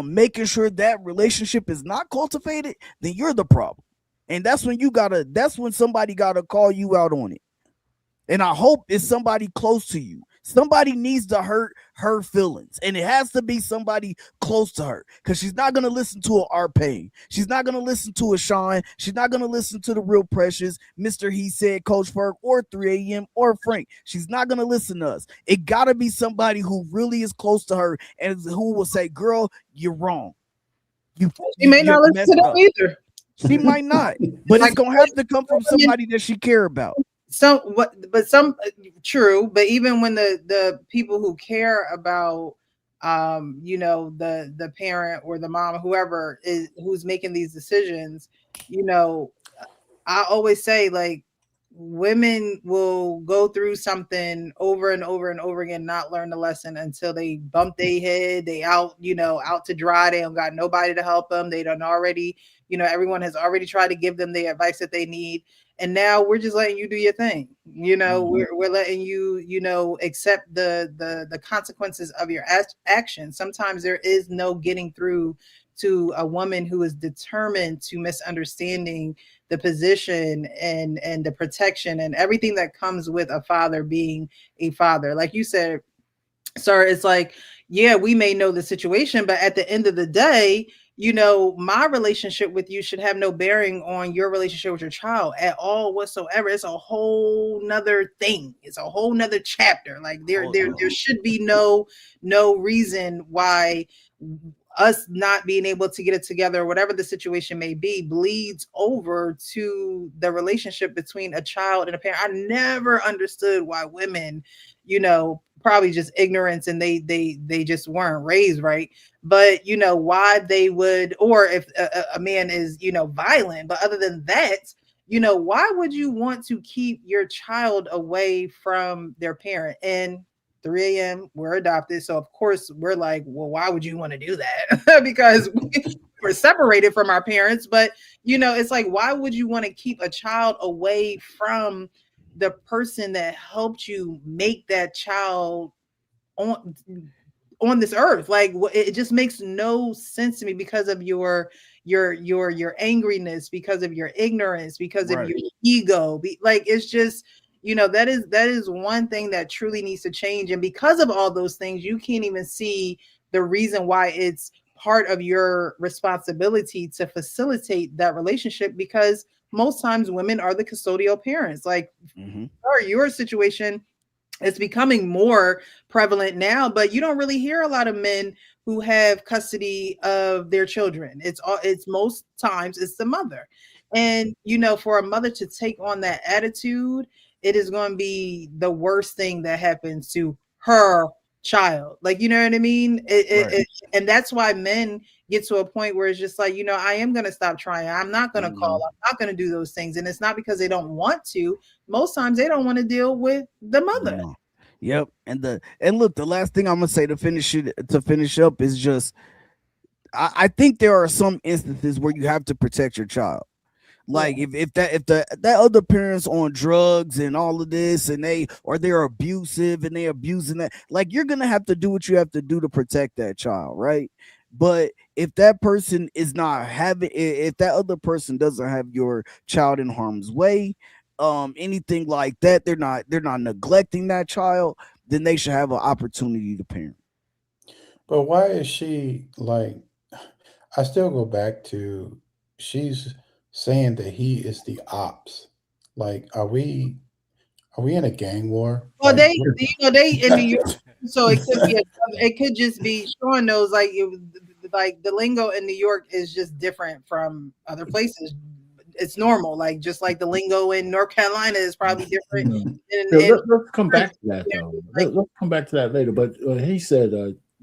making sure that relationship is not cultivated, then you're the problem. And that's when somebody gotta call you out on it. And I hope it's somebody close to you. Somebody needs to hurt her feelings, and it has to be somebody close to her, because she's not going to listen to a Arpain. She's not going to listen to a Sean. She's not going to listen to the Real Precious, Mr. He Said, Coach Ferg, or 3 a.m. or Frank. She's not going to listen to us. It got to be somebody who really is close to her and who will say, girl, you're wrong. She may not listen to them either. She might not, but it's going to have to come from somebody that she care about. True, but even when the people who care about you know, the parent or the mom, whoever is who's making these decisions, you know, I always say, like, women will go through something over and over and over again, not learn the lesson until they bump their head, they out, out to dry. They don't got nobody to help them. They done already, everyone has already tried to give them the advice that they need. And now we're just letting you do your thing. We're letting you, accept the consequences of your actions. Sometimes there is no getting through to a woman who is determined to misunderstanding the position and the protection and everything that comes with a father being a father. Like you said, sir, it's like, yeah, we may know the situation, but at the end of the day, my relationship with you should have no bearing on your relationship with your child at all whatsoever. It's a whole nother thing. It's a whole nother chapter. Like there should be no reason why us not being able to get it together, whatever the situation may be, bleeds over to the relationship between a child and a parent. I never understood why women, probably just ignorance and they just weren't raised right. But why they would, or if a man is, violent, but other than that, why would you want to keep your child away from their parent? And 3 a.m. we're adopted. So of course we're like, well, why would you want to do that? Because we're separated from our parents. But it's like, why would you want to keep a child away from the person that helped you make that child on this earth? Like, it just makes no sense to me because of your angriness, because of your ignorance, because of your ego. Like, it's just, that is one thing that truly needs to change. And because of all those things, you can't even see the reason why it's part of your responsibility to facilitate that relationship, because most times women are the custodial parents. Like, your situation is becoming more prevalent now, but you don't really hear a lot of men who have custody of their children. It's most times it's the mother. And, for a mother to take on that attitude, it is going to be the worst thing that happens to her child. Like, you know what I mean? And that's why men get to a point where it's just like, I am going to stop trying. I'm not going to call. I'm not going to do those things. And it's not because they don't want to. Most times they don't want to deal with the mother. Yep. And look, the last thing I'm going to say to finish up is just, I think there are some instances where you have to protect your child. Like if that other parent's on drugs and all of this, and they're abusive and they're abusing that, like, you're gonna have to do what you have to do to protect that child, right? But if that person is not if that other person doesn't have your child in harm's way, anything like that, they're not neglecting that child, then they should have an opportunity to parent. But why is she like? I still go back to, she's saying that he is the ops. Like, are we in a gang war? Well, like, they in New York, so it could just be, Sean knows, like, it was like the lingo in New York is just different from other places. It's normal, like, just like the lingo in North Carolina is probably different. Let's come back to that though. Let's come back to that later. But he said,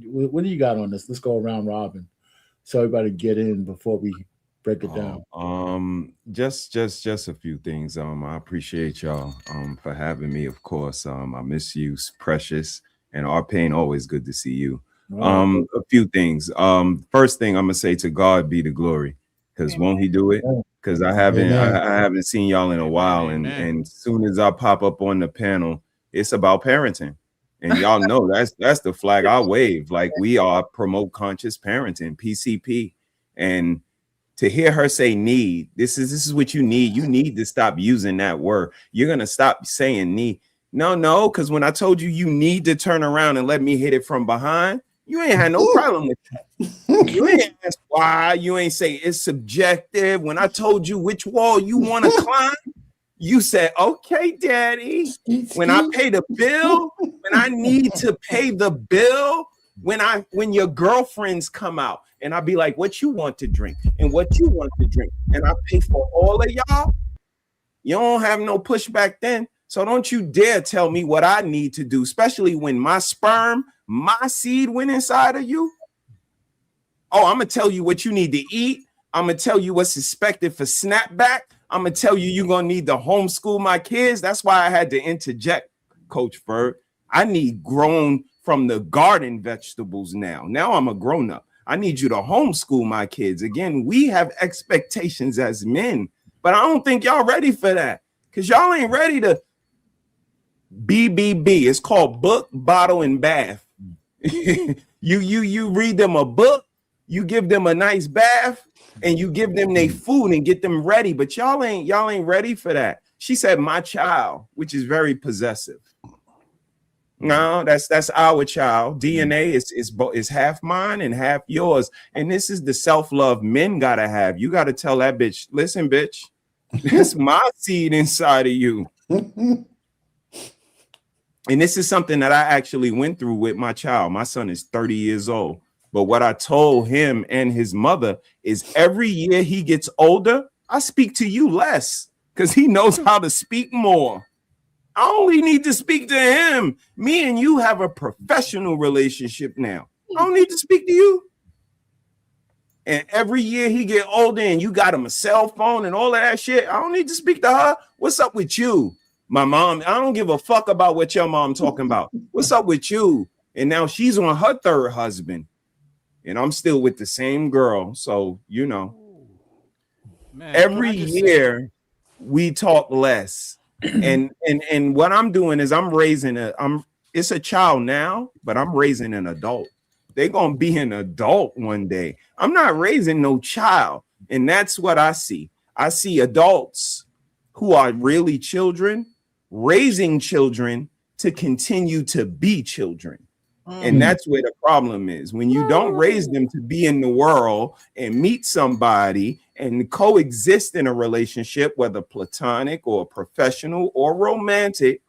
what do you got on this? Let's go around robin, so everybody get in before we break it down. Just a few things. I appreciate y'all for having me. Of course, I miss you, Precious, and R-Pain. Always good to see you. A few things. First thing I'm gonna say, to God be the glory, because won't He do it? Because I haven't seen y'all in a while, and as soon as I pop up on the panel, it's about parenting, and y'all know that's the flag I wave. Like, we are promote conscious parenting, PCP, and to hear her say need, this is what you need. You need to stop using that word. You're gonna stop saying need. No, because when I told you need to turn around and let me hit it from behind, you ain't had no problem with that. You ain't ask why. You ain't say it's subjective. When I told you which wall you want to climb, you said, okay, daddy. When I pay the bill, when I need to pay the bill, when your girlfriends come out, and I'll be like, what you want to drink and what you want to drink, and I pay for all of y'all, you don't have no pushback then. So don't you dare tell me what I need to do, especially when my sperm, my seed went inside of you. Oh, I'm going to tell you what you need to eat. I'm going to tell you what's expected for snapback. I'm gonna tell you, you're gonna need to homeschool my kids. That's why I had to interject, Coach Ferg. I need grown from the garden vegetables now. Now I'm a grown up. I need you to homeschool my kids. Again, we have expectations as men, but I don't think y'all ready for that because y'all ain't ready to BBB. It's called book, bottle, and bath. You read them a book, you give them a nice bath, and you give them their food and get them ready. But y'all ain't ready for that. She said, "My child," which is very possessive. No, that's our child. DNA is half mine and half yours. And this is the self-love men gotta have. You gotta tell that bitch, listen, bitch, that's my seed inside of you. And this is something that I actually went through with my child. My son is 30 years old. But what I told him and his mother is every year he gets older, I speak to you less because he knows how to speak more. I only need to speak to him. Me and you have a professional relationship now. I don't need to speak to you. And every year he get older and you got him a cell phone and all of that shit. I don't need to speak to her. What's up with you? My mom, I don't give a fuck about what your mom talking about. What's up with you? And now she's on her third husband. And I'm still with the same girl. So, you know, man, every year we talk less. And what I'm doing is I'm raising it's a child now, but I'm raising an adult. They're gonna be an adult one day. I'm not raising no child, and that's what I see. I see adults who are really children raising children to continue to be children. And that's where the problem is. When you don't raise them to be in the world and meet somebody and coexist in a relationship, whether platonic or professional or romantic,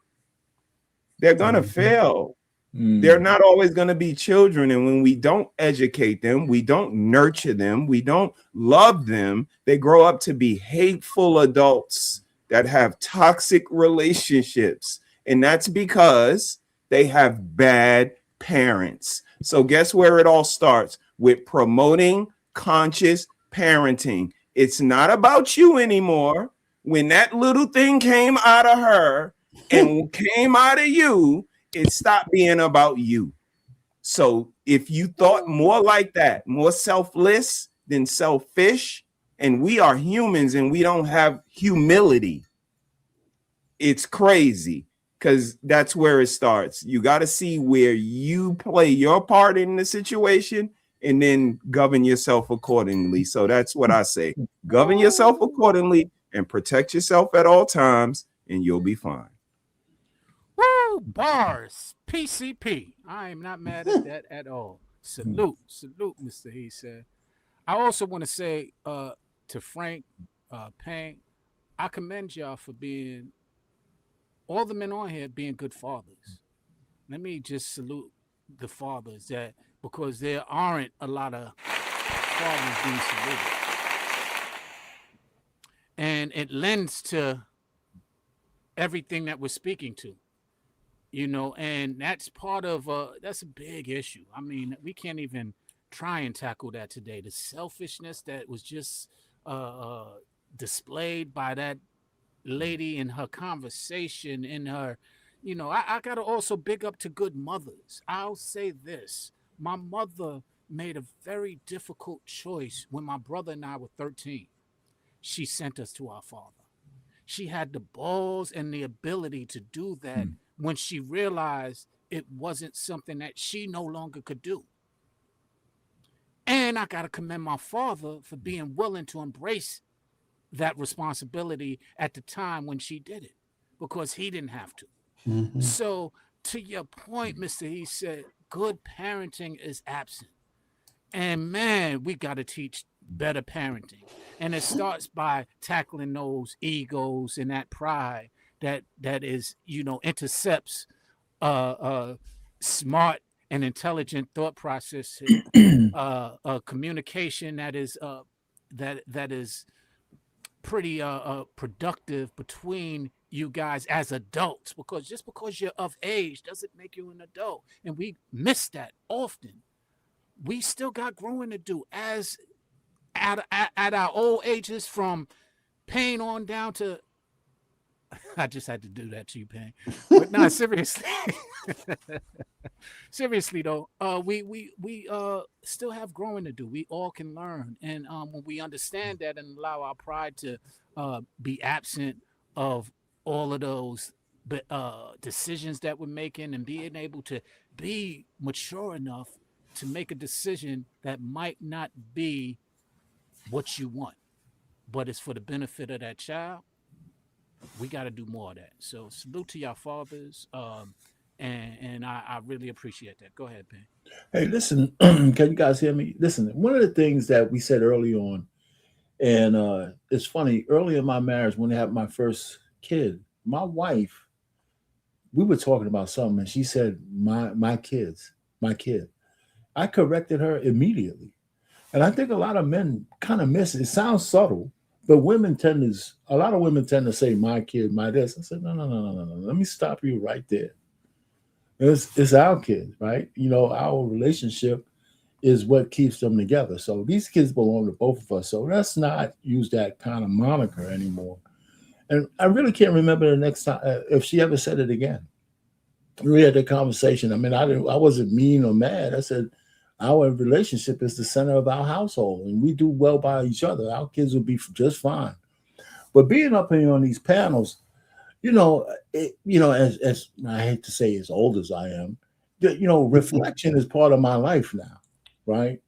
they're going to fail. They're not always going to be children. And when we don't educate them, we don't nurture them, we don't love them, they grow up to be hateful adults that have toxic relationships. And that's because they have bad parents. So guess where it all starts? With promoting conscious parenting. It's not about you anymore. When that little thing came out of her and came out of you, it stopped being about you. So if you thought more like that, more selfless than selfish, and we are humans and we don't have humility, it's crazy. Because that's where it starts. You got to see where you play your part in the situation and then govern yourself accordingly. So that's what I say. Govern yourself accordingly and protect yourself at all times, and you'll be fine. Woo! Bars. PCP. I am not mad at that at all. Salute. Salute, Mr. He said. I also want to say to Frank, Pang, I commend y'all for being all the men on here being good fathers. Let me just salute the fathers that because there aren't a lot of fathers being saluted. And it lends to everything that we're speaking to, you know, and that's part of that's a big issue. I mean, we can't even try and tackle that today. The selfishness that was just displayed by that lady in her conversation, in her, you know, I gotta also big up to good mothers. I'll say this: my mother made a very difficult choice when my brother and I were 13. She sent us to our father. She had the balls and the ability to do that when she realized it wasn't something that she no longer could do. And I gotta commend my father for being willing to embrace that responsibility at the time when she did it, because he didn't have to. So to your point, Mr. He said, good parenting is absent. And man, we got to teach better parenting. And it starts by tackling those egos and that pride that is, you know, intercepts smart and intelligent thought processes, communication that is pretty productive between you guys as adults, because just because you're of age doesn't make you an adult, and we miss that often. We still got growing to do as at our old ages, from Payne on down to. I just had to do that to you, Payne. But no, seriously. Seriously though, we still have growing to do. We all can learn, and when we understand that and allow our pride to be absent of all of those decisions that we're making, and being able to be mature enough to make a decision that might not be what you want, but it's for the benefit of that child. We got to do more of that. So salute to y'all fathers. And I really appreciate that. Go ahead, Ben. Hey, listen, can you guys hear me? Listen, one of the things that we said early on, and it's funny, early in my marriage, when I had my first kid, my wife, we were talking about something, and she said, my kid. I corrected her immediately. And I think a lot of men kind of miss it. It sounds subtle, but a lot of women tend to say, my kid, my this. I said, no. Let me stop you right there. It's our kids, right? You know, our relationship is what keeps them together. So these kids belong to both of us. So let's not use that kind of moniker anymore. And I really can't remember the next time if she ever said it again. We had the conversation. I mean, I wasn't mean or mad. I said, our relationship is the center of our household, and we do well by each other. Our kids will be just fine. But being up here on these panels, as I hate to say, as old as I am, reflection is part of my life now, right?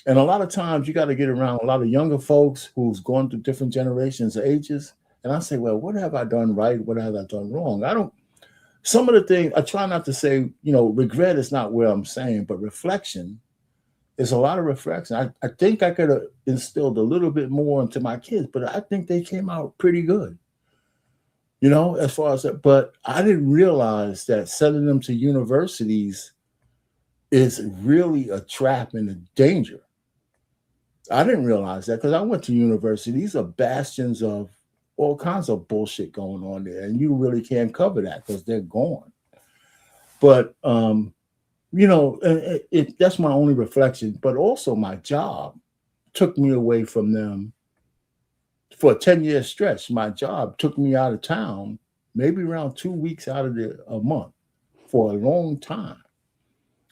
And a lot of times you got to get around a lot of younger folks who's gone through different generations, ages, and I say, well, what have I done right? What have I done wrong? Some of the things I try not to say, regret is not where I'm saying, but reflection is a lot of reflection. I think I could have instilled a little bit more into my kids, but I think they came out pretty good. As far as that, but I didn't realize that sending them to universities is really a trap and a danger. I didn't realize that because I went to university. These are bastions of all kinds of bullshit going on there, and you really can't cover that because they're gone. But that's my only reflection. But also, my job took me away from them. For a 10-year stretch, my job took me out of town, maybe around 2 weeks out of a month for a long time.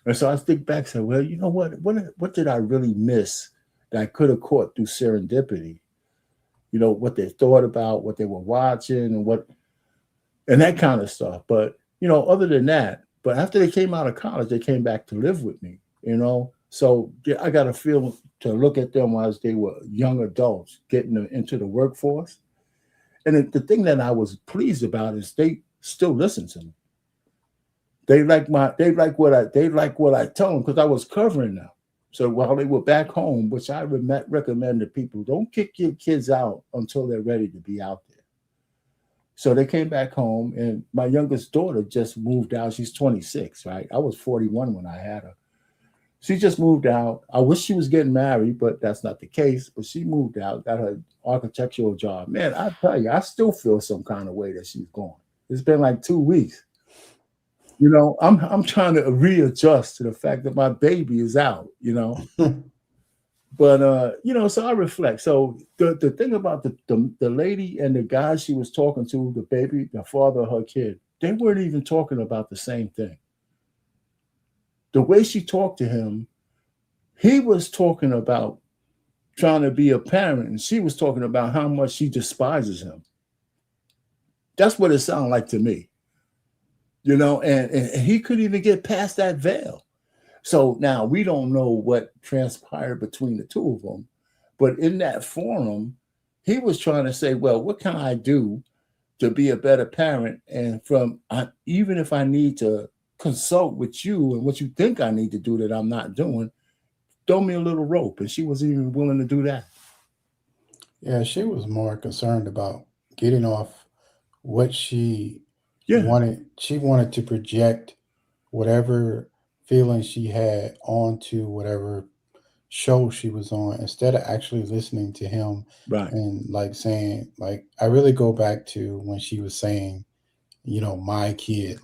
And so I think back and say, well, you know what did I really miss that I could have caught through serendipity? What they thought about, what they were watching, and that kind of stuff. But, other than that, but after they came out of college, they came back to live with me, So I got a feel to look at them as they were young adults getting into the workforce. And the thing that I was pleased about is they still listen to me. They like what I tell them because I was covering them. So while they were back home, which I recommend to people, don't kick your kids out until they're ready to be out there. So they came back home, and my youngest daughter just moved out. She's 26, right? I was 41 when I had her. She just moved out. I wish she was getting married, but that's not the case. But she moved out, got her architectural job. Man, I tell you, I still feel some kind of way that she's gone. It's been like 2 weeks. I'm trying to readjust to the fact that my baby is out, But, so I reflect. So the thing about the lady and the guy she was talking to, the baby, the father of her kid, they weren't even talking about the same thing. The way she talked to him, he was talking about trying to be a parent, and she was talking about how much she despises him. That's what it sounded like to me, and he couldn't even get past that veil. So now we don't know what transpired between the two of them, but in that forum, he was trying to say, well, what can I do to be a better parent? And even if I need to consult with you and what you think I need to do that I'm not doing, throw me a little rope. And she wasn't even willing to do that. Yeah, she was more concerned about getting off what she wanted. She wanted to project whatever feeling she had onto whatever show she was on instead of actually listening to him. Right. And saying, I really go back to when she was saying, my kid,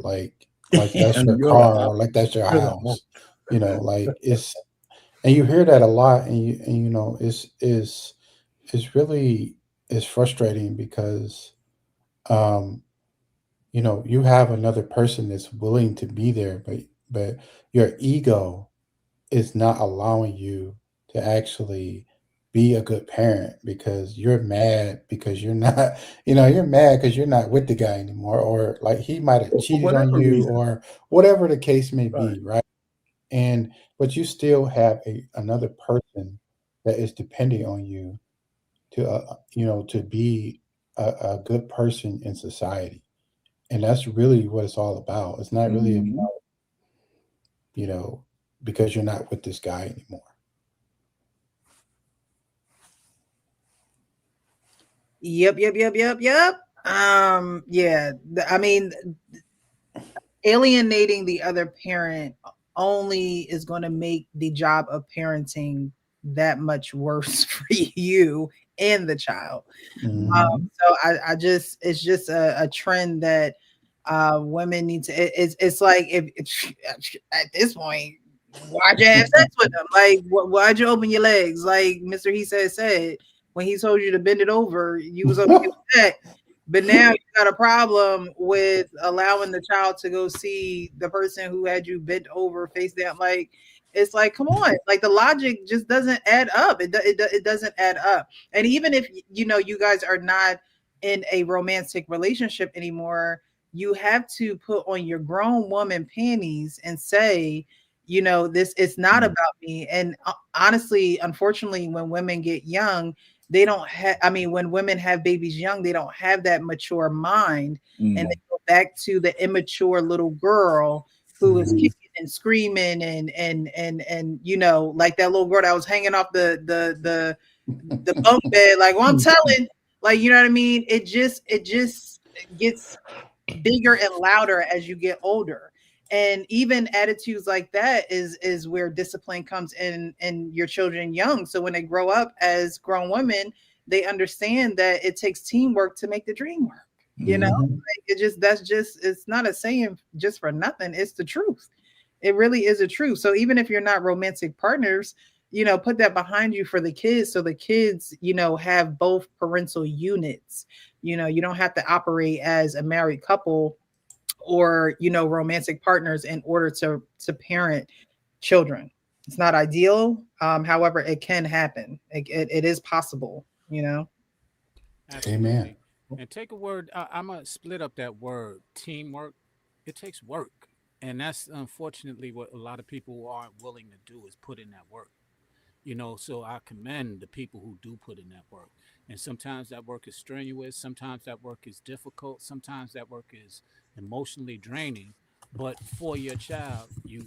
that's your car, or that's your house, it's, and you hear that a lot, and it's really it's frustrating because you know, you have another person that's willing to be there, but your ego is not allowing you to actually be a good parent because you're mad because you're not, you know, you're mad because you're not with the guy anymore, or like he might have For cheated on whatever you, reason. or whatever the case may Right. be, right? And but you still have another person that is depending on you to, you know, to be a good person in society, and that's really what it's all about. It's not really Mhm. about, you know, because you're not with this guy anymore. Yep, yep, yep, yep, yep. Yeah. I mean, alienating the other parent only is going to make the job of parenting that much worse for you and the child. Mhm. So I just, it's just a trend that women need to. It's like if at this point, why'd you have sex with them? Like, why'd you open your legs? Like Mr. He said when he told you to bend it over, you was okay with that. But now you got a problem with allowing the child to go see the person who had you bent over face down. Like, it's like, come on, like the logic just doesn't add up. It doesn't add up. And even if you know you guys are not in a romantic relationship anymore, you have to put on your grown woman panties and say, you know, this is not about me. And honestly, unfortunately, when women get young, they don't have, I mean, when women have babies young, they don't have that mature mind, and they go back to the immature little girl who is kicking and screaming and you know, like that little girl that was hanging off the bunk bed, like, well, I'm telling, like, you know what I mean? It just gets bigger and louder as you get older. And even attitudes like that is where discipline comes in your children young. So when they grow up as grown women, they understand that it takes teamwork to make the dream work. You know, like it just, that's just, it's not a saying just for nothing. It's the truth. It really is a truth. So even if you're not romantic partners, you know, put that behind you for the kids, so the kids, you know, have both parental units. You know, you don't have to operate as a married couple or, you know, romantic partners in order to parent children. It's not ideal. However, it can happen. It is possible, you know. Amen. Absolutely. And take a word. I'm gonna split up that word teamwork. It takes work, and that's unfortunately what a lot of people aren't willing to do is put in that work. You know, so I commend the people who do put in that work. And sometimes that work is strenuous. Sometimes that work is difficult. Sometimes that work is emotionally draining. But for your child, you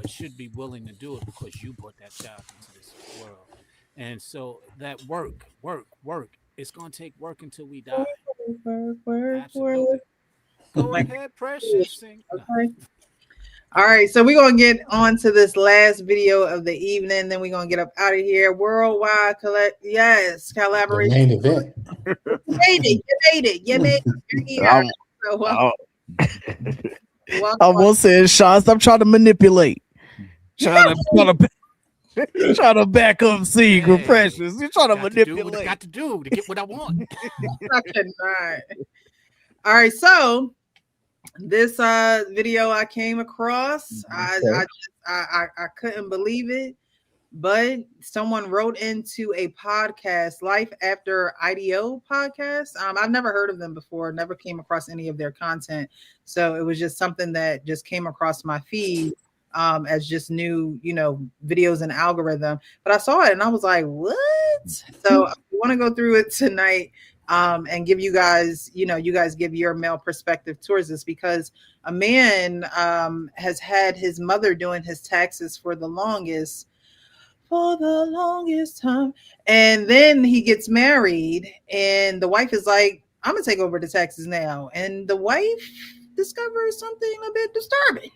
should be willing to do it because you brought that child into this world. And so that work. It's gonna take work until we die. Absolutely. Go Like, ahead, Precious. Sing. No. okay. All right, so we're gonna get on to this last video of the evening, then we're gonna get up out of here. Worldwide yes, The collaboration. main event. You made it. You're here. I'm, So I'm, welcome. I'm gonna say, Sean, stop trying to manipulate. Trying to back up Secret Precious. You're trying to Got to do what I manipulate. got to do to get what I want. I cannot. All right, so this video I came across, I couldn't believe it, but someone wrote into a podcast, Life After IDEO podcast. I've never heard of them before, never came across any of their content, so it was just something that just came across my feed as just new, you know, videos and algorithm. But I saw it and I was like, what? So I want to go through it tonight and give you guys, you know, you guys give your male perspective towards this, because a man has had his mother doing his taxes for the longest time. And then he gets married and the wife is like, I'm gonna take over the taxes now. And the wife discovers something a bit disturbing.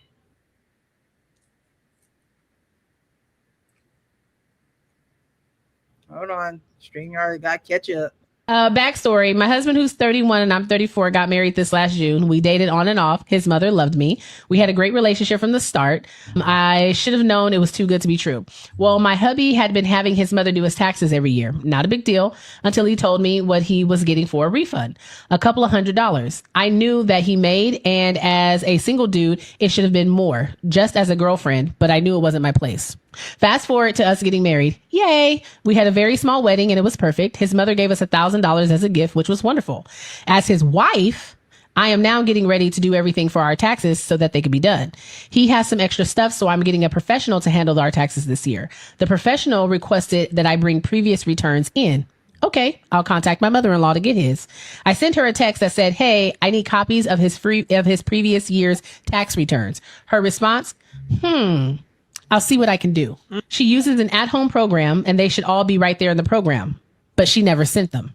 Hold on. StreamYard got catch up. Backstory. My husband, who's 31 and I'm 34, got married this last June. We dated on and off. His mother loved me. We had a great relationship from the start. I should have known it was too good to be true. Well, my hubby had been having his mother do his taxes every year. Not a big deal until he told me what he was getting for a refund. A couple of $100. I knew that he made, and as a single dude, it should have been more, just as a girlfriend, but I knew it wasn't my place. Fast forward to us getting married. Yay! We had a very small wedding and it was perfect. His mother gave us $1,000 as a gift, which was wonderful. As his wife, I am now getting ready to do everything for our taxes so that they could be done. He has some extra stuff, so I'm getting a professional to handle our taxes this year. The professional requested that I bring previous returns in. Okay, I'll contact my mother-in-law to get his. I sent her a text that said, "Hey, I need copies of his previous year's tax returns." Her response, I'll see what I can do. She uses an at-home program and they should all be right there in the program, but she never sent them.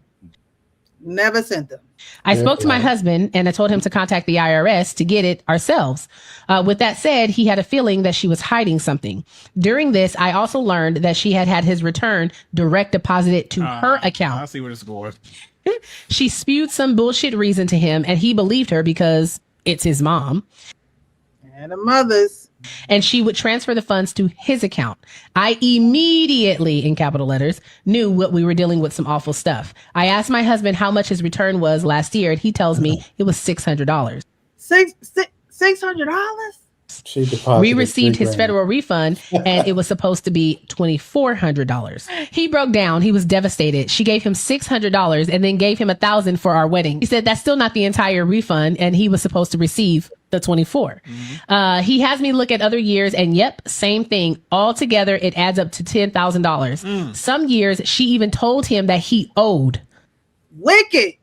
Never sent them. I spoke to my husband and I told him to contact the IRS to get it ourselves. With that said, he had a feeling that she was hiding something. During this, I also learned that she had his return direct deposited to her account. I see where this is going. She spewed some bullshit reason to him and he believed her because it's his mom. And the mothers. And she would transfer the funds to his account. I immediately, in capital letters, knew what we were dealing with some awful stuff. I asked my husband how much his return was last year, and he tells me it was $600. $600? She deposited We received his $3,000. federal refund and it was supposed to be $2,400. He broke down. He was devastated. She gave him $600 and then gave him $1,000 for our wedding. He said that's still not the entire refund and he was supposed to receive the 24. He has me look at other years and yep, same thing. Altogether, it adds up to $10,000. Some years she even told him that he owed. Wicked.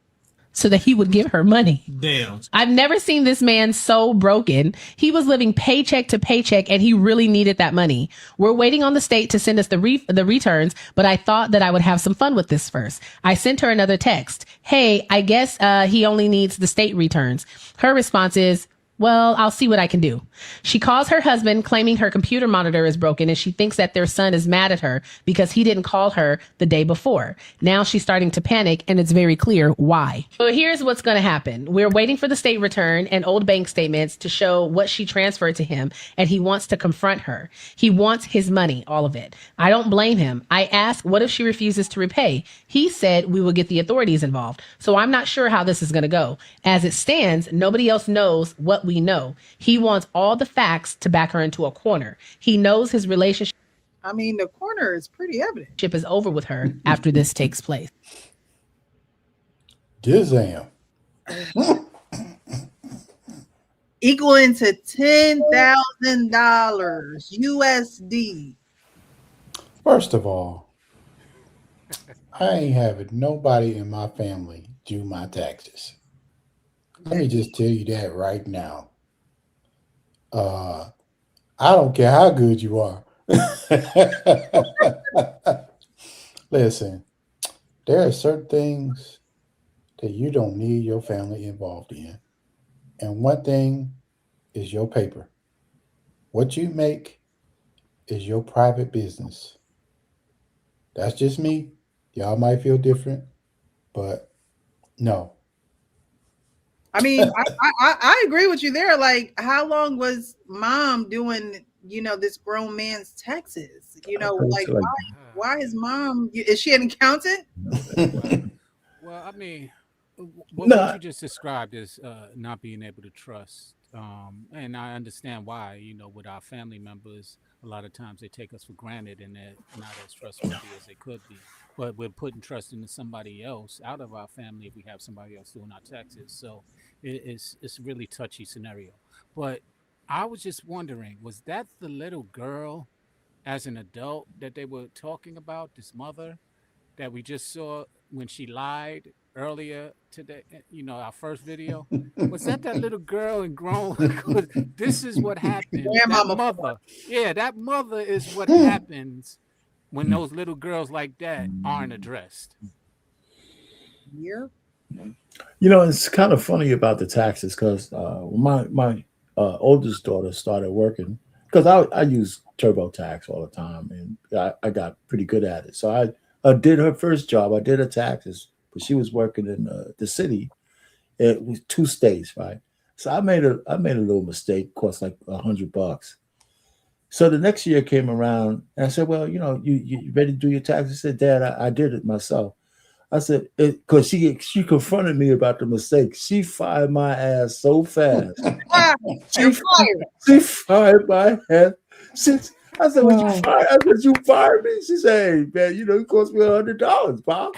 So that he would give her money. Damn. I've never seen this man so broken. He was living paycheck to paycheck and he really needed that money. We're waiting on the state to send us the returns, but I thought that I would have some fun with this first. I sent her another text. Hey, I guess he only needs the state returns. Her response is, well, I'll see what I can do. She calls her husband claiming her computer monitor is broken and she thinks that their son is mad at her because he didn't call her the day before. Now she's starting to panic and it's very clear why. So here's what's going to happen. We're waiting for the state return and old bank statements to show what she transferred to him and he wants to confront her. He wants his money, all of it. I don't blame him. I asked, what if she refuses to repay? He said we will get the authorities involved. So I'm not sure how this is going to go. As it stands, nobody else knows what we know. He wants all the facts to back her into a corner. He knows his relationship. I mean, the corner is pretty evident. Is over with her after this takes place. Gizam. Equaling to $10,000 USD. First of all, I ain't having nobody in my family do my taxes. Let me just tell you that right now. I don't care how good you are. Listen, there are certain things that you don't need your family involved in. And one thing is your paper. What you make is your private business. That's just me. Y'all might feel different, but no. I mean, I agree with you there. Like, how long was mom doing, this grown man's taxes? Like why is mom, is she an accountant? Well, I mean, what you just described is not being able to trust. And I understand why, with our family members, a lot of times they take us for granted and they're not as trustworthy as they could be. But we're putting trust into somebody else out of our family if we have somebody else doing our taxes. So it's a really touchy scenario. But I was just wondering, was that the little girl as an adult that they were talking about, this mother that we just saw when she lied earlier today, our first video? Was that little girl and grown? This is what happened. That mother. Yeah, that mother is what happens when those little girls like that aren't addressed. Yeah. It's kind of funny about the taxes because my oldest daughter started working because I use TurboTax all the time and I got pretty good at it. So I did her first job. I did her taxes but she was working in the city. It was 2 states, right? So I made a little mistake, cost like $100. So the next year came around, and I said, "Well, you know, you ready to do your taxes?" He said, "Dad, I did it myself." I said, "Because she confronted me about the mistake. She fired my ass so fast. She fired my ass. I said, "Well, you fired?" I said, "You fired me?" She said, "Hey, man, you know, it cost me $100, Pop."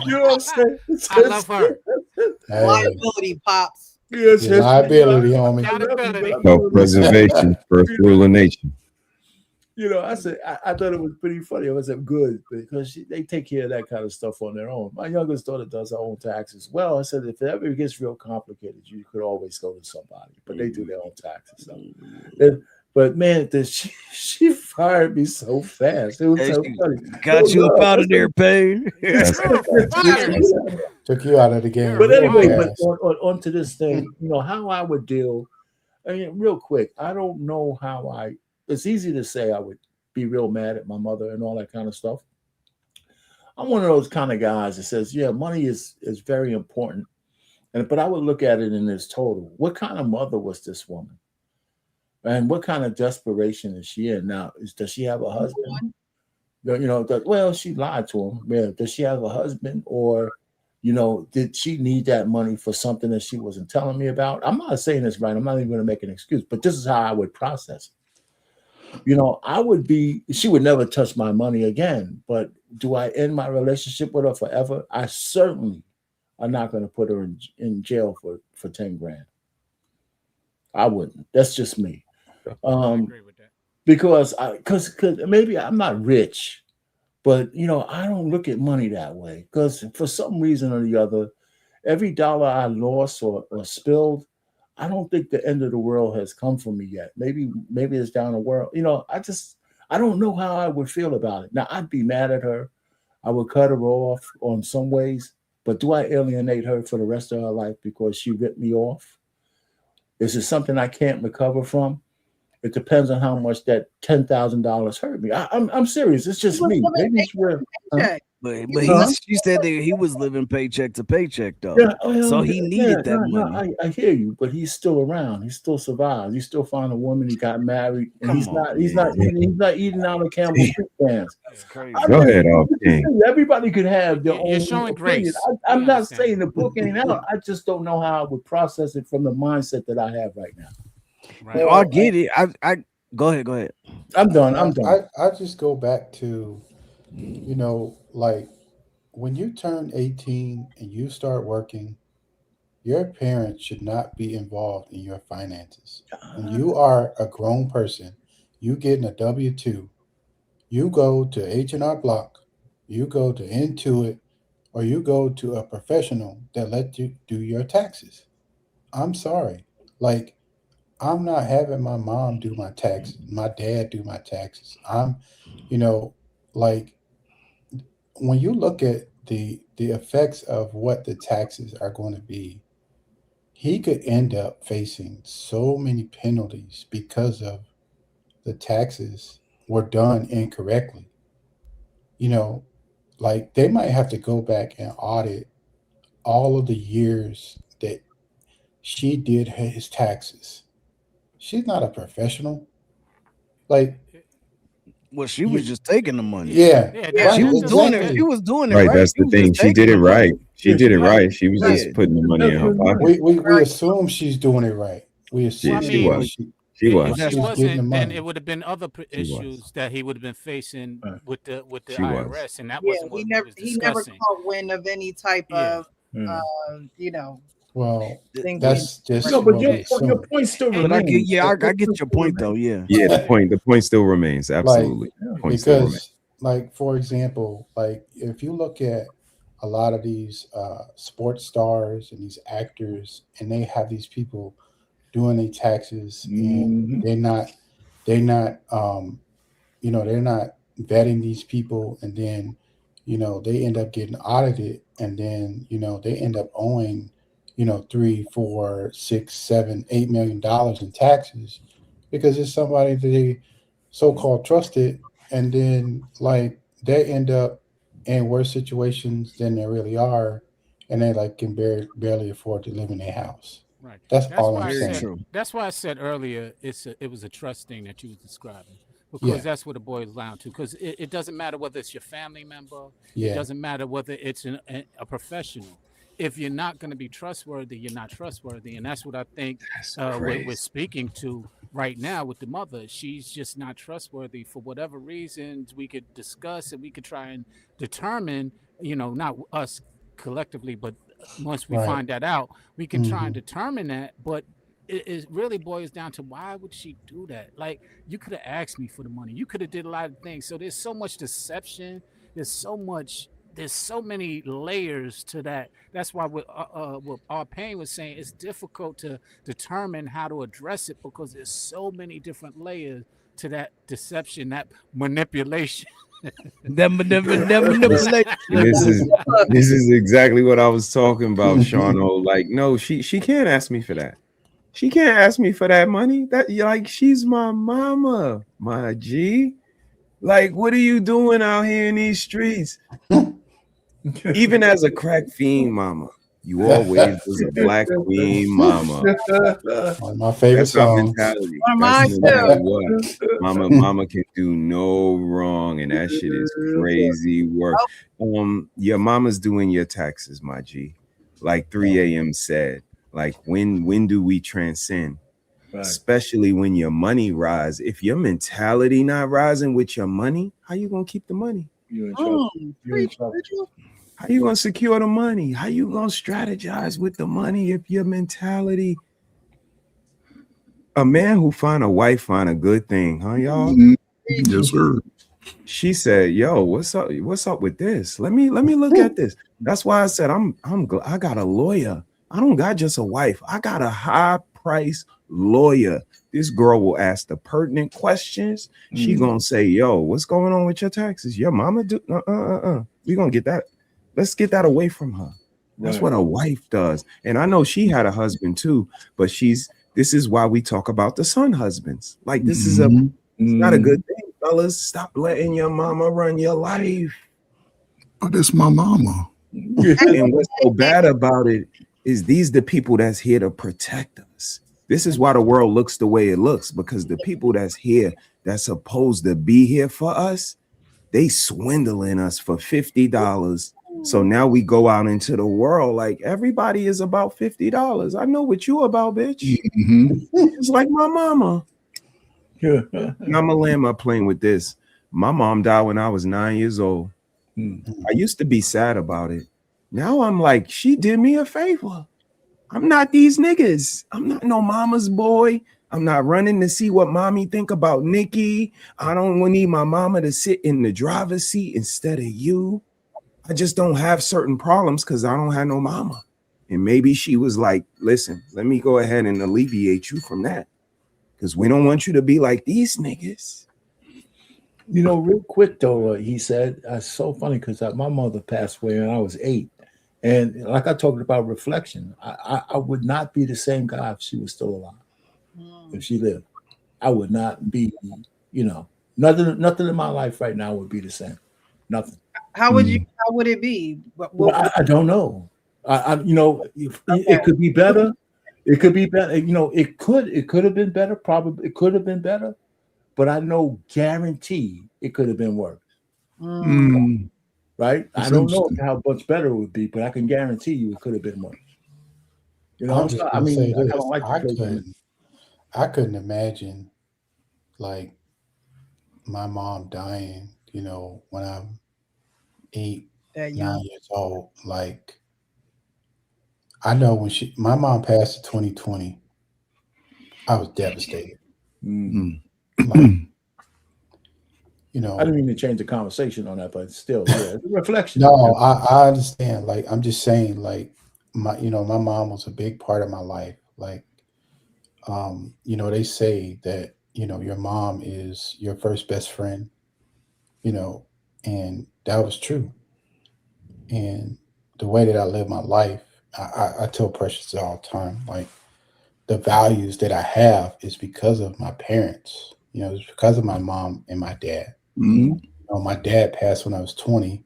You know what I'm saying? I love her. Hey, Liability, Pops. Yes, your liability, homie. Self-preservation, first rule of nature. You know, I said I thought it was pretty funny. I said good because they take care of that kind of stuff on their own. My youngest daughter does her own taxes. Well, I said if it ever gets real complicated, you could always go to somebody, but they do their own taxes. So. But man, she fired me so fast. It was so funny. Got you up out of there, Payne. Took you out of the game. But anyway, on to this thing, you know, how I would deal. I mean, real quick, I don't know how it's easy to say I would be real mad at my mother and all that kind of stuff. I'm one of those kind of guys that says, yeah, money is very important. But I would look at it in this total. What kind of mother was this woman? And what kind of desperation is she in now? Does she have a husband? You know, well, she lied to him. Yeah. Does she have a husband? Or, you know, did she need that money for something that she wasn't telling me about? I'm not saying this right. I'm not even going to make an excuse, but this is how I would process it. You know, she would never touch my money again. But do I end my relationship with her forever? I certainly am not going to put her in jail for 10 grand. I wouldn't. That's just me. I agree with that. Because maybe I'm not rich, but you know, I don't look at money that way. Because for some reason or the other, every dollar I lost or spilled, I don't think the end of the world has come for me yet. Maybe it's down the world. You know, I don't know how I would feel about it. Now I'd be mad at her. I would cut her off on some ways, but do I alienate her for the rest of her life because she ripped me off? Is it something I can't recover from? It depends on how much that $10,000 hurt me. I'm serious. It's just me. Maybe it's real. But she said that he was living paycheck to paycheck though. Yeah, so he needed that money. I hear you, but he's still around. He still survives. He still found a woman. He got married, and he's not eating out of Campbell's soup cans. That's crazy. Go ahead, everybody could have their own. You're showing grace. I'm not saying the book ain't out. I just don't know how I would process it from the mindset that I have right now. Right. Oh, I get it. I go ahead. I'm done. I just go back to, you know, like when you turn 18 and you start working, your parents should not be involved in your finances. When you are a grown person, you getting a W-2, you go to H&R Block, you go to Intuit, or you go to a professional that let you do your taxes. I'm sorry. Like, I'm not having my mom do my taxes, my dad do my taxes. You know, like when you look at the effects of what the taxes are going to be, he could end up facing so many penalties because of the taxes were done incorrectly. You know, like they might have to go back and audit all of the years that she did his taxes. She's not a professional. Like, well, she was just taking the money. Yeah, she was doing it. She was doing it right. That's the thing. She did it right. She did it right. She was just putting the money in her pocket. We assume she's doing it right. We assume she was. If she wasn't, then it would have been other issues that he would have been facing with the IRS, and that wasn't what he never caught wind of any type of you know. Well, that's just no, but your point still remains. But I get your point though. Yeah, the point still remains. Absolutely, because like for example, like if you look at a lot of these sports stars and these actors, and they have these people doing their taxes, and they're not you know, they're not vetting these people, and then you know they end up getting audited, and then you know they end up owing, you know, $3, $4, $6, $7, $8 million in taxes because it's somebody that they so-called trusted, and then like they end up in worse situations than they really are, and they like can barely afford to live in their house. Right. That's all why I'm I saying. said. That's why I said earlier it was a trust thing that you was describing, because that's what it boils down to. Because it doesn't matter whether it's your family member. Yeah. It doesn't matter whether it's a professional. If you're not going to be trustworthy, you're not trustworthy, and that's what I think we're speaking to right now with the mother. She's just not trustworthy for whatever reasons we could discuss, and we could try and determine. Not us collectively, but once we find that out, we can try and determine that. But it really boils down to, why would she do that? Like, you could have asked me for the money. You could have did a lot of things. So there's so much deception. There's so many layers to that. That's why what our pain was saying, it's difficult to determine how to address it, because there's so many different layers to that deception, that manipulation. This is exactly what I was talking about, Shawno. Like, no, she can't ask me for that. She can't ask me for that money. That, like, she's my mama, my G. Like, what are you doing out here in these streets? Even as a crack fiend mama, you always was a black queen mama. One of my favorite songs. Mama can do no wrong, and that shit is crazy work. Your mama's doing your taxes, my G. Like 3 a.m. said. Like, when do we transcend? Right. Especially when your money rise. If your mentality not rising with your money, how you gonna keep the money? You're in trouble. You're in trouble. How you gonna secure the money? How you gonna strategize with the money if your mentality? A man who find a wife find a good thing, huh, y'all? Yes, sir. She said, "Yo, what's up? What's up with this? Let me look at this." That's why I said I got a lawyer. I don't got just a wife. I got a high price lawyer. This girl will ask the pertinent questions. She gonna say, "Yo, what's going on with your taxes? Your mama do? We gonna get that. Let's get that away from her." That's what a wife does. And I know she had a husband too, but this is why we talk about the son husbands. Like, this is not a good thing, fellas. Stop letting your mama run your life. But it's my mama. And what's so bad about it is these the people that's here to protect us. This is why the world looks the way it looks, because the people that's here, that's supposed to be here for us, they swindling us for $50. So now we go out into the world like everybody is about $50. I know what you about, bitch. It's like my mama. And I'm gonna land my plane with this. My mom died when I was 9 years old. I used to be sad about it. Now I'm like, she did me a favor. I'm not these niggas. I'm not no mama's boy. I'm not running to see what mommy think about Nikki. I don't need my mama to sit in the driver's seat instead of you. I just don't have certain problems because I don't have no mama. And maybe she was like, listen, let me go ahead and alleviate you from that, because we don't want you to be like these niggas. You know, real quick though, he said, it's so funny because my mother passed away when I was 8. And like I talked about reflection, I would not be the same guy if she was still alive. If she lived, I would not be, nothing in my life right now would be the same. Nothing. How would it be? I don't know. It could be better. It could be better. It could have been better. Probably it could have been better, but I know guarantee it could have been worse. Right? That's I don't know how much better it would be, but I can guarantee you it could have been worse. I couldn't imagine like my mom dying, when I'm 8, 9 years old. Like, I know when my mom passed in 2020, I was devastated. I didn't mean to change the conversation on that, but still, it's a reflection. No, I understand. Like, I'm just saying, like, my mom was a big part of my life. Like, they say that, your mom is your first best friend, and that was true. And the way that I live my life, I tell Precious all the time, like, the values that I have is because of my parents. It's because of my mom and my dad. My dad passed when I was 20,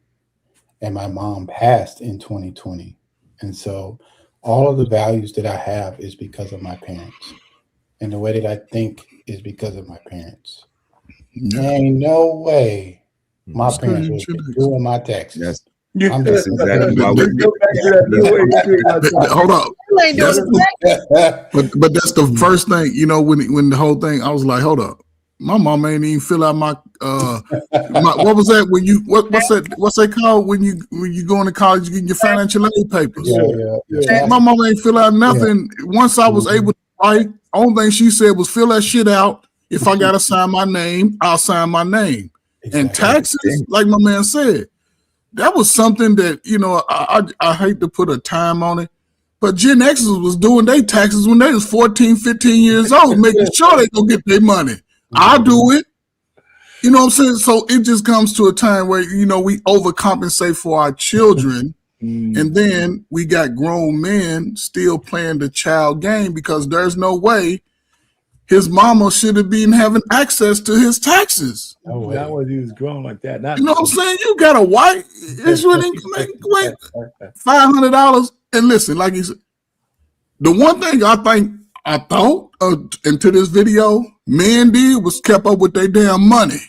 and my mom passed in 2020. And so all of the values that I have is because of my parents. And the way that I think is because of my parents. There ain't no way my parents was doing my taxes. Yes. I'm That's just- exactly why we Hold up. But that's the first thing, you know, when the whole thing, I was like, hold up. My mom ain't even fill out my what was that when you what's that called when you go into college, you get your financial aid papers. Yeah. My mom ain't fill out nothing. Once I was able to write, only thing she said was fill that shit out. If I gotta sign my name, I'll sign my name. And taxes, like my man said, that was something that, you know, I hate to put a time on it, but Gen Xers was doing their taxes when they was 14, 15 years old, making sure they gonna get their money. I'll do it. You know what I'm saying? So it just comes to a time where, you know, we overcompensate for our children. And then we got grown men still playing the child game because there's no way his mama should have been having access to his taxes. Not when he was grown like that. You know what I'm saying? You got a white Israel wait $500. And listen, like he said, the one thing I thought into this video, men did was kept up with their damn money.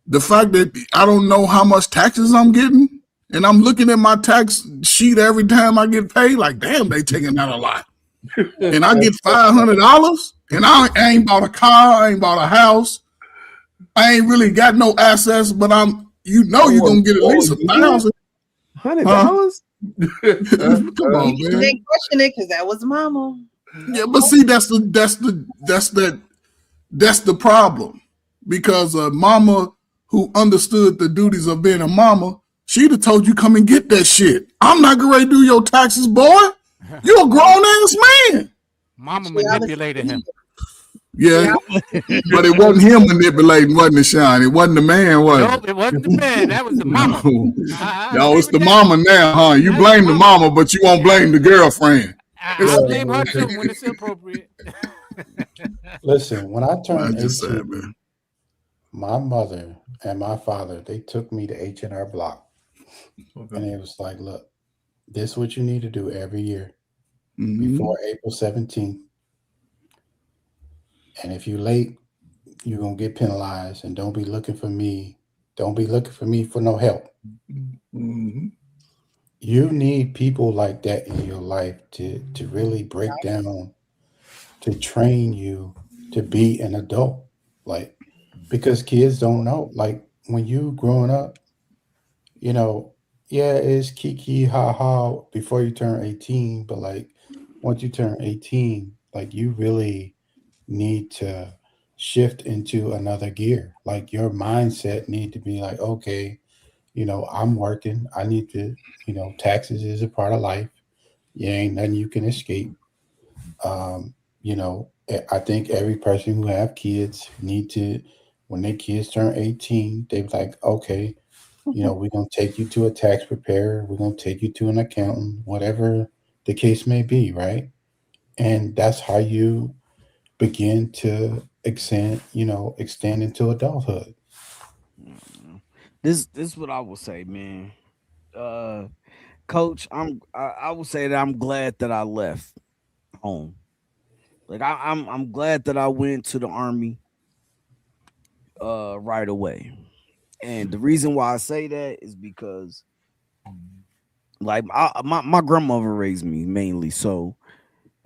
The fact that I don't know how much taxes I'm getting, and I'm looking at my tax sheet every time I get paid, like, damn, they taking out a lot. And I get $500, and I ain't bought a car, I ain't bought a house, I ain't really got no assets, but you're gonna get at least $1,000. $100? Come on, You man. didn't question it because that was mama. Yeah, but see, that's the problem, because a mama who understood the duties of being a mama, she'd have told you come and get that shit. I'm not gonna do your taxes, boy. You're a grown ass man. Mama manipulated him. Yeah, but it wasn't him manipulating, wasn't it, Sean? It wasn't the man, was Nope, it wasn't the man. That was the mama. Yo, it's the mama now, huh? You blame the mama, but you won't blame the girlfriend. I blame her too when it's appropriate. Listen, when I turned That's just 18, sad, man. my mother and my father, they took me to H&R Block. And it was like, look, this is what you need to do every year before April 17th. And if you're late, you're going to get penalized. And don't be looking for me. Don't be looking for me for no help. You need people like that in your life to really break down, to train you to be an adult. Like, because kids don't know. Like, when you growing up, you know, yeah, it's kiki, ha ha before you turn 18. But like, once you turn 18, like, you really need to shift into another gear. Like, your mindset need to be like, okay, you know, I'm working. I need to, you know, taxes is a part of life. Yeah, ain't nothing you can escape. You know, I think every person who have kids need to, when their kids turn 18, they be like, okay, you know, we're going to take you to a tax preparer. We're going to take you to an accountant, whatever the case may be, right? And that's how you begin to extend into adulthood. This is what I will say, man. Coach, I will say that I'm glad that I left home. Like, I'm glad that I went to the Army right away. And the reason why I say that is because, like, my grandmother raised me mainly, so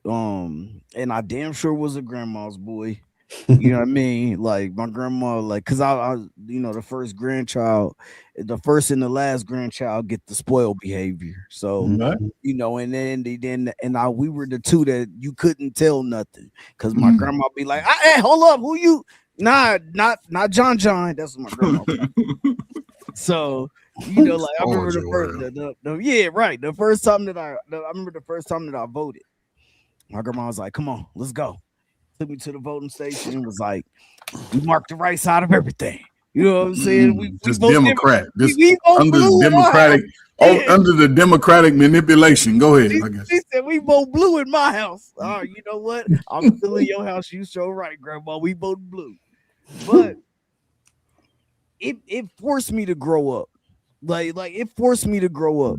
and I damn sure was a grandma's boy. You know what I mean? Like, my grandma, like, cause I you know, the first and the last grandchild get the spoiled behavior. So you know, and then we were the two that you couldn't tell nothing, cause my grandma be like, hey, hold up, who you? Nah, not John. That's what my grandma. So, you know, like, I remember the first time that I remember the first time that I voted. My grandma was like, "Come on, let's go." Took me to the voting station and was like, "We marked the right side of everything." You know what I'm saying? We just vote Democrat. we vote Under blue in my Democratic, house. under the Democratic manipulation. Go ahead. I guess. She said we vote blue in my house. Oh, you know what? I'm still in your house. You so right, Grandma. We vote blue. But it forced me to grow up. Like it forced me to grow up.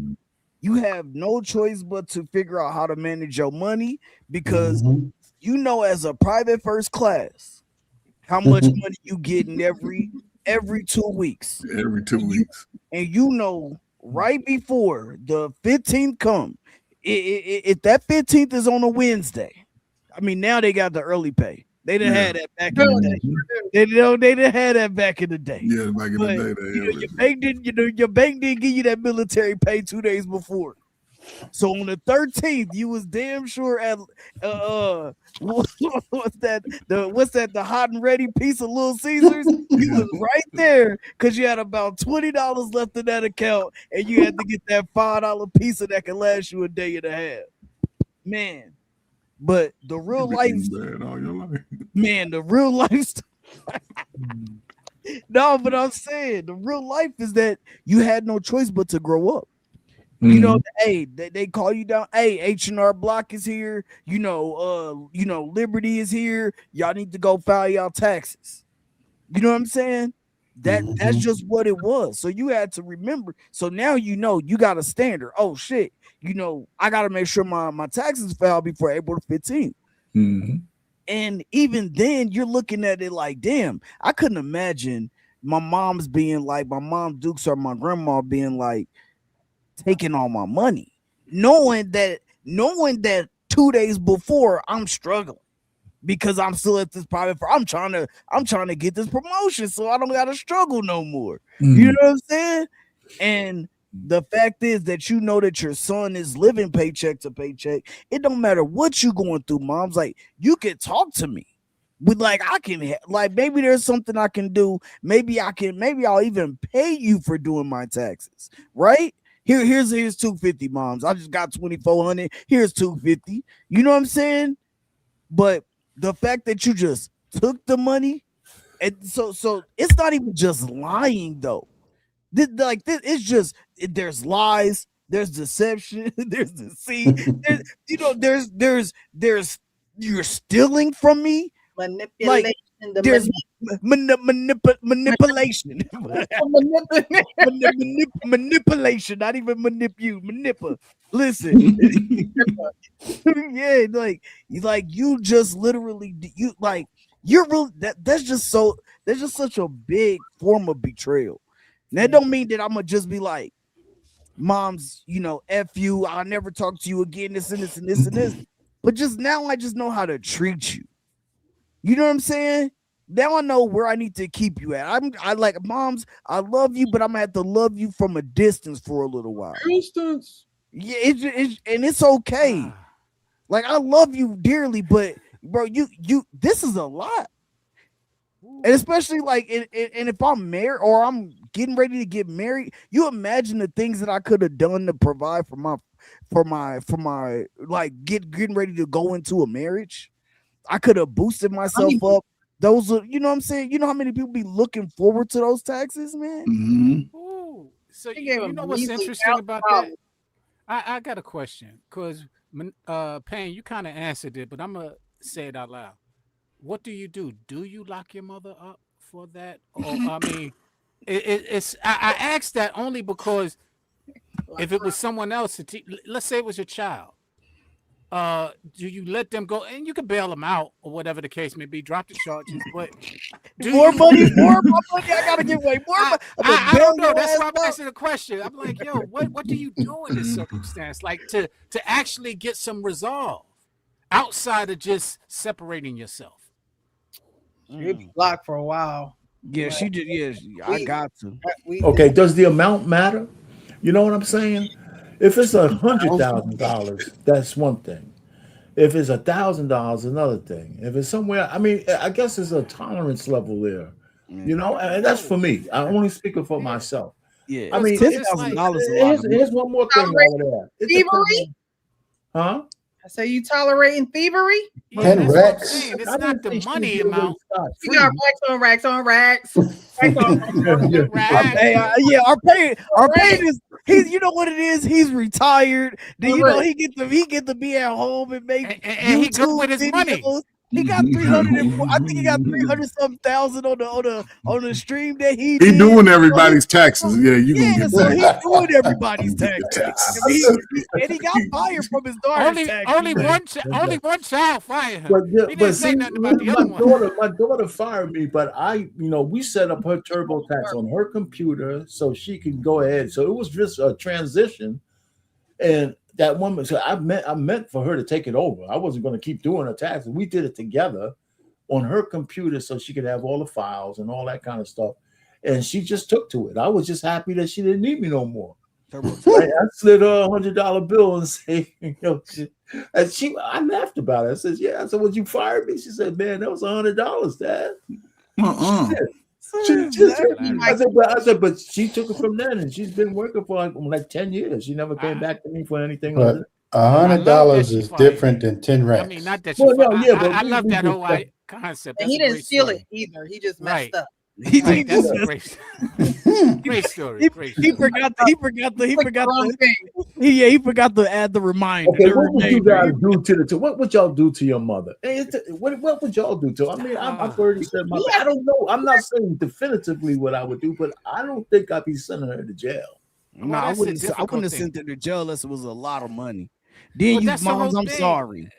You have no choice but to figure out how to manage your money because you know, as a private first class, how much money you getting every 2 weeks. Every 2 weeks. And you know, right before the 15th come, if that 15th is on a Wednesday, I mean, now they got the early pay. They didn't have that back in the day. They didn't have that back in the day. Yeah, back in the day. Your bank didn't give you that military pay 2 days before. So on the 13th, you was damn sure at what's that? The hot and ready piece of Little Caesars? You was right there because you had about $20 left in that account, and you had to get that $5 pizza that can last you a day and a half. Man. But the real life, man, the real life. No, but I'm saying the real life is that you had no choice but to grow up. You know, hey, they call you down. Hey, H&R Block is here. You know, Liberty is here. Y'all need to go file y'all taxes. You know what I'm saying? That's just what it was. So you had to remember. So now you know you got a standard. Oh shit. You know, I got to make sure my taxes file before April 15th. And even then, you're looking at it like, damn, I couldn't imagine my mom Dukes or my grandma being like, taking all my money, knowing that 2 days before I'm struggling because I'm still at this private. I'm trying to get this promotion so I don't got to struggle no more. You know what I'm saying? And the fact is that you know that your son is living paycheck to paycheck. It don't matter what you going through, mom's like, you can talk to me. But like I can maybe there's something I can do. Maybe I'll even pay you for doing my taxes, right? Here's $250, moms. I just got $2,400. Here's $250. You know what I'm saying? But the fact that you just took the money, and so it's not even just lying though. It's just there's lies, there's deception, there's deceit. There's you're stealing from, me. Manipulation. There's manipulation. Manipulation, not even manipulate. Listen, yeah, like you just literally you're real. That's just such a big form of betrayal. That don't mean that I'm gonna just be like, mom's, F you, I'll never talk to you again, this and this and this and this. But just now I just know how to treat you. You know what I'm saying? Now I know where I need to keep you at. I like, moms, I love you, but I'm gonna have to love you from a distance for a little while. Distance. Yeah, it's okay. Like, I love you dearly, but bro, you this is a lot. And especially like, and if I'm married or I'm getting ready to get married, you imagine the things that I could have done to provide for my like getting ready to go into a marriage. I could have boosted myself up. Those are, you know what I'm saying? You know how many people be looking forward to those taxes, man? Ooh, so you know what's interesting about that? I got a question, because Payne, you kind of answered it, but I'm gonna say it out loud. What do? Do you lock your mother up for that? Or I mean, I asked that only because if it was someone else, let's say it was your child, do you let them go? And you can bail them out or whatever the case may be, drop the charges, but more money, I gotta give away more money. I don't know. That's why I'm asking the question. I'm like, yo, what do you do in this circumstance? Like to actually get some resolve outside of just separating yourself. You'd be blocked for a while. Yeah, she did. Yeah, I got to. Okay, does the amount matter? You know what I'm saying? If it's $100,000, that's one thing. If it's $1,000, another thing. If it's somewhere, I mean, I guess there's a tolerance level there. You know, and that's for me. I'm only speaking for myself. Yeah, I mean, $10,000. Here's one more thing over there. Thievery? Huh? I say you tolerating thievery? Yeah, that's what I'm saying. It's not the money amount. You got racks on racks. Our pain is you know what it is? He's retired. Then you know he get to be at home and make and he good with his money. He got 300. I think he got 300 something thousand on the stream that he He did. doing everybody's taxes. Yeah, you gonna get so that. he's doing everybody's taxes. I mean, and he got fired from his daughter's taxes. Only one child fired him. But, He didn't say nothing about the other one. my daughter fired me, but we set up her TurboTax on her computer so she could go ahead. So it was just a transition, and that woman. So I meant for her to take it over. I wasn't going to keep doing her taxes. We did it together on her computer so she could have all the files and all that kind of stuff. And she just took to it. I was just happy that she didn't need me no more. I slid her $100 bill and say, I laughed about it. I said, yeah. I said, would you fire me? She said, man, that was $100, Dad. I said, but she took it from then, and she's been working for like 10 years. She never came back to me for anything. But $100 is different than 10 racks. I mean, not that. Well, but I love that whole concept. And he didn't steal it either. He just messed up. That's a great story. He forgot to add the reminder. Okay, what would you guys do what would y'all do to your mother? What would y'all do to her? I mean, I've already said I don't know. I'm not saying definitively what I would do, but I don't think I'd be sending her to jail. No, I wouldn't have sent her to jail unless it was a lot of money. Then moms, I'm sorry.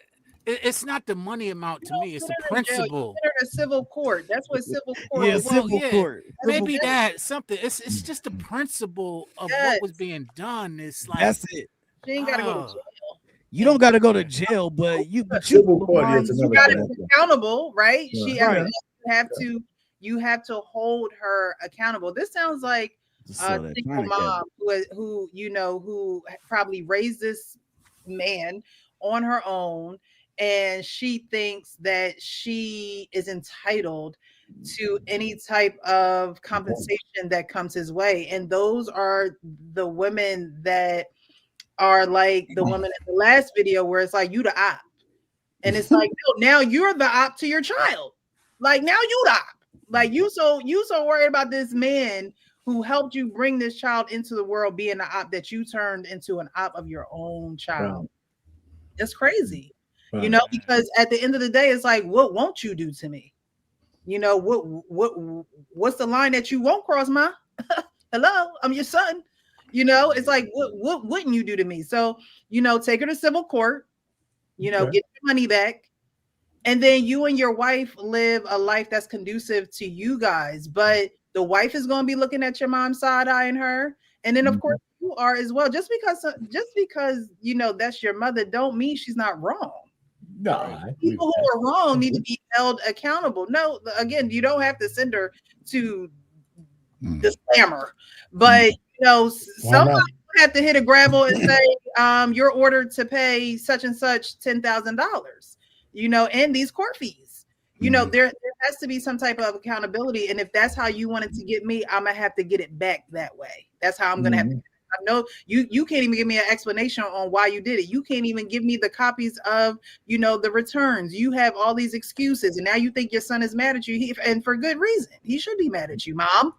It's not the money amount to me. It's the principle. You send her to civil court. That's what civil court. Yeah, civil court. Maybe that something. It's just the principle of what was being done. It's like that's it. She ain't gotta go to jail. You don't got to go to jail, but you got to be accountable, right? Yeah. You have to hold her accountable. This sounds like a single mom who probably raised this man on her own, and she thinks that she is entitled to any type of compensation that comes his way. And those are the women that are like the woman in the last video where it's like, you the op. And it's like, no, now you're the op to your child. Like, now you the op. Like, you so worried about this man who helped you bring this child into the world being the op that you turned into an op of your own child. Right. That's crazy. Right. Because at the end of the day, it's like, what won't you do to me? What's the line that you won't cross, Ma? Hello, I'm your son. It's like, what wouldn't you do to me? So, take her to civil court, get your money back. And then you and your wife live a life that's conducive to you guys. But the wife is going to be looking at your mom side-eyeing her. And then, of course, you are as well. Just because that's your mother don't mean she's not wrong. No, people who are wrong need to be held accountable. No, again, you don't have to send her to the slammer, but somebody have to hit a gravel and say, you're ordered to pay such and such $10,000, and these court fees. There has to be some type of accountability. And if that's how you wanted to get me, I'm gonna have to get it back that way. That's how I'm gonna have to. I know you can't even give me an explanation on why you did it. You can't even give me the copies of, the returns. You have all these excuses, and now you think your son is mad at you, and for good reason. He should be mad at you, Mom.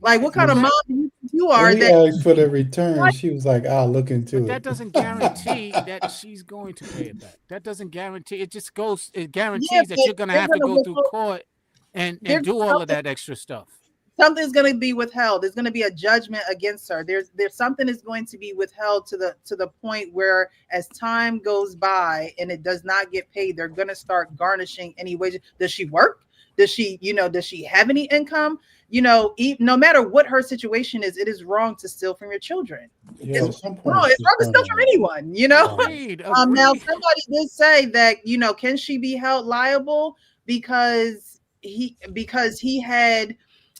Like, what kind of mom you are? When he asked for the return, she was like, "I'll look into it." That doesn't guarantee that she's going to pay it back. That doesn't guarantee. It just goes. It guarantees that you're going to have to go through court and do all of that extra stuff. Something's going to be withheld. There's going to be a judgment against her. There's something is going to be withheld to the point where, as time goes by and it does not get paid, they're going to start garnishing any wages. Does she work? Does she have any income? No matter what her situation is, it is wrong to steal from your children. Yeah, it's wrong to steal from anyone. Agreed. Now somebody did say that can she be held liable because he had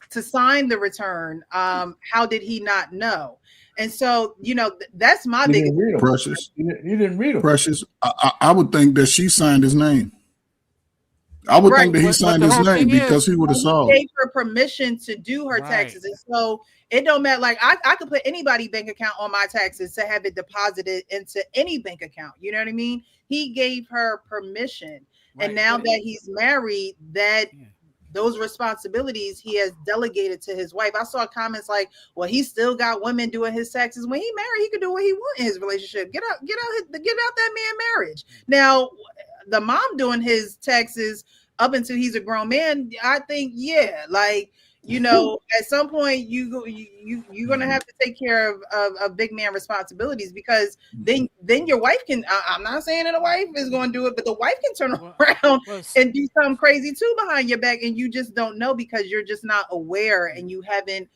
to sign the return? How did he not know? And so that's my biggest Precious. You didn't read them. Precious. I would think that she signed his name. I would think that he signed his name because he would have saw. Gave her permission to do her taxes, and so it don't matter. Like I could put anybody's bank account on my taxes to have it deposited into any bank account. You know what I mean? He gave her permission, and now that he's married, those responsibilities he has delegated to his wife. I saw comments like, "Well, he still got women doing his taxes. When he married, he could do what he want in his relationship. Get out that man marriage." Now, the mom doing his taxes up until he's a grown man, I think, yeah, like, you know, at some point you're gonna have to take care of big man responsibilities, because then your wife can. I'm not saying that a wife is going to do it, but the wife can turn around and do something crazy too behind your back, and you just don't know because you're just not aware and you haven't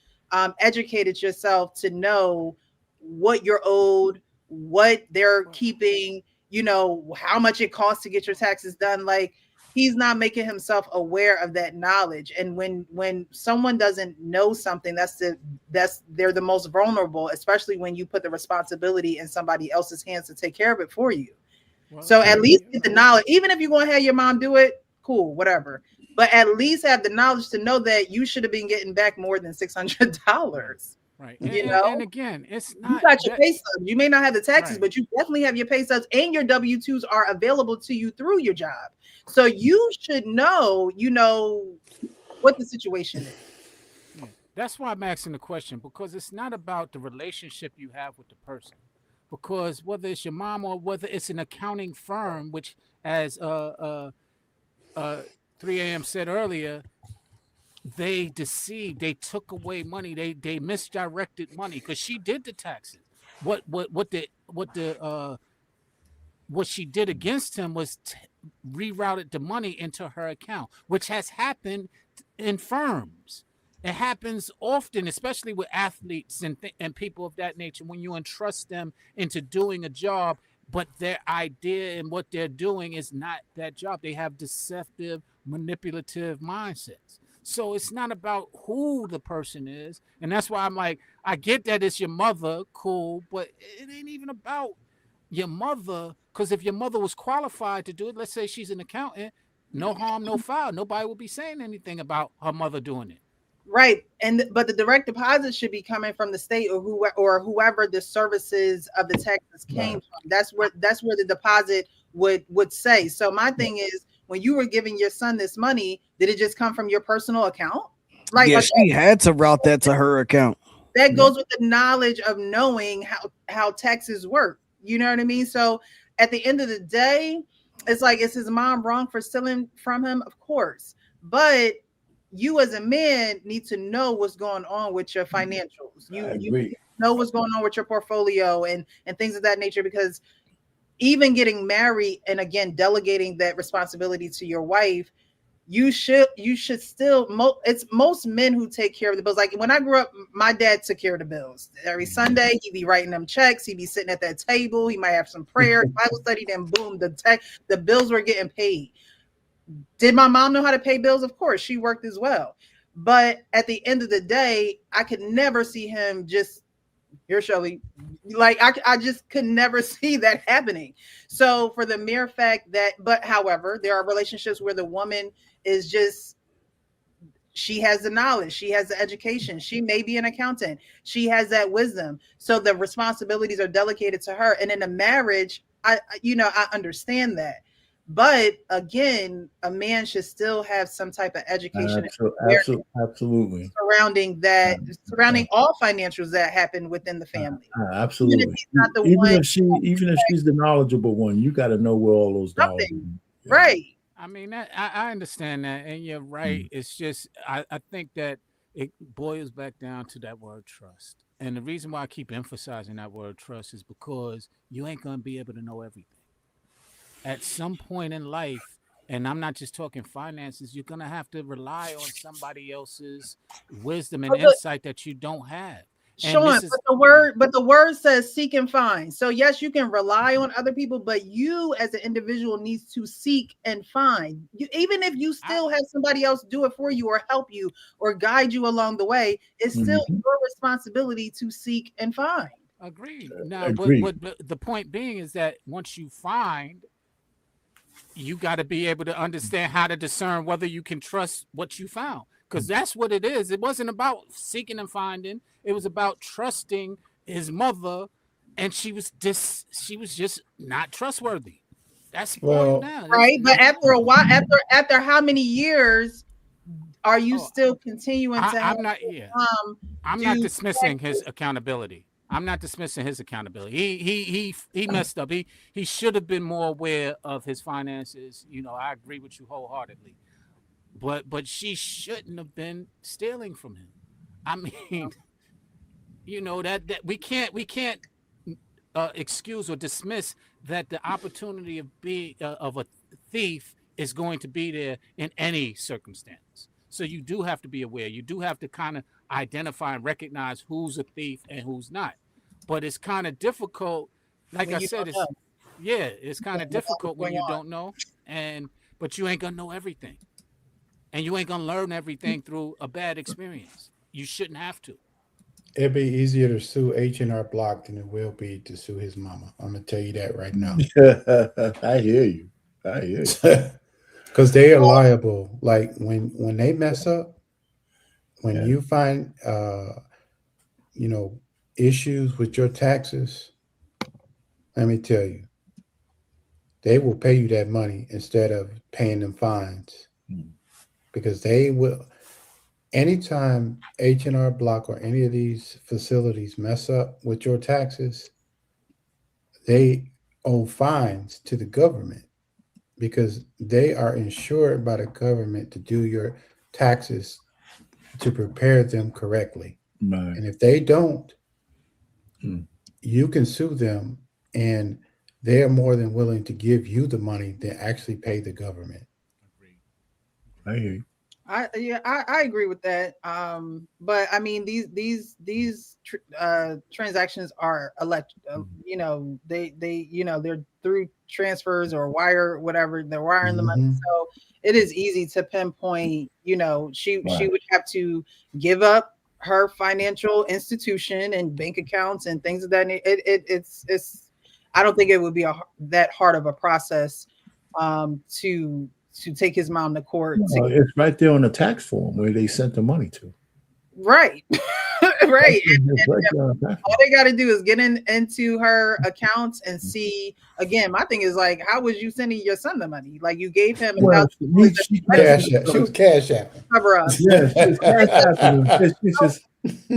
educated yourself to know what you're owed, what they're keeping, you know, how much it costs to get your taxes done. Like, he's not making himself aware of that knowledge. And when someone doesn't know something, they're the most vulnerable, especially when you put the responsibility in somebody else's hands to take care of it for you. So at least get the knowledge. Even if you're going to have your mom do it, cool, whatever. But at least have the knowledge to know that you should have been getting back more than $600. Right. You know, and again, it's not. You got your pay stubs. You may not have the taxes, but you definitely have your pay stubs, and your W-2s are available to you through your job. So you should know, you know, what the situation is. Yeah. That's why I'm asking the question, because it's not about the relationship you have with the person. Because whether it's your mom or whether it's an accounting firm, which, as 3 a.m. said earlier, they deceived, they took away money, they misdirected money, because she did the taxes. What she did against him was rerouted the money into her account, which has happened in firms. It happens often, especially with athletes and people of that nature, when you entrust them into doing a job, but their idea and what they're doing is not that job. They have deceptive, manipulative mindsets. So it's not about who the person is. And that's why I'm like, I get that it's your mother, cool, but it ain't even about your mother. Because if your mother was qualified to do it, let's say she's an accountant, no harm, no foul. Nobody will be saying anything about her mother doing it. Right. But the direct deposit should be coming from the state or whoever the services of the taxes came from. That's where the deposit would say. So my thing is, when you were giving your son this money, did it just come from your personal account? Like she had to route that to her account. That goes with the knowledge of knowing how taxes work. You know what I mean? So at the end of the day, it's like, is his mom wrong for stealing from him? Of course. But you as a man need to know what's going on with your financials. You know what's going on with your portfolio and things of that nature, because even getting married and again delegating that responsibility to your wife, you should still it's most men who take care of the bills. Like when I grew up, my dad took care of the bills. Every Sunday he'd be writing them checks, he'd be sitting at that table, he might have some prayer, Bible study, then boom, the bills were getting paid. Did my mom know how to pay bills? Of course, she worked as well. But at the end of the day, I could never see him just, here, Shelly, like I just could never see that happening. So for the mere fact that, but however, there are relationships where the woman is just, she has the knowledge, she has the education, she may be an accountant, she has that wisdom. So the responsibilities are delegated to her. And in a marriage, I understand that. But again, a man should still have some type of education absolutely surrounding that, surrounding all financials that happen within the family. Absolutely. Even if she's the knowledgeable one, you got to know where all those dollars are. Right. I mean, I understand that, and you're right. It's just I think that it boils back down to that word trust. And the reason why I keep emphasizing that word trust is because you ain't gonna be able to know everything. At some point in life, and I'm not just talking finances, you're going to have to rely on somebody else's wisdom and insight that you don't have. Sean, but the word says seek and find. So yes, you can rely on other people, but you as an individual needs to seek and find. Even if you still have somebody else do it for you or help you or guide you along the way, it's still your responsibility to seek and find. Agreed. Now, but the point being is that once you find, you got to be able to understand how to discern whether you can trust what you found, because that's what it is. It wasn't about seeking and finding. It was about trusting his mother, and she was just not trustworthy. That's down. Right. But after a while, after how many years are you still continuing to? I'm not dismissing his accountability. I'm not dismissing his accountability. He messed up. He should have been more aware of his finances. You know, I agree with you wholeheartedly. But she shouldn't have been stealing from him. I mean, you know, that we can't excuse or dismiss that the opportunity of being of a thief is going to be there in any circumstance. So you do have to be aware. You do have to kind of identify and recognize who's a thief and who's not. But it's kind of difficult. Like I said, it's kind of difficult when you don't know, but you ain't gonna know everything, and you ain't gonna learn everything through a bad experience. You shouldn't have to. It'd be easier to sue H&R Block than it will be to sue his mama. I'm gonna tell you that right now. I hear you. Because they are liable. Like when they mess up, when you find issues with your taxes, let me tell you, they will pay you that money instead of paying them fines. Because they will. Anytime H&R Block or any of these facilities mess up with your taxes, they owe fines to the government because they are insured by the government to do your taxes to prepare them correctly. Right. And if they don't, you can sue them, and they are more than willing to give you the money to actually pay the government. I hear you. I agree with that. But I mean, these transactions are they're through transfers or wire, whatever, they're wiring the money. So it is easy to pinpoint, she would have to give up her financial institution and bank accounts and things of that. It's I don't think it would be that hard of a process to take his mom to court. It's right there on the tax form where they sent the money to. Right. Right. All they got to do is get into her accounts and see. Again, my thing is like, how was you sending your son the money? Like you gave him she was cash app. Cover up. Yeah, she's cash app.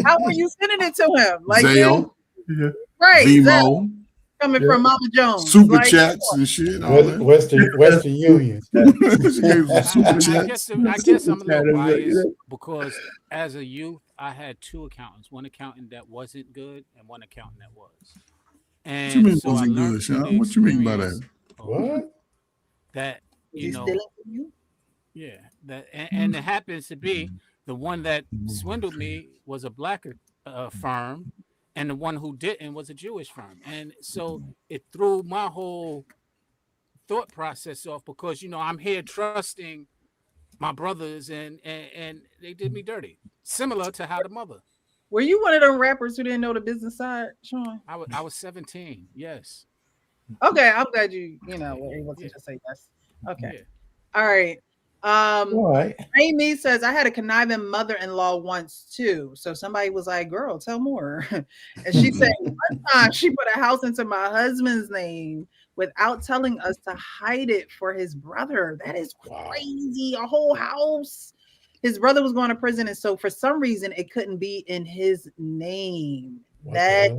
How were you sending it to him? Like Zelle, right? Venmo, coming from Mama Jones, super chats and shit. Western Union. I guess I'm a little biased because as a youth, I had two accountants. One accountant that wasn't good and one accountant that was. And what you mean so wasn't good, Sean? What you mean by that? What? That yeah. That and it happens to be the one that swindled me was a black firm, and the one who didn't was a Jewish firm. And so it threw my whole thought process off because, I'm here trusting my brothers and they did me dirty. Similar to how the mother. Were you one of them rappers who didn't know the business side, Sean? I was 17. Yes. Okay. I'm glad you were able to just say yes. Okay. Yeah. All right. All right. Amy says, I had a conniving mother-in-law once too. So somebody was like, girl, tell more. And she said, one time she put a house into my husband's name without telling us to hide it for his brother. That is crazy. A whole house. His brother was going to prison. And so for some reason, it couldn't be in his name. That's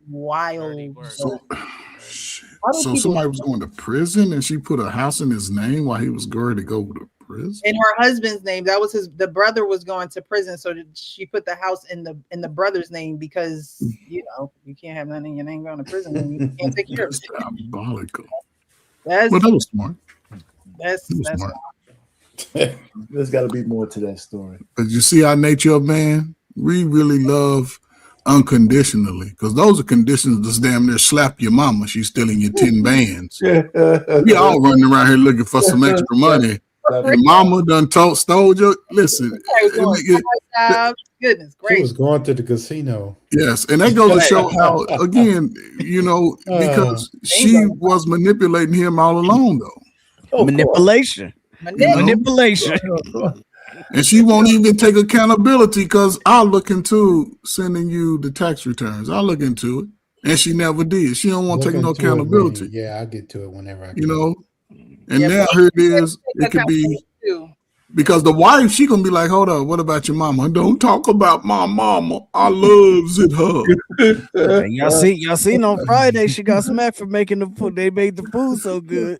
wild. So somebody was going to prison and she put a house in his name while he was going to go to prison? In her husband's name. That was the brother was going to prison. So she put the house in the brother's name because, you can't have nothing in your name going to prison and you can't take care of it. Diabolical. That was smart. That's smart. There's got to be more to that story. But you see our nature, man, we really love unconditionally, because those are conditions that's damn near slap your mama. She's stealing your 10 bands. We all running around here looking for some extra money. Your mama done stole your. Listen, goodness gracious. She was going to the casino. Yes, and that goes to show how, again, because she was manipulating him all along, though. Manipulation. And she won't even take accountability because I'll look into sending you the tax returns. I'll look into it. And she never did. She don't want to take no accountability. Yeah, I'll get to it whenever I can. And now here it is. It could be. Because the wife, she gonna be like, hold up, what about your mama? Don't talk about my mama. I loves it her. And y'all seen on Friday she got smacked for making the food. They made the food so good.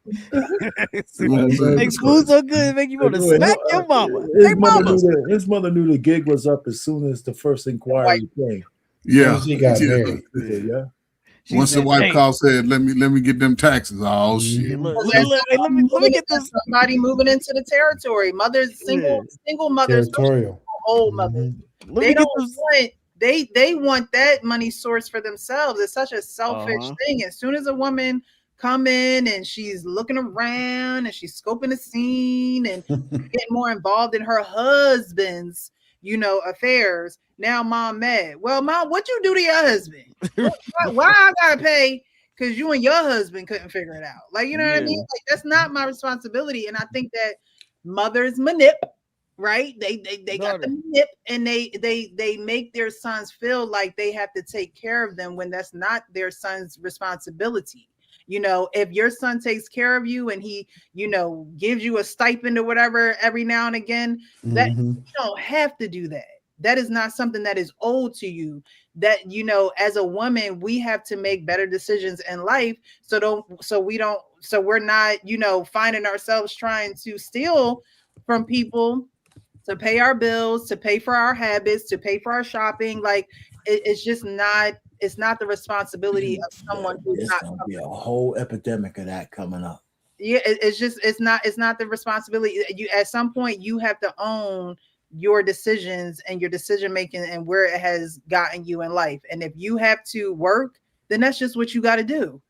Make food so good, it make you want to smack your mama. Hey, mama. His mother knew the gig was up as soon as the first inquiry came. Yeah. She got Yeah. married. Yeah. Once the wife called, said, "Let me get them taxes." Oh shit! Let me get this. Somebody moving into the territory. Mothers, single mothers, Territorial. old mothers. They don't want. They want that money source for themselves. It's such a selfish thing. As soon as a woman come in and she's looking around and she's scoping the scene and getting more involved in her husband's, affairs. Now mom mad. Well, mom, what you do to your husband? Why I gotta pay? Because you and your husband couldn't figure it out. Like, you know what I mean? Like, that's not my responsibility. And I think that mothers right? They got the nip, and they make their sons feel like they have to take care of them when that's not their son's responsibility. If your son takes care of you and he, gives you a stipend or whatever every now and again, that you don't have to do that. That is not something that is owed to you. That, as a woman, we have to make better decisions in life. So we're not, finding ourselves trying to steal from people to pay our bills, to pay for our habits, to pay for our shopping. Like it's just not. It's not the responsibility of someone who's There's not. gonna be a whole epidemic of that coming up. Yeah, it's not the responsibility. You at some point you have to own your decisions and your decision making and where it has gotten you in life. And if you have to work, then that's just what you got to do.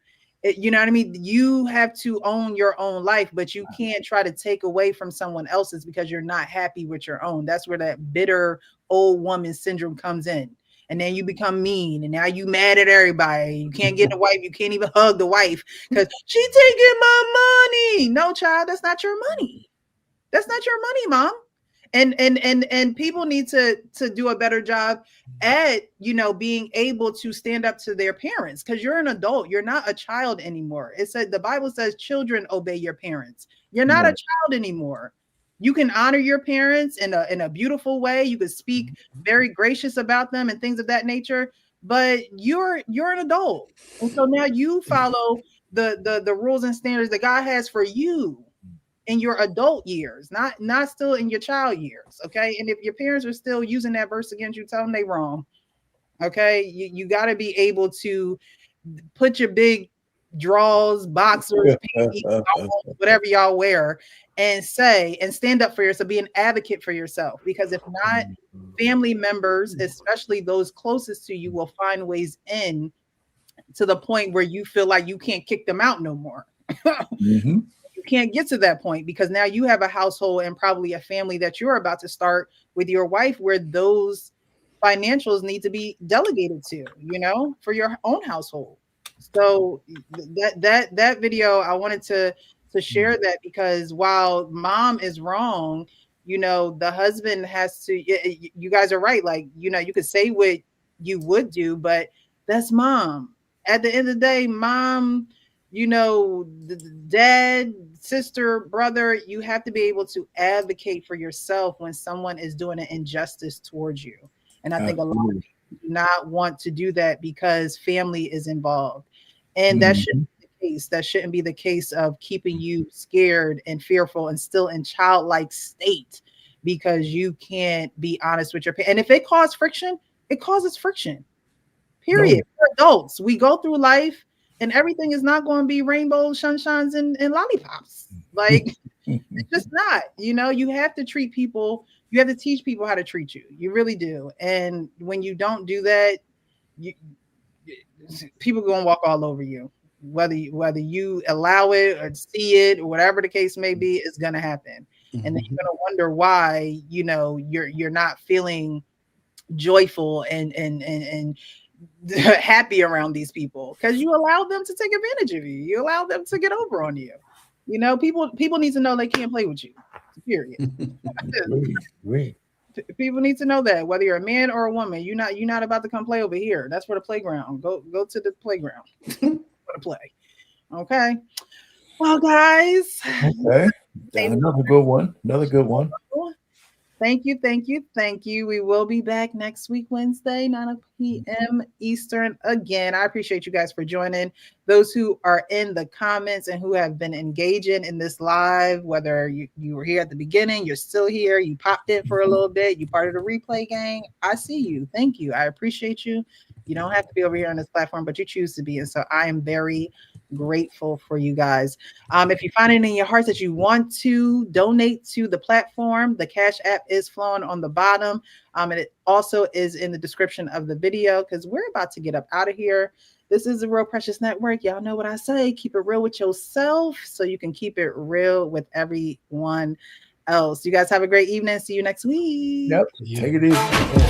You know what I mean? You have to own your own life, but you can't try to take away from someone else's because you're not happy with your own. That's where that bitter old woman syndrome comes in. And then you become mean, and now you mad at everybody. You can't get the wife. You can't even hug the wife because she taking my money. No, child, that's not your money. That's not your money, mom. And people need to do a better job at being able to stand up to their parents, because you're an adult. You're not a child anymore. It said the Bible says children obey your parents. You're not a child anymore. You can honor your parents in a beautiful way. You can speak very gracious about them and things of that nature, but you're an adult. And so now you follow the rules and standards that God has for you in your adult years, not still in your child years. Okay. And if your parents are still using that verse against you, tell them they wrong. Okay. You got to be able to put your big draws, boxers, panties, whatever y'all wear, and stand up for yourself, be an advocate for yourself. Because if not, family members, especially those closest to you, will find ways in to the point where you feel like you can't kick them out no more. You can't get to that point because now you have a household and probably a family that you're about to start with your wife, where those financials need to be delegated to, for your own household. So that video, I wanted to share that because while mom is wrong, the husband has to. You guys are right. Like, you could say what you would do, but that's mom. At the end of the day, mom, the dad, sister, brother, you have to be able to advocate for yourself when someone is doing an injustice towards you. And I think a lot of people do not want to do that because family is involved. And that shouldn't be the case. That shouldn't be the case of keeping you scared and fearful and still in childlike state because you can't be honest with your parents. And if it causes friction, it causes friction. Period. We're adults. We go through life and everything is not going to be rainbows, sunshines, and lollipops. Like, it's just not. You have to treat people. You have to teach people how to treat you. You really do. And when you don't do that, people are going to walk all over you. Whether you allow it or see it or whatever the case may be, it's going to happen. And then you're going to wonder why, you're not feeling joyful and happy around these people because you allow them to take advantage of you. You allow them to get over on you. People need to know they can't play with you. Period. People need to know that whether you're a man or a woman, you're not about to come play over here. That's for the playground. Go to the playground for the play. Okay. Well, guys. Okay. Another good one. Another good one. Thank you, thank you, thank you. We will be back next week, Wednesday, 9 p.m. Eastern. Again, I appreciate you guys for joining. Those who are in the comments and who have been engaging in this live, whether you were here at the beginning, you're still here, you popped in for a little bit, you part of the replay gang. I see you. Thank you. I appreciate you. You don't have to be over here on this platform, but you choose to be. And so I am very grateful for you guys. If you find it in your hearts that you want to donate to the platform, the Cash App is flowing on the bottom. And it also is in the description of the video because we're about to get up out of here. This is the Real Precious Network. Y'all know what I say. Keep it real with yourself so you can keep it real with everyone else. You guys have a great evening. See you next week. Yep. Take it easy.